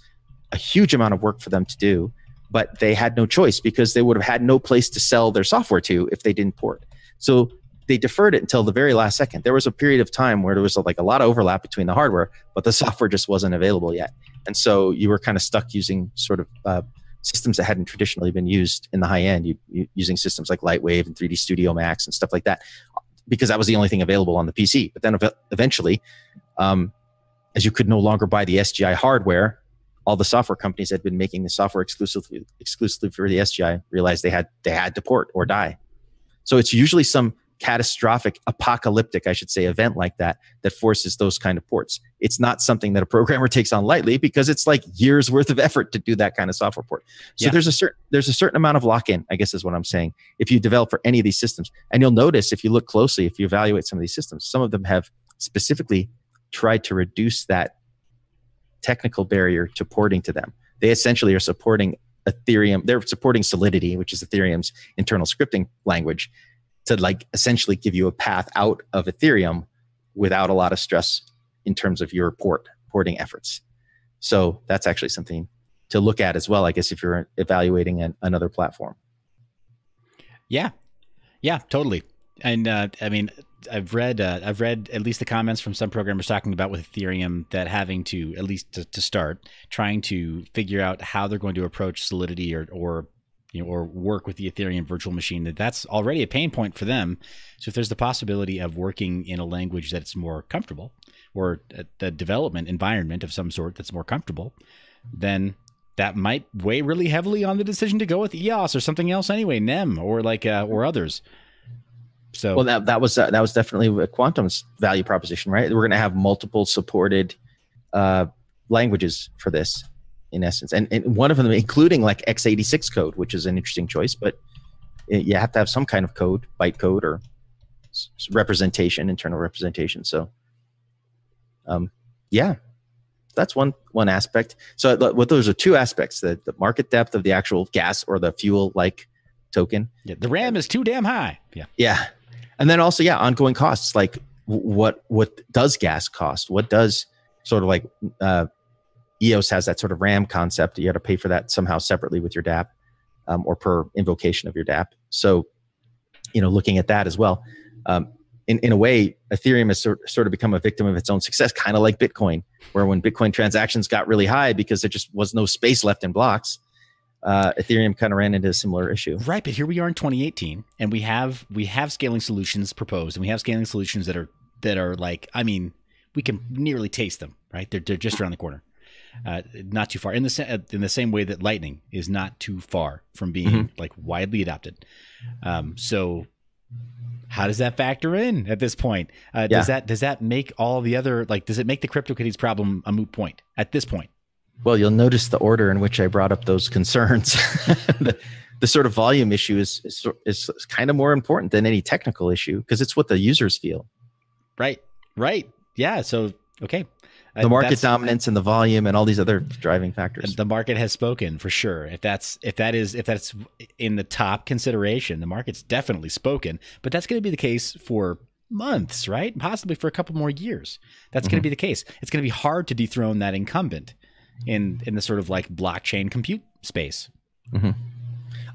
B: a huge amount of work for them to do, but they had no choice because they would have had no place to sell their software to if they didn't port. So they deferred it until the very last second. There was a period of time where there was like a lot of overlap between the hardware, but the software just wasn't available yet. And so you were kind of stuck using sort of systems that hadn't traditionally been used in the high end, using systems like Lightwave and 3D Studio Max and stuff like that, because that was the only thing available on the PC. But then eventually, as you could no longer buy the SGI hardware, all the software companies that had been making the software exclusively for the SGI realized they had to port or die. So it's usually some catastrophic, apocalyptic, I should say, event like that forces those kind of ports. It's not something that a programmer takes on lightly because it's like years worth of effort to do that kind of software port. So there's a certain amount of lock-in, I guess is what I'm saying, if you develop for any of these systems. And you'll notice if you look closely, if you evaluate some of these systems, some of them have specifically tried to reduce that technical barrier to porting to them. They essentially are supporting Ethereum. They're supporting Solidity, which is Ethereum's internal scripting language, to like essentially give you a path out of Ethereum without a lot of stress in terms of your porting efforts. So that's actually something to look at as well, I guess, if you're evaluating another platform.
C: Yeah, totally. And I mean, I've read at least the comments from some programmers talking about with Ethereum that having to, at least to start, trying to figure out how they're going to approach Solidity or work with the Ethereum virtual machine, that's already a pain point for them. So if there's the possibility of working in a language that's more comfortable, or the development environment of some sort that's more comfortable, then that might weigh really heavily on the decision to go with EOS or something else anyway, NEM or or others. So
B: well, that was definitely a Quantum's value proposition, right? We're going to have multiple supported languages for this, in essence, and one of them including like x86 code, which is an interesting choice, but you have to have some kind of code, bytecode or representation, internal representation. So, yeah, that's one aspect. So those are two aspects: the market depth of the actual gas or the fuel like token.
C: Yeah, the RAM is too damn high.
B: Yeah. And then also, ongoing costs, like what does gas cost? What does sort of like EOS has that sort of RAM concept. You got to pay for that somehow separately with your dApp or per invocation of your dApp. So, looking at that as well. In a way, Ethereum has sort of become a victim of its own success, kind of like Bitcoin, where when Bitcoin transactions got really high because there just was no space left in blocks, Ethereum kind of ran into a similar issue.
C: Right, but here we are in 2018, and we have scaling solutions proposed, and we have scaling solutions that are like, I mean, we can nearly taste them. Right, they're just around the corner, not too far. In the same way that Lightning is not too far from being like widely adopted. So how does that factor in at this point? Does that make all the other does it make the CryptoKitties problem a moot point at this point?
B: Well, you'll notice the order in which I brought up those concerns. The sort of volume issue is kind of more important than any technical issue because it's what the users feel. Right.
C: Yeah. So, okay.
B: The market dominance and the volume and all these other driving factors.
C: The market has spoken for sure. If that's in the top consideration, the market's definitely spoken, but that's going to be the case for months, right? Possibly for a couple more years. That's going to be the case. It's going to be hard to dethrone that incumbent in the sort of like blockchain compute space.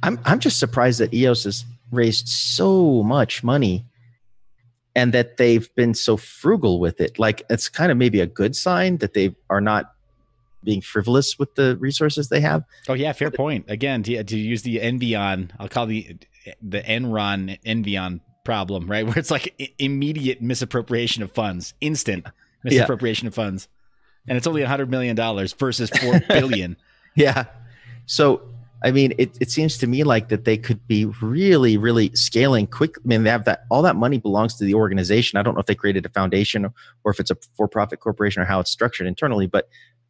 B: I'm just surprised that EOS has raised so much money and that they've been so frugal with it. Like, it's kind of maybe a good sign that they are not being frivolous with the resources they have.
C: Oh yeah, fair point. Again, to use the Envion, I'll call the Enron Envion problem, right? Where it's like immediate misappropriation of funds, instant misappropriation of funds. And it's only $100 million versus $4 billion.
B: Yeah. So, I mean, it seems to me like that they could be really, really scaling quick. I mean, they have all that money belongs to the organization. I don't know if they created a foundation or if it's a for-profit corporation or how it's structured internally, but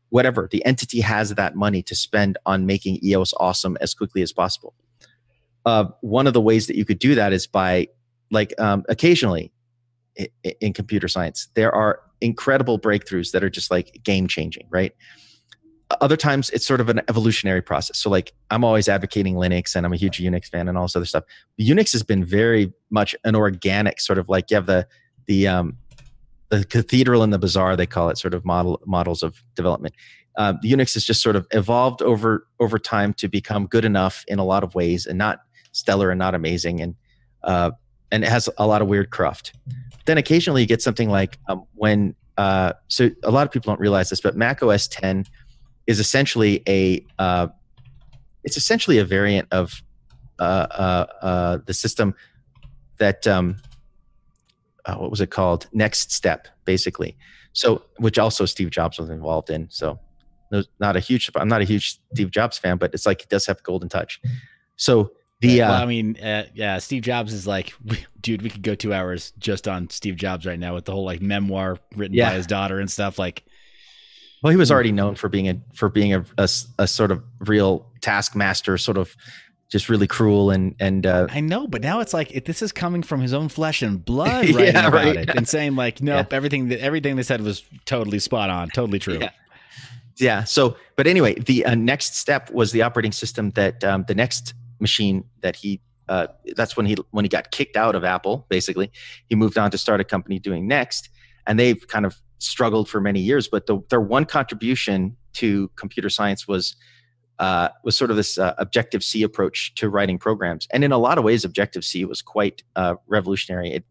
B: whatever, the entity has that money to spend on making EOS awesome as quickly as possible. One of the ways that you could do that is by occasionally in computer science, there are incredible breakthroughs that are just like game changing, right? Other times it's sort of an evolutionary process. So like I'm always advocating Linux and I'm a huge Unix fan and all this other stuff. Unix has been very much an organic sort of like you have the cathedral and the bazaar, they call it, sort of models of development. Unix has just sort of evolved over time to become good enough in a lot of ways and not stellar and not amazing. And it has a lot of weird cruft. Then occasionally you get something like so a lot of people don't realize this, but Mac OS X is essentially a variant of the system that what was it called? Next Step, basically. So, which also Steve Jobs was involved in. So, I'm not a huge Steve Jobs fan, but it's like it does have the golden touch. So
C: Steve Jobs is like, dude, we could go 2 hours just on Steve Jobs right now with the whole like memoir written by his daughter and stuff. Like,
B: well, he was already known for being a sort of real taskmaster, sort of just really cruel and
C: I know, but now it's like this is coming from his own flesh and blood writing about it and saying like, nope, everything they said was totally spot on, totally true.
B: Yeah. So, but anyway, the Next Step was the operating system that the next machine that that's when he got kicked out of Apple. Basically, he moved on to start a company doing Next, and they've kind of struggled for many years. But their one contribution to computer science was sort of this Objective-C approach to writing programs. And in a lot of ways, Objective-C was quite revolutionary.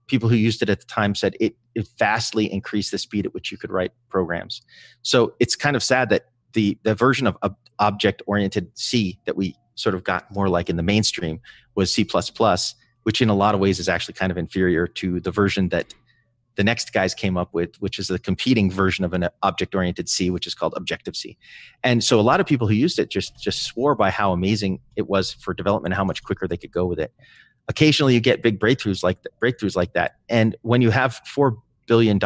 B: People who used it at the time said it vastly increased the speed at which you could write programs. So it's kind of sad that the version of object-oriented C that we sort of got more like in the mainstream was C++, which in a lot of ways is actually kind of inferior to the version that the next guys came up with, which is a competing version of an object-oriented C, which is called Objective-C. And so a lot of people who used it just swore by how amazing it was for development, how much quicker they could go with it. Occasionally you get big breakthroughs like that. And when you have $4 billion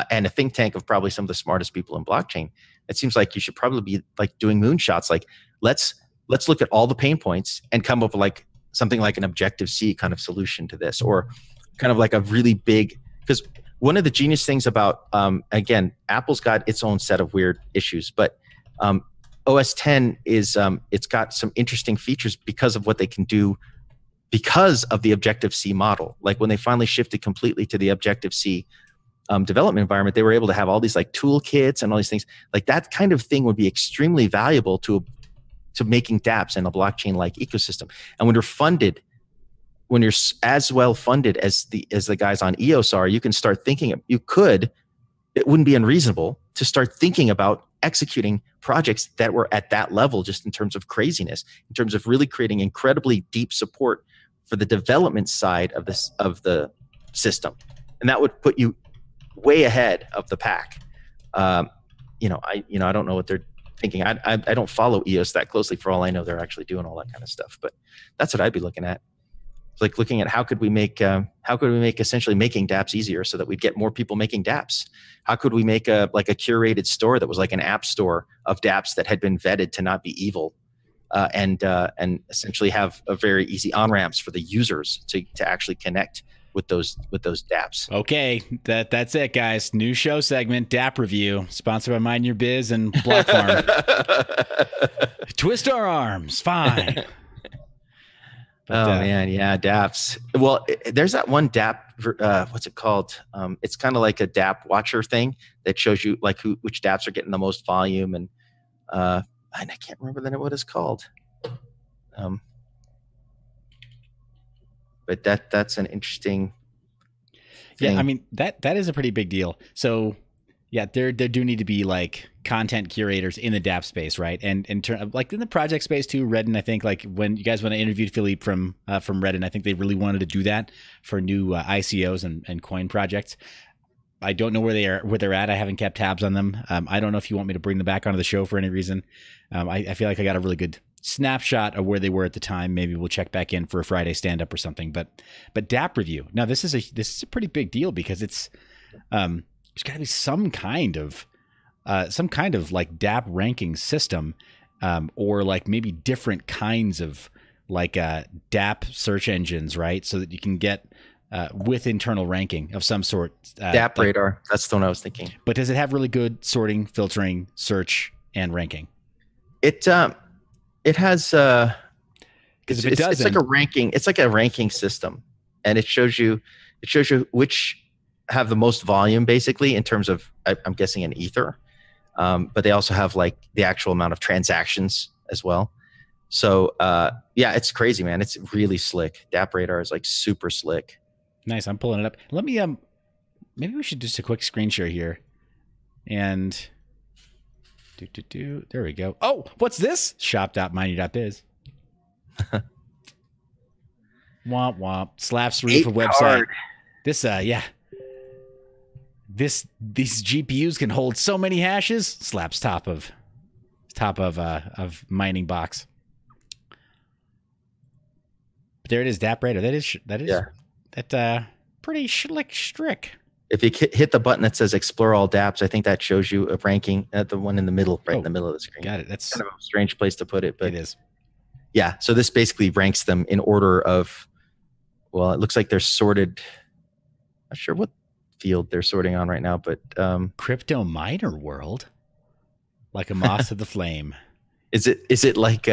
B: and a think tank of probably some of the smartest people in blockchain, it seems like you should probably be like doing moonshots. Like let's look at all the pain points and come up with like something like an Objective-C kind of solution to this, or kind of like a really big, because one of the genius things about, again, Apple's got its own set of weird issues, but OS 10 is, it's got some interesting features because of what they can do because of the Objective-C model. Like when they finally shifted completely to the Objective-C development environment, they were able to have all these like toolkits and all these things. Like that kind of thing would be extremely valuable to making dApps in a blockchain-like ecosystem. And when you're funded, when you're as well funded as the guys on EOS are, you can start thinking. It wouldn't be unreasonable to start thinking about executing projects that were at that level, just in terms of craziness, in terms of really creating incredibly deep support for the development side of the system, and that would put you way ahead of the pack. I don't know what they're thinking. I don't follow EOS that closely. For all I know, they're actually doing all that kind of stuff. But that's what I'd be looking at. Like looking at how could we make essentially making dApps easier so that we'd get more people making dApps. How could we make a curated store that was like an app store of dApps that had been vetted to not be evil, and essentially have a very easy on ramps for the users to actually connect with those dApps.
C: Okay, that's it, guys. New show segment, dApp review, sponsored by Mind Your Biz and Block Farm. Twist our arms, fine.
B: But, man, yeah, dApps. Well, there's that one dApp. What's it called? It's kind of like a dApp watcher thing that shows you like which dApps are getting the most volume, and I can't remember then what it's called. But that's an interesting thing.
C: Yeah, I mean that is a pretty big deal. So yeah, there do need to be like content curators in the dApp space, right? And in like in the project space too. Redden, I think, like when you guys, when I interviewed Philippe from Redden, I think they really wanted to do that for new ICOs and coin projects. I don't know where they're at. I haven't kept tabs on them. I don't know if you want me to bring them back onto the show for any reason. I feel like I got a really good snapshot of where they were at the time. Maybe we'll check back in for a Friday stand up or something. But dApp review. Now this is a pretty big deal because it's there's got to be some kind of like dApp ranking system, or like maybe different kinds of like dApp search engines, right? So that you can get with internal ranking of some sort.
B: dApp Radar. That's the one I was thinking.
C: But does it have really good sorting, filtering, search, and ranking?
B: It has
C: because if it doesn't,
B: it's like a ranking. It's like a ranking system, and it shows you which have the most volume, basically, in terms of, I'm guessing, an ether. But they also have like the actual amount of transactions as well. So yeah, it's crazy, man. It's really slick. dApp Radar is like super slick.
C: Nice. I'm pulling it up. Let me maybe we should do just a quick screen share here. And there we go. Oh, what's this? Shop.mineyour.biz. Womp womp. Slaps roof of website.
B: Hard.
C: This yeah. These GPUs can hold so many hashes. Slaps top of mining box. But there it is, dApp Radar. That is
B: yeah.
C: That pretty strick.
B: If you hit the button that says Explore All dApps, I think that shows you a ranking at the one in the middle, in the middle of the screen.
C: Got it. That's
B: kind of a strange place to put it, but
C: it is.
B: Yeah. So this basically ranks them in order of, well, it looks like they're sorted. Not sure what field they're sorting on right now, but
C: crypto miner world, like a moth to the flame.
B: Is it like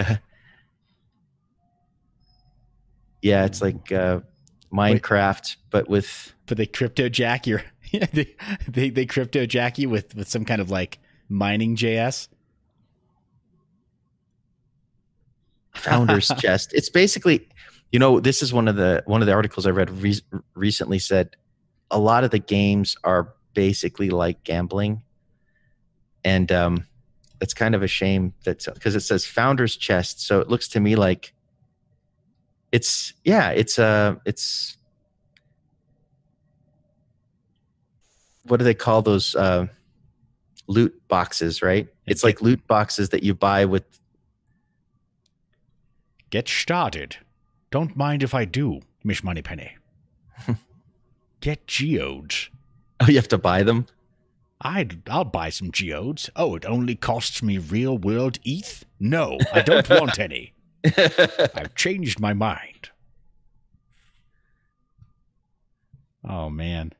B: yeah, it's like Minecraft, but
C: they crypto jack your they crypto jack you with some kind of like mining JS.
B: Founder's chest. It's basically, this is one of the articles I read recently said a lot of the games are basically like gambling, and it's kind of a shame because it says Founder's chest, so it looks to me like it's what do they call those loot boxes, right? It's like loot boxes that you buy with.
C: Get started. Don't mind if I do, Miss Moneypenny. Get geodes.
B: Oh, you have to buy them?
C: I'll buy some geodes. Oh, it only costs me real world ETH? No, I don't want any. I've changed my mind. Oh, man.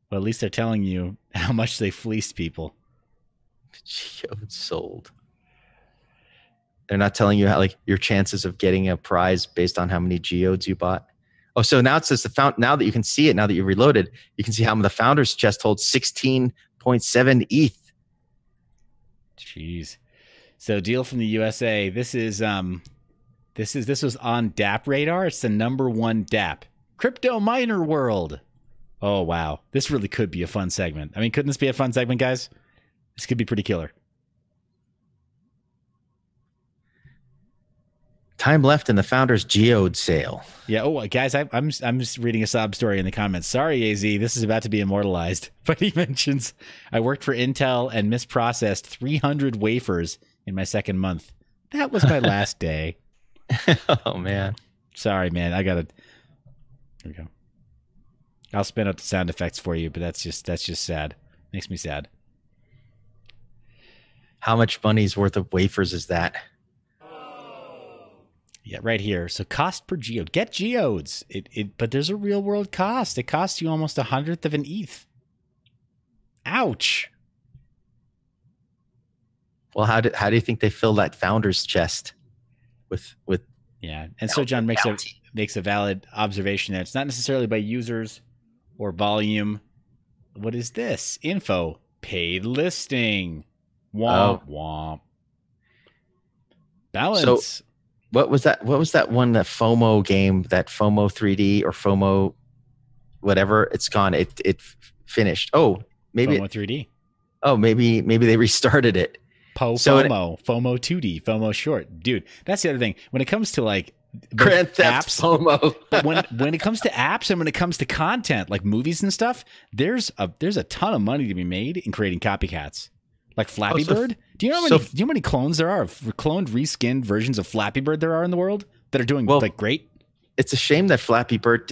C: Well, at least they're telling you how much they fleeced people.
B: Geodes sold. They're not telling you how, like, your chances of getting a prize based on how many geodes you bought. Oh, so now it says now that you can see it, now that you reloaded, you can see how the founder's chest holds 16.7 ETH.
C: Jeez. So deal from the USA. This was on DApp radar. It's the #1 DApp. Crypto miner world. Oh, wow. This really could be a fun segment. I mean, couldn't this be a fun segment, guys? This could be pretty killer.
B: Time left in the founder's geode sale.
C: Yeah. Oh, guys, I'm just reading a sob story in the comments. Sorry, AZ, this is about to be immortalized. But he mentions, I worked for Intel and misprocessed 300 wafers in my second month. That was my last day.
B: Oh, man.
C: Sorry, man. Here we go. I'll spin up the sound effects for you, but that's just sad. Makes me sad.
B: How much money's worth of wafers is that?
C: Yeah, right here. So cost per geode. Get geodes. But there's a real world cost. It costs you almost 1/100th of an ETH. Ouch.
B: Well, how do you think they fill that founder's chest with?
C: Yeah, and so John makes a valid observation there. It's not necessarily by users or volume. What is this? Info. Paid listing. Womp womp. Balance.
B: So, what was that? What was that one? That FOMO game? That FOMO 3D or FOMO, whatever. It's gone. It finished. Oh, maybe
C: FOMO 3D.
B: Oh, maybe they restarted it.
C: FOMO 2D, FOMO short, dude. That's the other thing. When it comes to like
B: Grand Theft
C: apps,
B: FOMO,
C: when it comes to apps and when it comes to content like movies and stuff, there's a ton of money to be made in creating copycats. Like Flappy Bird. Do you know how many clones there are of cloned, reskinned versions of Flappy Bird there are in the world that are doing like great?
B: It's a shame that Flappy Bird.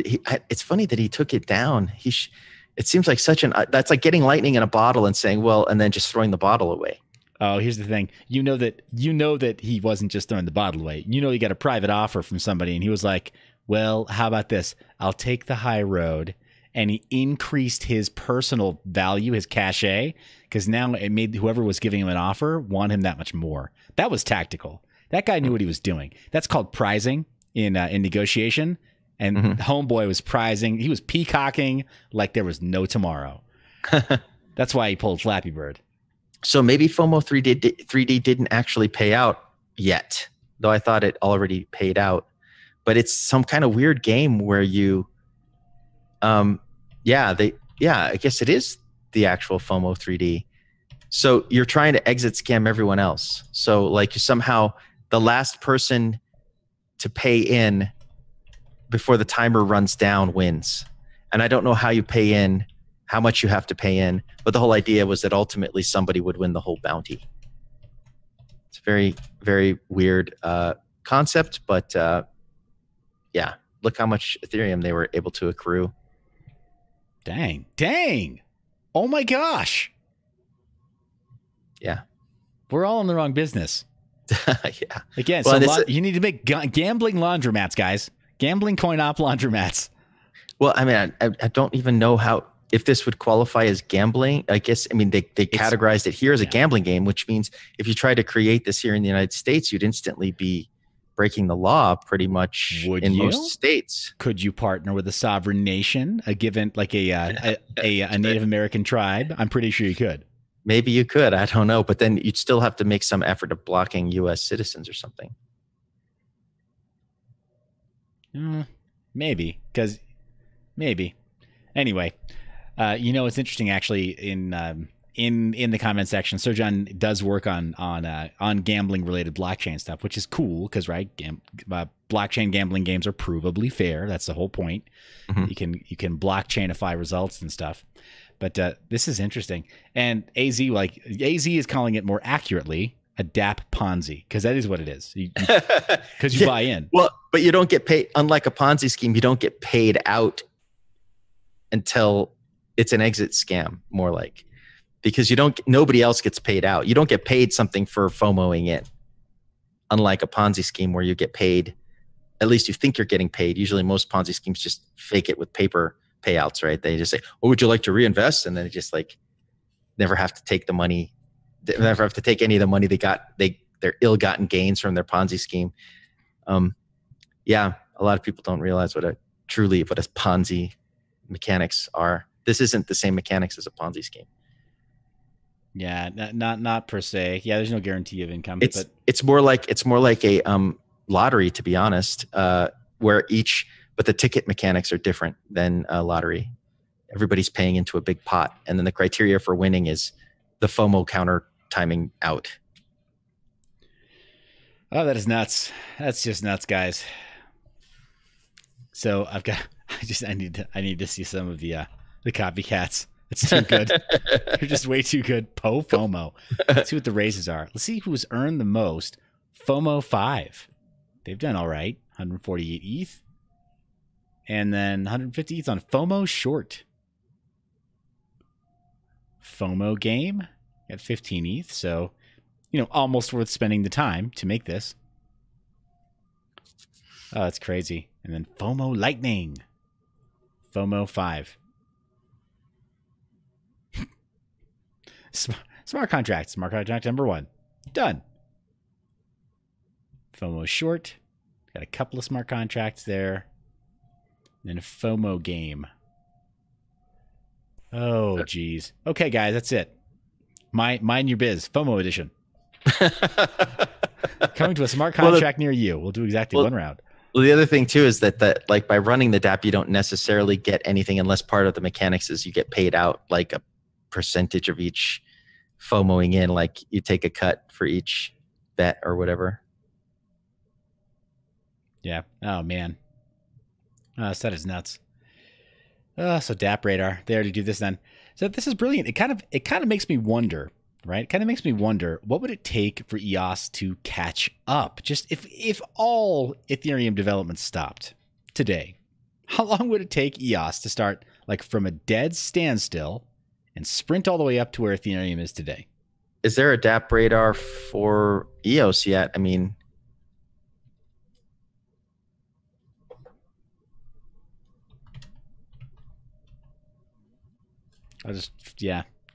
B: It's funny that he took it down. It seems like that's like getting lightning in a bottle and saying, well, and then just throwing the bottle away.
C: Oh, here's the thing. You know that he wasn't just throwing the bottle away. You know, he got a private offer from somebody and he was like, well, how about this? I'll take the high road. And he increased his personal value, his cachet, because now it made whoever was giving him an offer want him that much more. That was tactical. That guy knew what he was doing. That's called prizing in negotiation. And Homeboy was prizing. He was peacocking like there was no tomorrow. That's why he pulled Flappy Bird.
B: So maybe FOMO 3D didn't actually pay out yet, though I thought it already paid out. But it's some kind of weird game where you, I guess it is the actual FOMO 3D. So you're trying to exit scam everyone else. So like somehow the last person to pay in before the timer runs down wins. And I don't know how you pay in, how much you have to pay in, but the whole idea was that ultimately somebody would win the whole bounty. It's a very, very weird concept, but yeah, look how much Ethereum they were able to accrue.
C: Dang. Oh my gosh.
B: Yeah.
C: We're all in the wrong business.
B: Yeah.
C: Again, well, you need to make gambling laundromats, guys. Gambling coin-op laundromats.
B: Well, I mean, I don't even know if this would qualify as gambling. I guess, I mean, they categorized it here as a gambling game, which means if you try to create this here in the United States, you'd instantly be breaking the law pretty much most states.
C: Could you partner with a sovereign nation, a given like a Native American tribe? I'm pretty sure you could.
B: Maybe you could. I don't know. But then you'd still have to make some effort of blocking U.S. citizens or something.
C: Maybe. Anyway, it's interesting actually in in the comment section, Sir John does work on gambling related blockchain stuff, which is cool because blockchain gambling games are provably fair. That's the whole point. Mm-hmm. You can blockchainify results and stuff. But this is interesting. And AZ is calling it more accurately a DApp Ponzi, because that is what it is. Because you buy in. Well,
B: but you don't get paid. Unlike a Ponzi scheme, you don't get paid out until it's an exit scam, more like, because nobody else gets paid out. You don't get paid something for FOMOing in. Unlike a Ponzi scheme where you get paid, at least you think you're getting paid. Usually most Ponzi schemes just fake it with paper payouts, right? They just say, "Oh, would you like to reinvest?" And then they just like never have to take the money. They never have to take any of the money they got. Their ill-gotten gains from their Ponzi scheme. Yeah, a lot of people don't realize what a Ponzi mechanics are. This isn't the same mechanics as a Ponzi scheme.
C: Yeah, not per se. Yeah, there's no guarantee of income.
B: It's more like a lottery, to be honest. But the ticket mechanics are different than a lottery. Everybody's paying into a big pot, and then the criteria for winning is the FOMO counter timing out.
C: Oh, that is nuts. That's just nuts, guys. So I need to see some of the copycats. It's too good. You're just way too good. FOMO. Let's see what the raises are. Let's see who's earned the most. FOMO 5. They've done all right. 148 ETH. And then 150 ETH on FOMO short. FOMO game at 15 ETH. So, almost worth spending the time to make this. Oh, that's crazy. And then FOMO Lightning. FOMO 5. Smart contract. Smart contract number 1. Done. FOMO short. Got a couple of smart contracts there. And a FOMO game. Oh, geez. Okay, guys, that's it. Mineyour.biz, FOMO edition. Coming to a smart contract near you. We'll do exactly one round.
B: Well, the other thing too is that by running the DApp, you don't necessarily get anything unless part of the mechanics is you get paid out like a percentage of each FOMOing in, like you take a cut for each bet or whatever.
C: Yeah. Oh man. So that is nuts. So DApp Radar, they already do this then. So this is brilliant. It kind of makes me wonder, right? It kind of makes me wonder, what would it take for EOS to catch up? Just if all Ethereum development stopped today, how long would it take EOS to start like from a dead standstill and sprint all the way up to where Ethereum is today?
B: Is there a DApp Radar for EOS yet? I mean,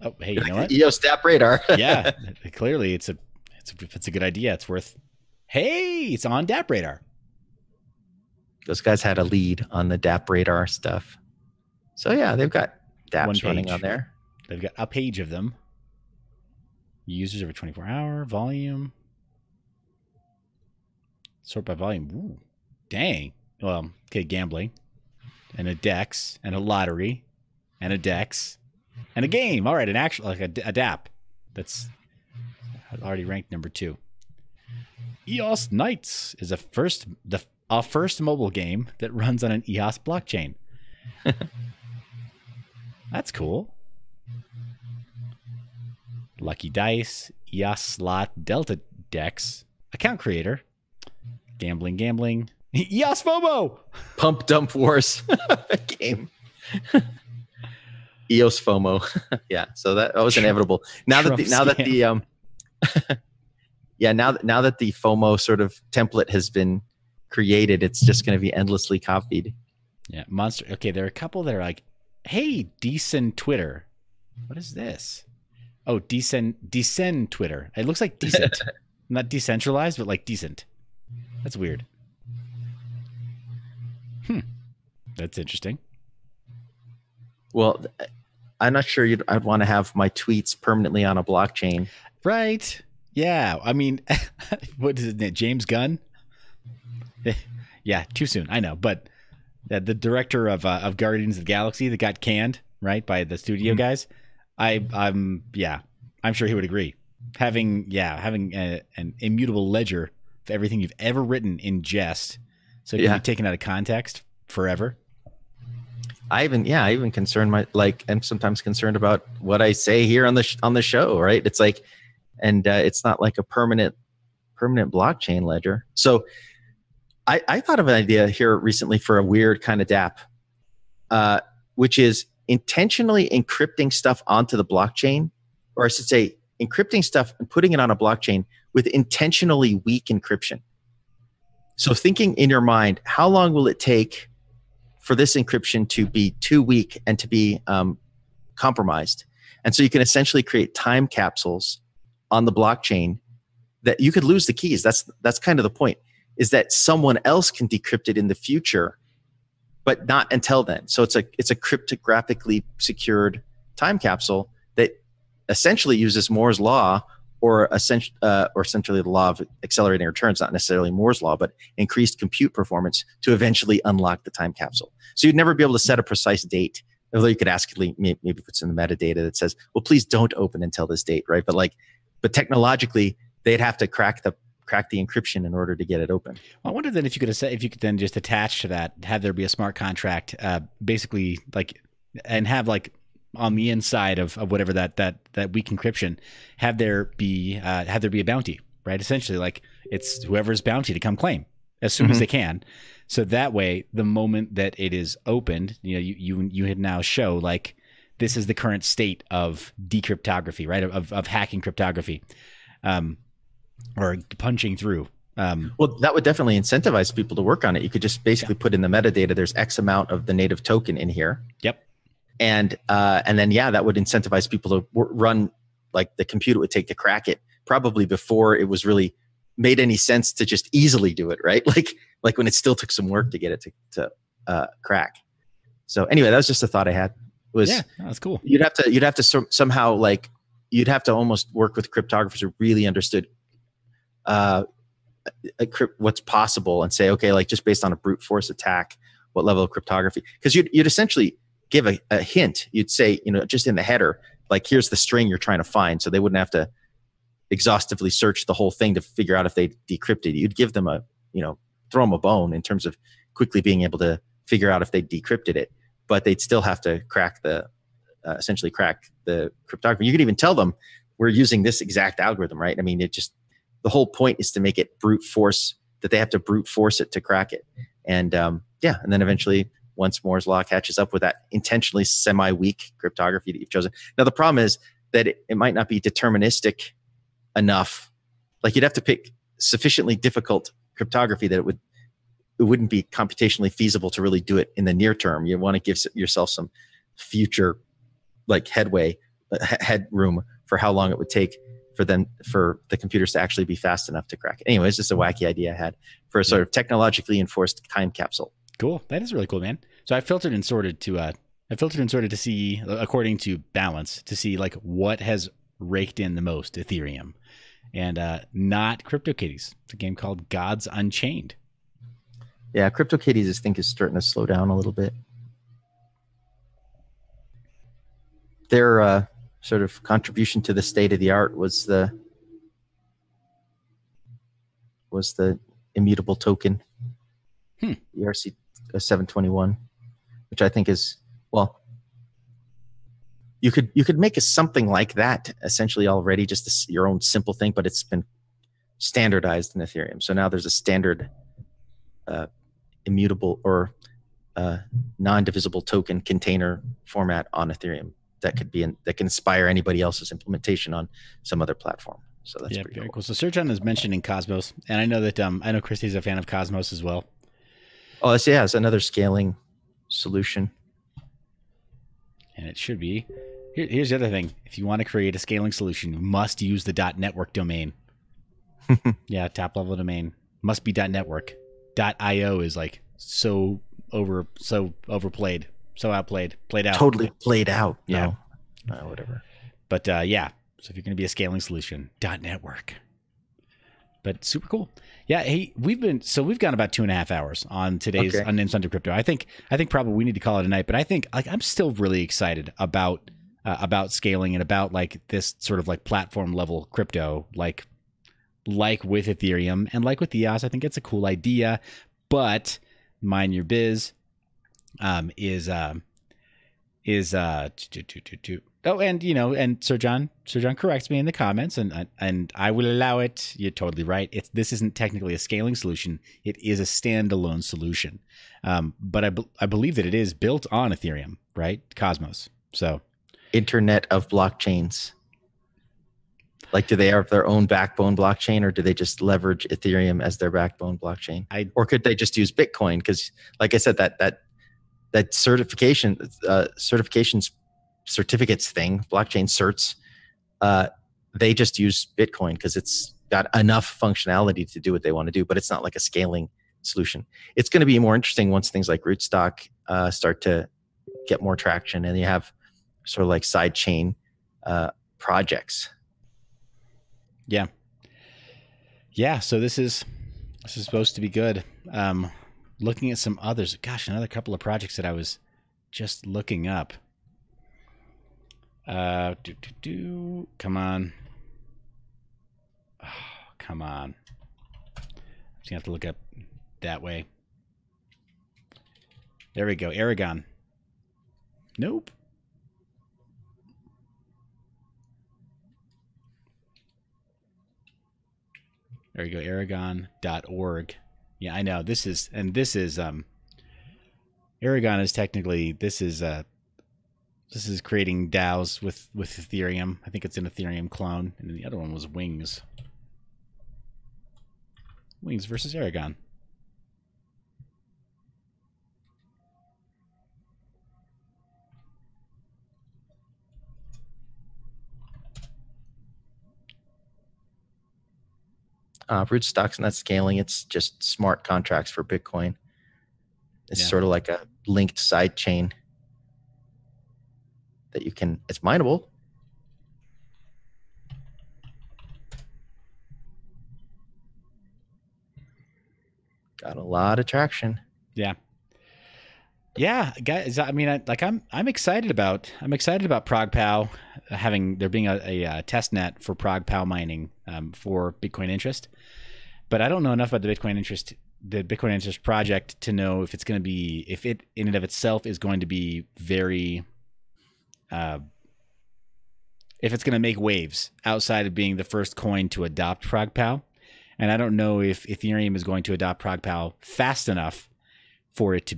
C: Oh, hey, you know what?
B: EOS DApp Radar.
C: Yeah, clearly it's a good idea. It's worth. Hey, it's on DApp Radar.
B: Those guys had a lead on the DApp Radar stuff. So yeah, they've got DApps running on there.
C: They've got a page of them. Users over 24-hour volume. Sort by volume. Ooh, dang. Well, okay, gambling, and a DEX, and a lottery, and a DEX. And a game. All right, an actual like a DApp that's already ranked number 2. EOS Knights is a first mobile game that runs on an EOS blockchain. That's cool. Lucky Dice, EOS Slot, Delta Dex, account creator, gambling, EOS FOMO,
B: Pump Dump Wars game. EOS FOMO. Yeah, so that was inevitable. Now that the FOMO sort of template has been created, it's just going to be endlessly copied.
C: Yeah, monster. Okay, there are a couple that are like, "Hey, decent Twitter. What is this? Oh, decent Twitter. It looks like decent, not decentralized, but like decent. That's weird. That's interesting.
B: Well, I'm not sure I'd want to have my tweets permanently on a blockchain.
C: Right. Yeah. I mean, what is it? James Gunn? Yeah, too soon. I know. But the director of Guardians of the Galaxy that got canned, right, by the studio guys. I'm sure he would agree. Having an immutable ledger of everything you've ever written in jest, so it can be taken out of context forever.
B: I even I'm sometimes concerned about what I say here on the show, right? It's like, and it's not like a permanent blockchain ledger. So I thought of an idea here recently for a weird kind of dApp, which is intentionally encrypting stuff onto the blockchain, or I should say encrypting stuff and putting it on a blockchain with intentionally weak encryption. So thinking in your mind, how long will it take for this encryption to be too weak and to be compromised? And so you can essentially create time capsules on the blockchain that you could lose the keys. That's kind of the point, is that someone else can decrypt it in the future, but not until then. So it's a cryptographically secured time capsule that essentially uses Moore's law, or essentially the law of accelerating returns, not necessarily Moore's law, but increased compute performance to eventually unlock the time capsule. So you'd never be able to set a precise date, although you could ask it, maybe puts in the metadata that says, well, please don't open until this date, right? But technologically, they'd have to crack the encryption in order to get it open.
C: I wonder then if you could then just attach to that, have there be a smart contract, basically and have on the inside of whatever that weak encryption, have there be a bounty, right? Essentially, it's whoever's bounty to come claim as soon as they can. So that way, the moment that it is opened, you had now show this is the current state of decryptography, right? Of hacking cryptography, or punching through.
B: Well, that would definitely incentivize people to work on it. You could just basically put in the metadata, there's X amount of the native token in here.
C: Yep.
B: And then, that would incentivize people to run, the compute it would take to crack it, probably before it was really made any sense to just easily do it, right? Like when it still took some work to get it to crack. So anyway, that was just a thought I had.
C: That's cool.
B: You'd have to somehow you'd have to almost work with cryptographers who really understood what's possible, and say, okay, just based on a brute force attack, what level of cryptography? Because you'd essentially give a hint. You'd say, just in the header, here's the string you're trying to find, so they wouldn't have to exhaustively search the whole thing to figure out if they decrypted it. You'd give them throw them a bone in terms of quickly being able to figure out if they decrypted it, but they'd still have to essentially crack the cryptography. You could even tell them, we're using this exact algorithm, right? I mean, the whole point is to make it brute force, that they have to brute force it to crack it. And and then eventually, once Moore's law catches up with that intentionally semi-weak cryptography that you've chosen. Now, the problem is that it might not be deterministic enough. You'd have to pick sufficiently difficult cryptography that it wouldn't be computationally feasible to really do it in the near term. You want to give yourself some future headroom for how long it would take for the computers to actually be fast enough to crack it. Anyway, it's just a wacky idea I had for a sort of technologically enforced time capsule.
C: Cool. That is really cool, man. So I filtered and sorted to see, according to balance, to see what has raked in the most Ethereum, and not CryptoKitties. It's a game called Gods Unchained.
B: Yeah, CryptoKitties, I think, is starting to slow down a little bit. Their sort of contribution to the state of the art was the immutable token, ERC 721, which I think is, well, you could make something like that essentially already, just your own simple thing, but it's been standardized in Ethereum. So now there's a standard immutable or non-divisible token container format on Ethereum that can inspire anybody else's implementation on some other platform. So that's pretty
C: very cool. So Surgeon is mentioned in Cosmos, and I know that I know Christy's a fan of Cosmos as well.
B: Oh, it's another scaling solution.
C: And it should be. Here's the other thing. If you want to create a scaling solution, you must use the .network domain. Yeah, top level domain. Must be .network. .io is so overplayed, so outplayed, played out.
B: Totally played out.
C: Yeah.
B: No. Whatever.
C: But so if you're going to be a scaling solution, .network. But super cool. Yeah, hey, we've gone about 2.5 hours on today's Unnamed Sunday Crypto. I think probably we need to call it a night, but I think I'm still really excited about about scaling and about like this sort of like platform level crypto, like with Ethereum and like with EOS. I think it's a cool idea, but mineyour.biz oh, and and Sir John corrects me in the comments, and I will allow it. You're totally right. This isn't technically a scaling solution. It is a standalone solution, but I believe that it is built on Ethereum, right? Cosmos. So,
B: Internet of blockchains. Like, do they have their own backbone blockchain, or do they just leverage Ethereum as their backbone blockchain? Or could they just use Bitcoin? Because, like I said, that certificates thing, blockchain certs, they just use Bitcoin because it's got enough functionality to do what they want to do, but it's not like a scaling solution. It's going to be more interesting once things like Rootstock start to get more traction, and you have sort of like side chain projects.
C: Yeah. So this is supposed to be good. Looking at some others, gosh, another couple of projects that I was just looking up. Come on. Oh, come on. I'm just gonna have to look up that way. There we go. Aragon. Nope. There you go. Aragon.org. Yeah, I know. This is Aragon is technically, this is creating DAOs with Ethereum. I think it's an Ethereum clone. And then the other one was Wings. Wings versus Aragon.
B: Rootstock's not scaling. It's just smart contracts for Bitcoin. It's sort of like a linked side chain that you can, it's mineable. Got a lot of traction.
C: Yeah. Yeah, guys. I mean, I'm excited about ProgPow there being a test net for ProgPow mining for Bitcoin interest, but I don't know enough about the Bitcoin interest project to know if it's going to be, if it in and of itself is going to be very, if it's going to make waves outside of being the first coin to adopt ProgPow, and I don't know if Ethereum is going to adopt ProgPow fast enough for it to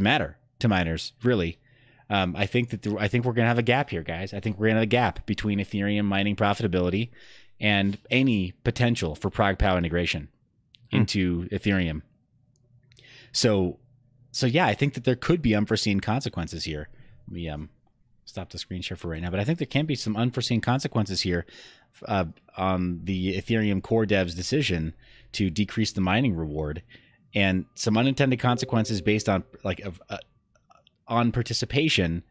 C: matter to miners, really. I think we're going to have a gap here, guys. I think we're going to have a gap between Ethereum mining profitability and any potential for ProgPow integration into Ethereum. So yeah, I think that there could be unforeseen consequences here. Let me stop the screen share for right now, but I think there can be some unforeseen consequences here on the Ethereum core devs' decision to decrease the mining reward, and some unintended consequences based on on participation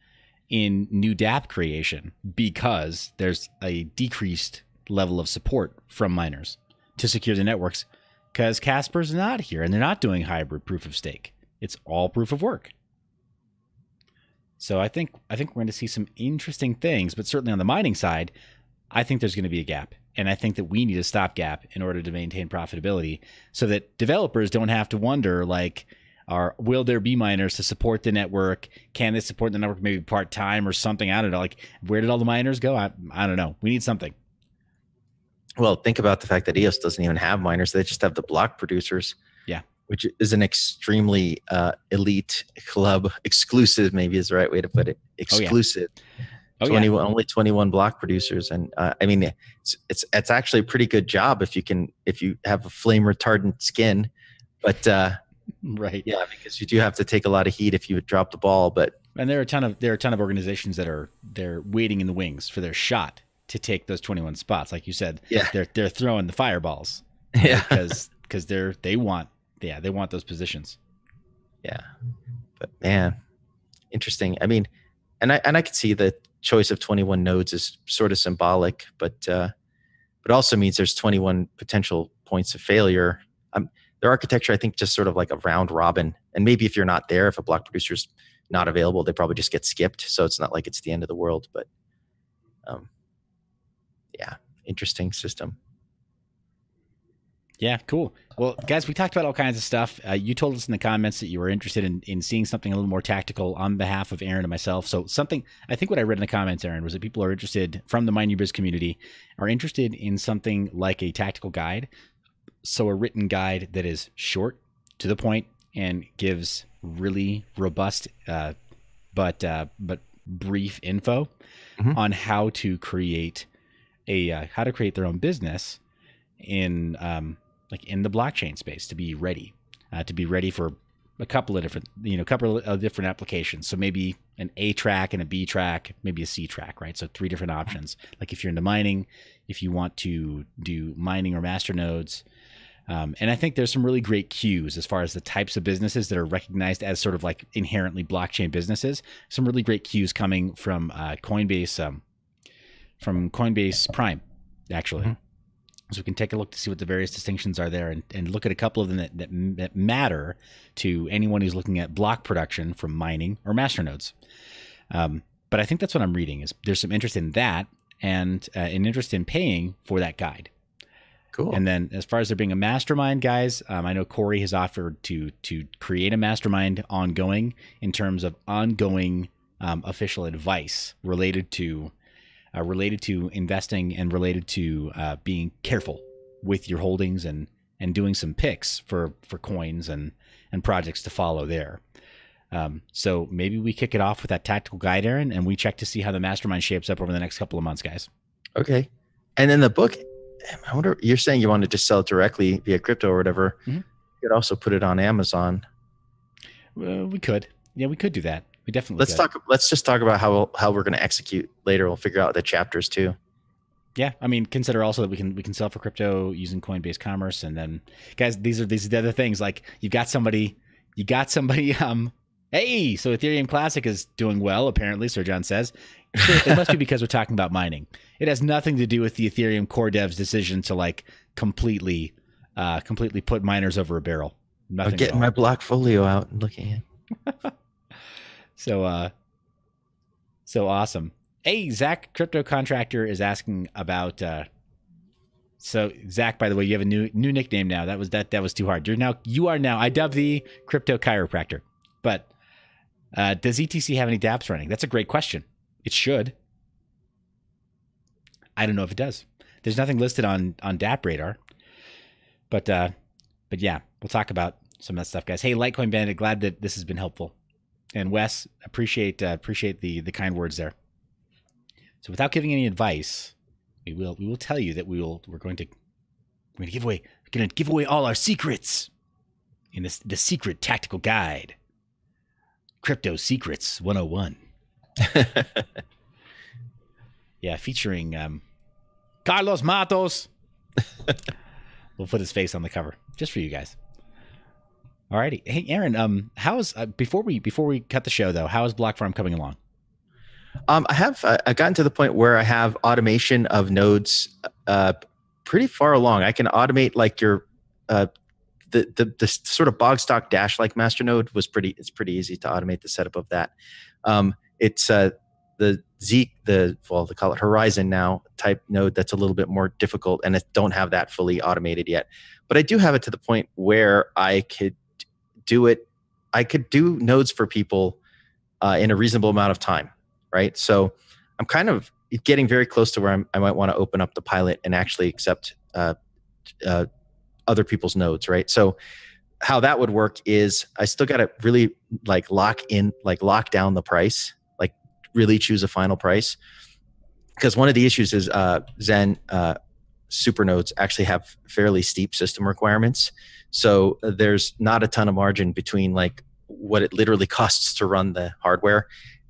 C: in new dApp creation, because there's a decreased level of support from miners to secure the networks, because Casper's not here and they're not doing hybrid proof of stake. It's all proof of work. So I think we're going to see some interesting things, but certainly on the mining side, I think there's going to be a gap. And I think that we need a stopgap in order to maintain profitability, so that developers don't have to wonder, like, will there be miners to support the network? Can they support the network maybe part-time or something? I don't know. Like, where did all the miners go? I don't know. We need something.
B: Well, think about the fact that EOS doesn't even have miners. They just have the block producers.
C: Yeah.
B: Which is an extremely elite club. Exclusive, maybe is the right way to put it. Exclusive. Oh, yeah. Only 21 block producers, and I mean, it's actually a pretty good job if you have a flame retardant skin, but
C: right,
B: yeah, because you do have to take a lot of heat if you drop the ball. But
C: there are a ton of organizations that they're waiting in the wings for their shot to take those 21 spots, like you said.
B: Yeah,
C: they're throwing the fireballs.
B: Yeah,
C: because they want those positions.
B: Yeah, but man, interesting. I mean, and I could see the choice of 21 nodes is sort of symbolic, but also means there's 21 potential points of failure. Their architecture, I think, just sort of like a round robin. And maybe if you're not there, if a block producer's not available. They probably just get skipped. So it's not like it's the end of the world, but yeah, interesting system.
C: Yeah, cool. Well, guys, we talked about all kinds of stuff. You told us in the comments that you were interested in seeing something a little more tactical on behalf of Aaron and myself. So something, I think what I read in the comments, Aaron, was that people are interested, from the Mind Your Biz community, are interested in something like a tactical guide. So a written guide that is short, to the point, and gives really robust but brief info on how to create their own business in in the blockchain space, to be ready for a couple of different applications. So maybe an A track and a B track, maybe a C track, right? So 3 different options. Like if you're into mining, if you want to do mining or master nodes. And I think there's some really great cues as far as the types of businesses that are recognized as sort of like inherently blockchain businesses. Some really great cues coming from Coinbase Prime, actually. So we can take a look to see what the various distinctions are there, and look at a couple of them that matter to anyone who's looking at block production from mining or master nodes. But I think that's what I'm reading, is there's some interest in that, and an interest in paying for that guide.
B: Cool.
C: And then as far as there being a mastermind, guys, I know Corey has offered to create a mastermind ongoing, in terms of ongoing official advice related to investing, and related to being careful with your holdings, and doing some picks for coins and projects to follow there. So maybe we kick it off with that tactical guide, Aaron, and we check to see how the mastermind shapes up over the next couple of months, guys.
B: Okay. And then the book, I wonder, you're saying you want to just sell it directly via crypto or whatever. You could also put it on Amazon.
C: We could. Yeah, we could do that. We definitely
B: Let's just talk about how we're going to execute later. We'll figure out the chapters too.
C: Yeah, I mean, consider also that we can sell for crypto using Coinbase Commerce, and then, guys, these are the other things. Like you got somebody. Hey, so Ethereum Classic is doing well, apparently, Sir John says. It must be because we're talking about mining. It has nothing to do with the Ethereum core devs' decision to like completely put miners over a barrel. Nothing.
B: I'm getting my blockfolio out and looking at.
C: So awesome. Hey, Zach, Crypto Contractor, is asking about. So Zach, by the way, you have a new nickname now. That was too hard. You are now. I dub thee Crypto Chiropractor. But does ETC have any dApps running? That's a great question. It should. I don't know if it does. There's nothing listed on dApp Radar. But yeah, we'll talk about some of that stuff, guys. Hey, Litecoin Bandit, glad that this has been helpful. And Wes, appreciate the kind words there. So without giving any advice, we will tell you that we're going to give away all our secrets in the secret tactical guide. Crypto Secrets 101. Yeah, featuring Carlos Matos. We'll put his face on the cover just for you guys. Alrighty. Hey, Aaron, how's before we cut the show though, how is Block Farm coming along?
B: I've gotten to the point where I have automation of nodes pretty far along. I can automate like your the sort of bog stock dash like master node it's pretty easy to automate the setup of that. It's the they call it Horizon now type node that's a little bit more difficult, and I don't have that fully automated yet. But I do have it to the point where I could do it. I could do nodes for people in a reasonable amount of time, right? So I'm kind of getting very close to where I might want to open up the pilot and actually accept other people's nodes, right? So how that would work is I still got to really like lock down the price, like really choose a final price. Because one of the issues is Zen super nodes actually have fairly steep system requirements. So there's not a ton of margin between like what it literally costs to run the hardware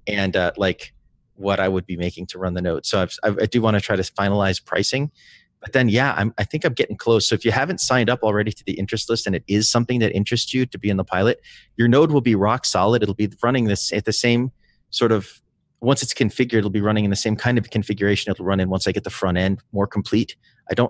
B: and like what I would be making to run the node. So I do want to try to finalize pricing. But then, yeah, I think I'm getting close. So if you haven't signed up already to the interest list and it is something that interests you to be in the pilot, your node will be rock solid. It'll be running this at the same sort of, once it's configured, it'll be running in the same kind of configuration it'll run in once I get the front end more complete.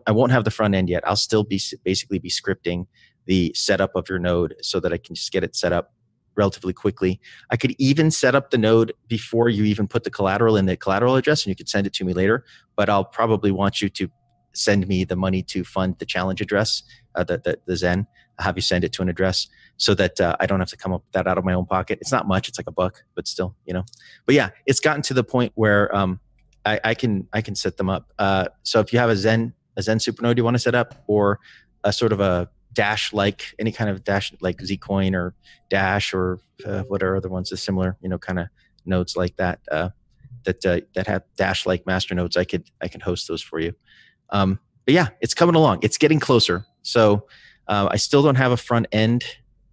B: I won't have the front end yet. I'll still basically be scripting the setup of your node so that I can just get it set up relatively quickly. I could even set up the node before you even put the collateral in the collateral address, and you could send it to me later. But I'll probably want you to send me the money to fund the challenge address, the Zen. I'll have you send it to an address so that I don't have to come up with that out of my own pocket. It's not much; it's like $1, but still, you know. But yeah, it's gotten to the point where I can set them up. So if you have a Zen supernode you want to set up, or a sort of a Dash-like, any kind of Dash like Zcoin or Dash, or what are other ones, the similar, you know, kind of nodes like that, that have Dash-like master nodes, I can host those for you. But yeah, it's coming along. It's getting closer. So I still don't have a front end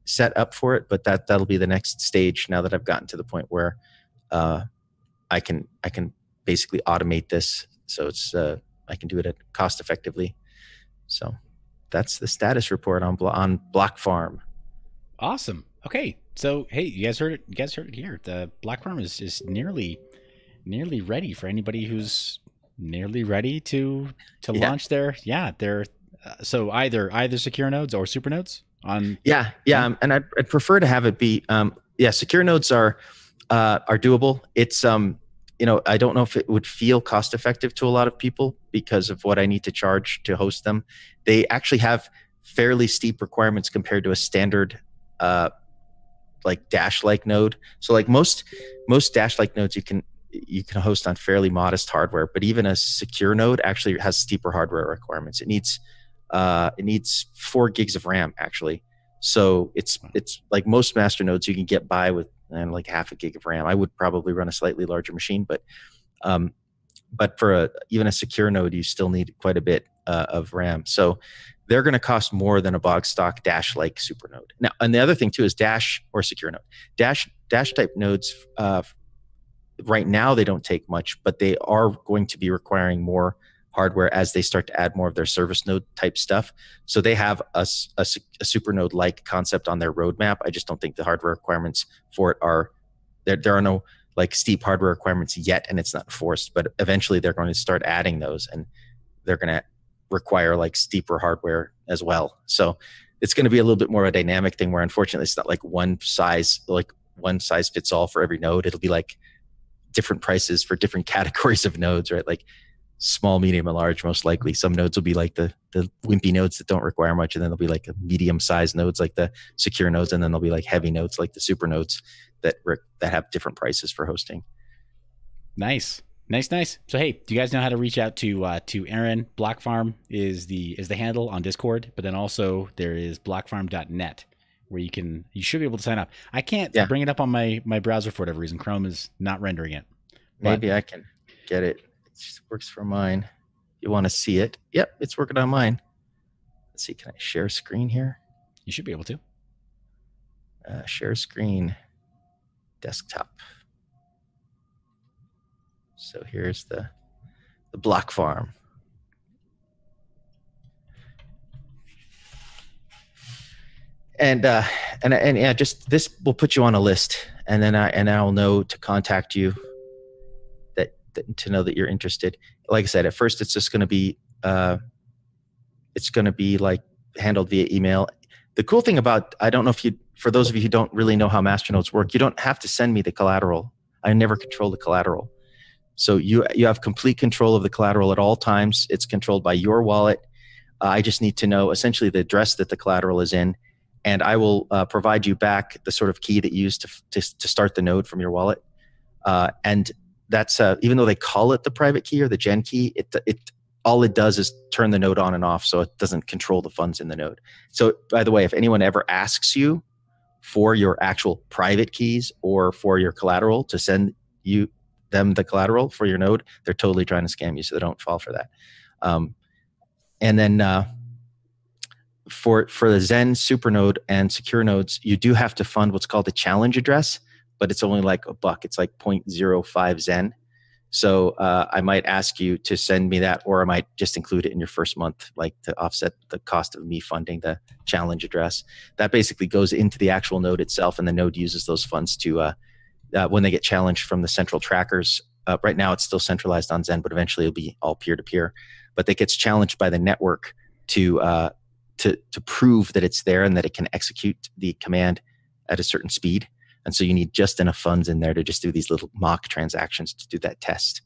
B: set up for it, but that'll be the next stage now that I've gotten to the point where I can basically automate this. So it's I can do it cost effectively. So that's the status report on Block Farm.
C: Awesome. Okay, so hey, you guys heard it here. The Block Farm is nearly ready for anybody who's nearly ready to launch their so either secure nodes or super nodes on.
B: And I'd prefer to have it be secure nodes are doable. It's you know, I don't know if it would feel cost effective to a lot of people because of what I need to charge to host them. They actually have fairly steep requirements compared to a standard like Dash-like node. So like most Dash-like nodes you can host on fairly modest hardware, but even a secure node actually has steeper hardware requirements. It needs 4 gigs of RAM actually. So it's like most master nodes you can get by with like half a gig of RAM. I would probably run a slightly larger machine, but for even a secure node, you still need quite a bit of RAM. So they're going to cost more than a bog stock Dash-like super node. Now, and the other thing too is Dash or secure node. Dash type nodes right now they don't take much, but they are going to be requiring more hardware as they start to add more of their service node type stuff. So they have a super node like concept on their roadmap. I just don't think the hardware requirements for it are there are no like steep hardware requirements yet, and it's not forced, but eventually they're going to start adding those, and they're going to require like steeper hardware as well. So it's going to be a little bit more of a dynamic thing where unfortunately it's not like one size fits all for every node. It'll be like different prices for different categories of nodes, right? Like small, medium, and large, most likely. Some nodes will be like the wimpy nodes that don't require much, and then there'll be like medium-sized nodes like the secure nodes, and then there'll be like heavy nodes like the super nodes that have different prices for hosting. Nice.
C: So hey, do you guys know how to reach out to Aaron? Block Farm is the handle on Discord, but then also there is blockfarm.net where you should be able to sign up. I can't bring it up on my browser for whatever reason. Chrome is not rendering it.
B: Maybe I can get it. It just works for mine. You want to see it? Yep, it's working on mine. Let's see. Can I share screen here?
C: You should be able to.
B: Share screen, desktop. So here's the Block Farm. And just this will put you on a list, and then I'll know to contact you. To know that you're interested. Like I said, at first it's just going to be like handled via email. The cool thing about, I don't know if for those of you who don't really know how masternodes work, you don't have to send me the collateral. I never control the collateral. So you have complete control of the collateral at all times. It's controlled by your wallet. I just need to know essentially the address that the collateral is in, and I will provide you back the sort of key that you used to start the node from your wallet. And that's even though they call it the private key or the gen key, it all it does is turn the node on and off, so it doesn't control the funds in the node. So by the way, if anyone ever asks you for your actual private keys or for your collateral to send them the collateral for your node, they're totally trying to scam you, so they don't fall for that. And then for the Zen supernode and secure nodes, you do have to fund what's called a challenge address, but it's only like $1. It's like 0.05 Zen. So I might ask you to send me that, or I might just include it in your first month, like to offset the cost of me funding the challenge address. That basically goes into the actual node itself, and the node uses those funds to, when they get challenged from the central trackers. Right now it's still centralized on Zen, but eventually it'll be all peer-to-peer. But that gets challenged by the network to prove that it's there and that it can execute the command at a certain speed. And so you need just enough funds in there to just do these little mock transactions to do that test.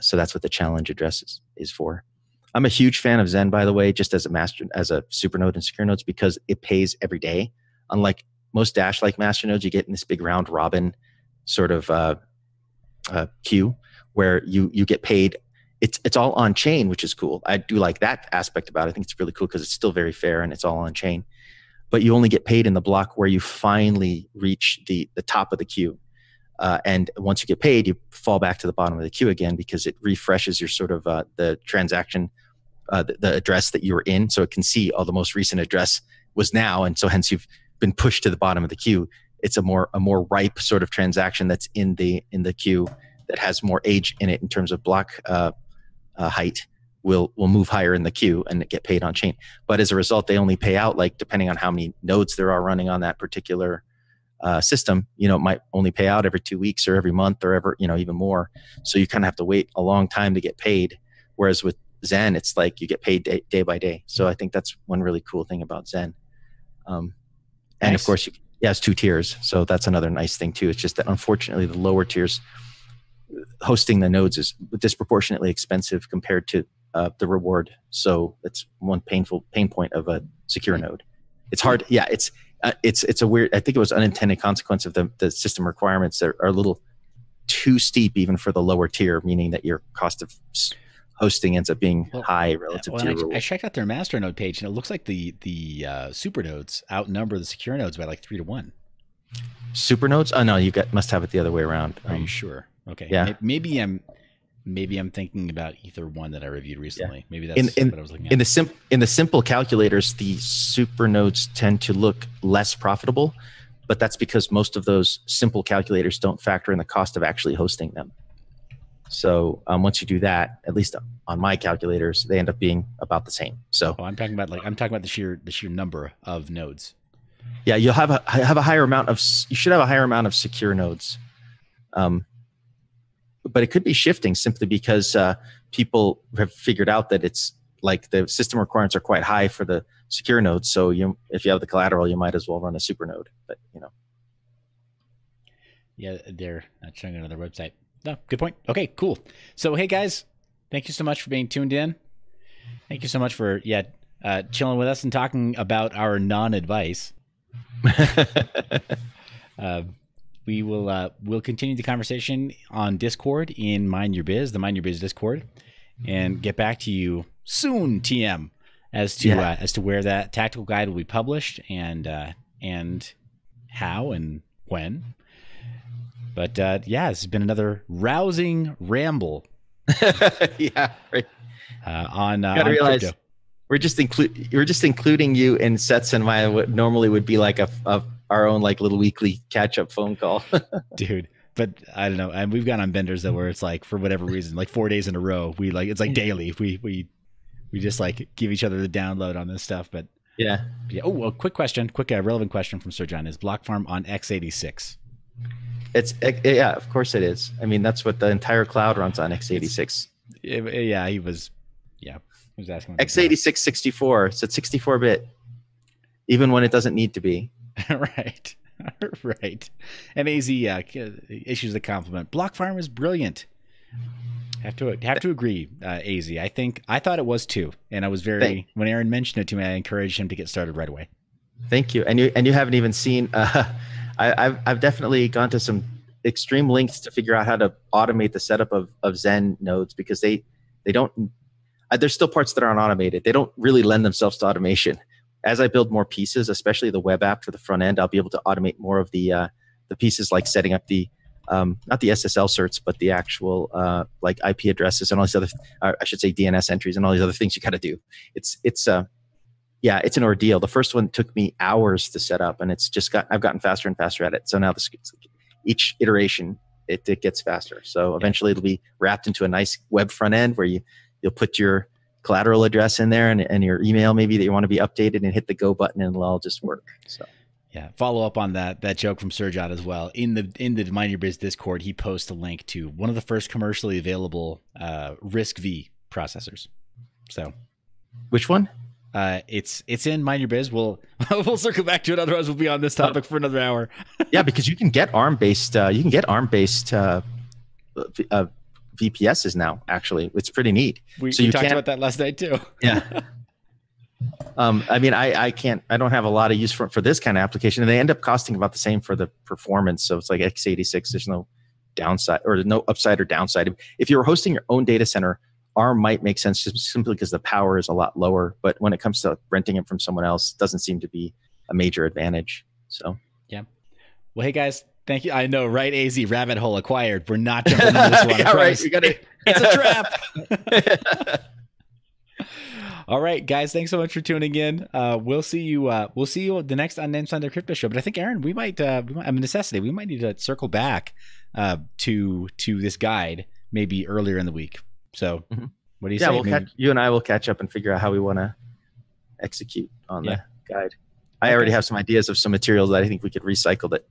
B: So that's what the challenge address is for. I'm a huge fan of Zen, by the way, just as a supernode and secure nodes, because it pays every day. Unlike most Dash-like master nodes, you get in this big round robin sort of queue where you get paid. It's all on chain, which is cool. I do like that aspect about it. I think it's really cool because it's still very fair and it's all on chain. But you only get paid in the block where you finally reach the top of the queue. And once you get paid, you fall back to the bottom of the queue again because it refreshes your sort of the transaction, the address that you were in. So it can see, the most recent address was now. And so hence you've been pushed to the bottom of the queue. It's a more ripe sort of transaction that's in the queue that has more age in it in terms of block height. Will move higher in the queue and get paid on chain. But as a result, they only pay out, like, depending on how many nodes there are running on that particular system, it might only pay out every 2 weeks or every month or ever, even more. So you kind of have to wait a long time to get paid. Whereas with Zen, it's like you get paid day by day. So I think that's one really cool thing about Zen. And
C: nice.
B: Of course, it's 2 tiers. So that's another nice thing too. It's just that unfortunately the lower tiers, hosting the nodes is disproportionately expensive compared to the reward. So that's one pain point of a secure node. It's hard. Yeah, it's a weird, I think it was unintended consequence of the system requirements that are a little too steep even for the lower tier, meaning that your cost of hosting ends up being high relative to your reward.
C: I checked out their masternode page and it looks like the super nodes outnumber the secure nodes by like 3 to 1.
B: Super nodes? Oh no, must have it the other way around.
C: Are you sure? Okay.
B: Yeah.
C: Maybe I'm thinking about Ether 1 that I reviewed recently. Yeah. Maybe that's what I was looking at.
B: In the simple calculators, the super nodes tend to look less profitable, but that's because most of those simple calculators don't factor in the cost of actually hosting them. So once you do that, at least on my calculators, they end up being about the same. So
C: I'm talking about the sheer number of nodes.
B: Yeah, you'll have a higher amount of. You should have a higher amount of secure nodes. But it could be shifting simply because people have figured out that it's like the system requirements are quite high for the secure nodes. So if you have the collateral, you might as well run a super node. But
C: yeah, they're not showing it on their website. No, good point. Okay, cool. So hey guys, thank you so much for being tuned in. Thank you so much for chilling with us and talking about our non-advice. We'll continue the conversation on Discord in Mind Your Biz, the Mind Your Biz Discord, and get back to you soon, TM, as to where that tactical guide will be published and how and when. But this has been another rousing ramble.
B: Yeah, right.
C: On
B: realize
C: crypto.
B: we're just including you in Sets and my what normally would be like our own like little weekly catch-up phone call.
C: Dude, but I don't know. And we've gone on benders that where it's like, for whatever reason, like 4 days in a row, it's like daily. We just like give each other the download on this stuff. But
B: yeah.
C: Oh, well, quick relevant question from Sir John. Is Block Farm on x86?
B: Yeah, of course it is. I mean, that's what the entire cloud runs on x86.
C: He was asking.
B: x86 64. It's at 64-bit, even when it doesn't need to be.
C: Right. And AZ issues the compliment. Block Farm is brilliant. Have to agree, AZ. I thought it was too, and I was when Aaron mentioned it to me, I encouraged him to get started right away.
B: Thank you. And you haven't even seen. I've definitely gone to some extreme lengths to figure out how to automate the setup of Zen nodes because they don't. There's still parts that aren't automated. They don't really lend themselves to automation. As I build more pieces, especially the web app for the front end, I'll be able to automate more of the pieces like setting up the not the SSL certs, but the actual like IP addresses and all these other, I should say DNS entries and all these other things you got to do. It's an ordeal. The first one took me hours to set up, and I've gotten faster and faster at it. So now each iteration it gets faster. So eventually it'll be wrapped into a nice web front end where you'll put your collateral address in there and your email maybe that you want to be updated and hit the go button and it'll all just work. So
C: yeah, follow up on that joke from Surjot as well. In the Mind Your Biz Discord, he posts a link to one of the first commercially available RISC-V processors. So
B: which one?
C: It's in Mind Your Biz. We'll we'll circle back to it. Otherwise, we'll be on this topic for another hour.
B: Yeah, because you can get ARM based. VPSs now. Actually, it's pretty neat.
C: We talked about that last night too.
B: Yeah. I mean, I can't. I don't have a lot of use for this kind of application, and they end up costing about the same for the performance. So it's like x86. There's no downside or no upside or downside. If you're hosting your own data center, ARM might make sense just simply because the power is a lot lower. But when it comes to renting it from someone else, it doesn't seem to be a major advantage. So
C: yeah. Well, hey guys, thank you. I know, right? AZ rabbit hole acquired. We're not jumping into this one.
B: Yeah, right. We gotta...
C: It's a trap. All right, guys. Thanks so much for tuning in. We'll see you. We'll see you at the next Unnamed Sunday Crypto Show. But I think, Aaron, we might. I mean, necessity. We might need to circle back to this guide maybe earlier in the week. So, what do you say?
B: Yeah, you and I will catch up and figure out how we want to execute on the guide. I already have some ideas of some materials that I think we could recycle. That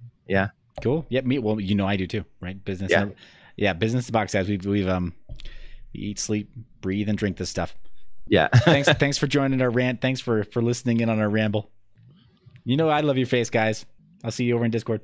C: cool. Yeah, me. Well, I do too, right? Business. Business to box guys. We eat, sleep, breathe, and drink this stuff.
B: Yeah.
C: Thanks for joining our rant. Thanks for listening in on our ramble. I love your face, guys. I'll see you over in Discord.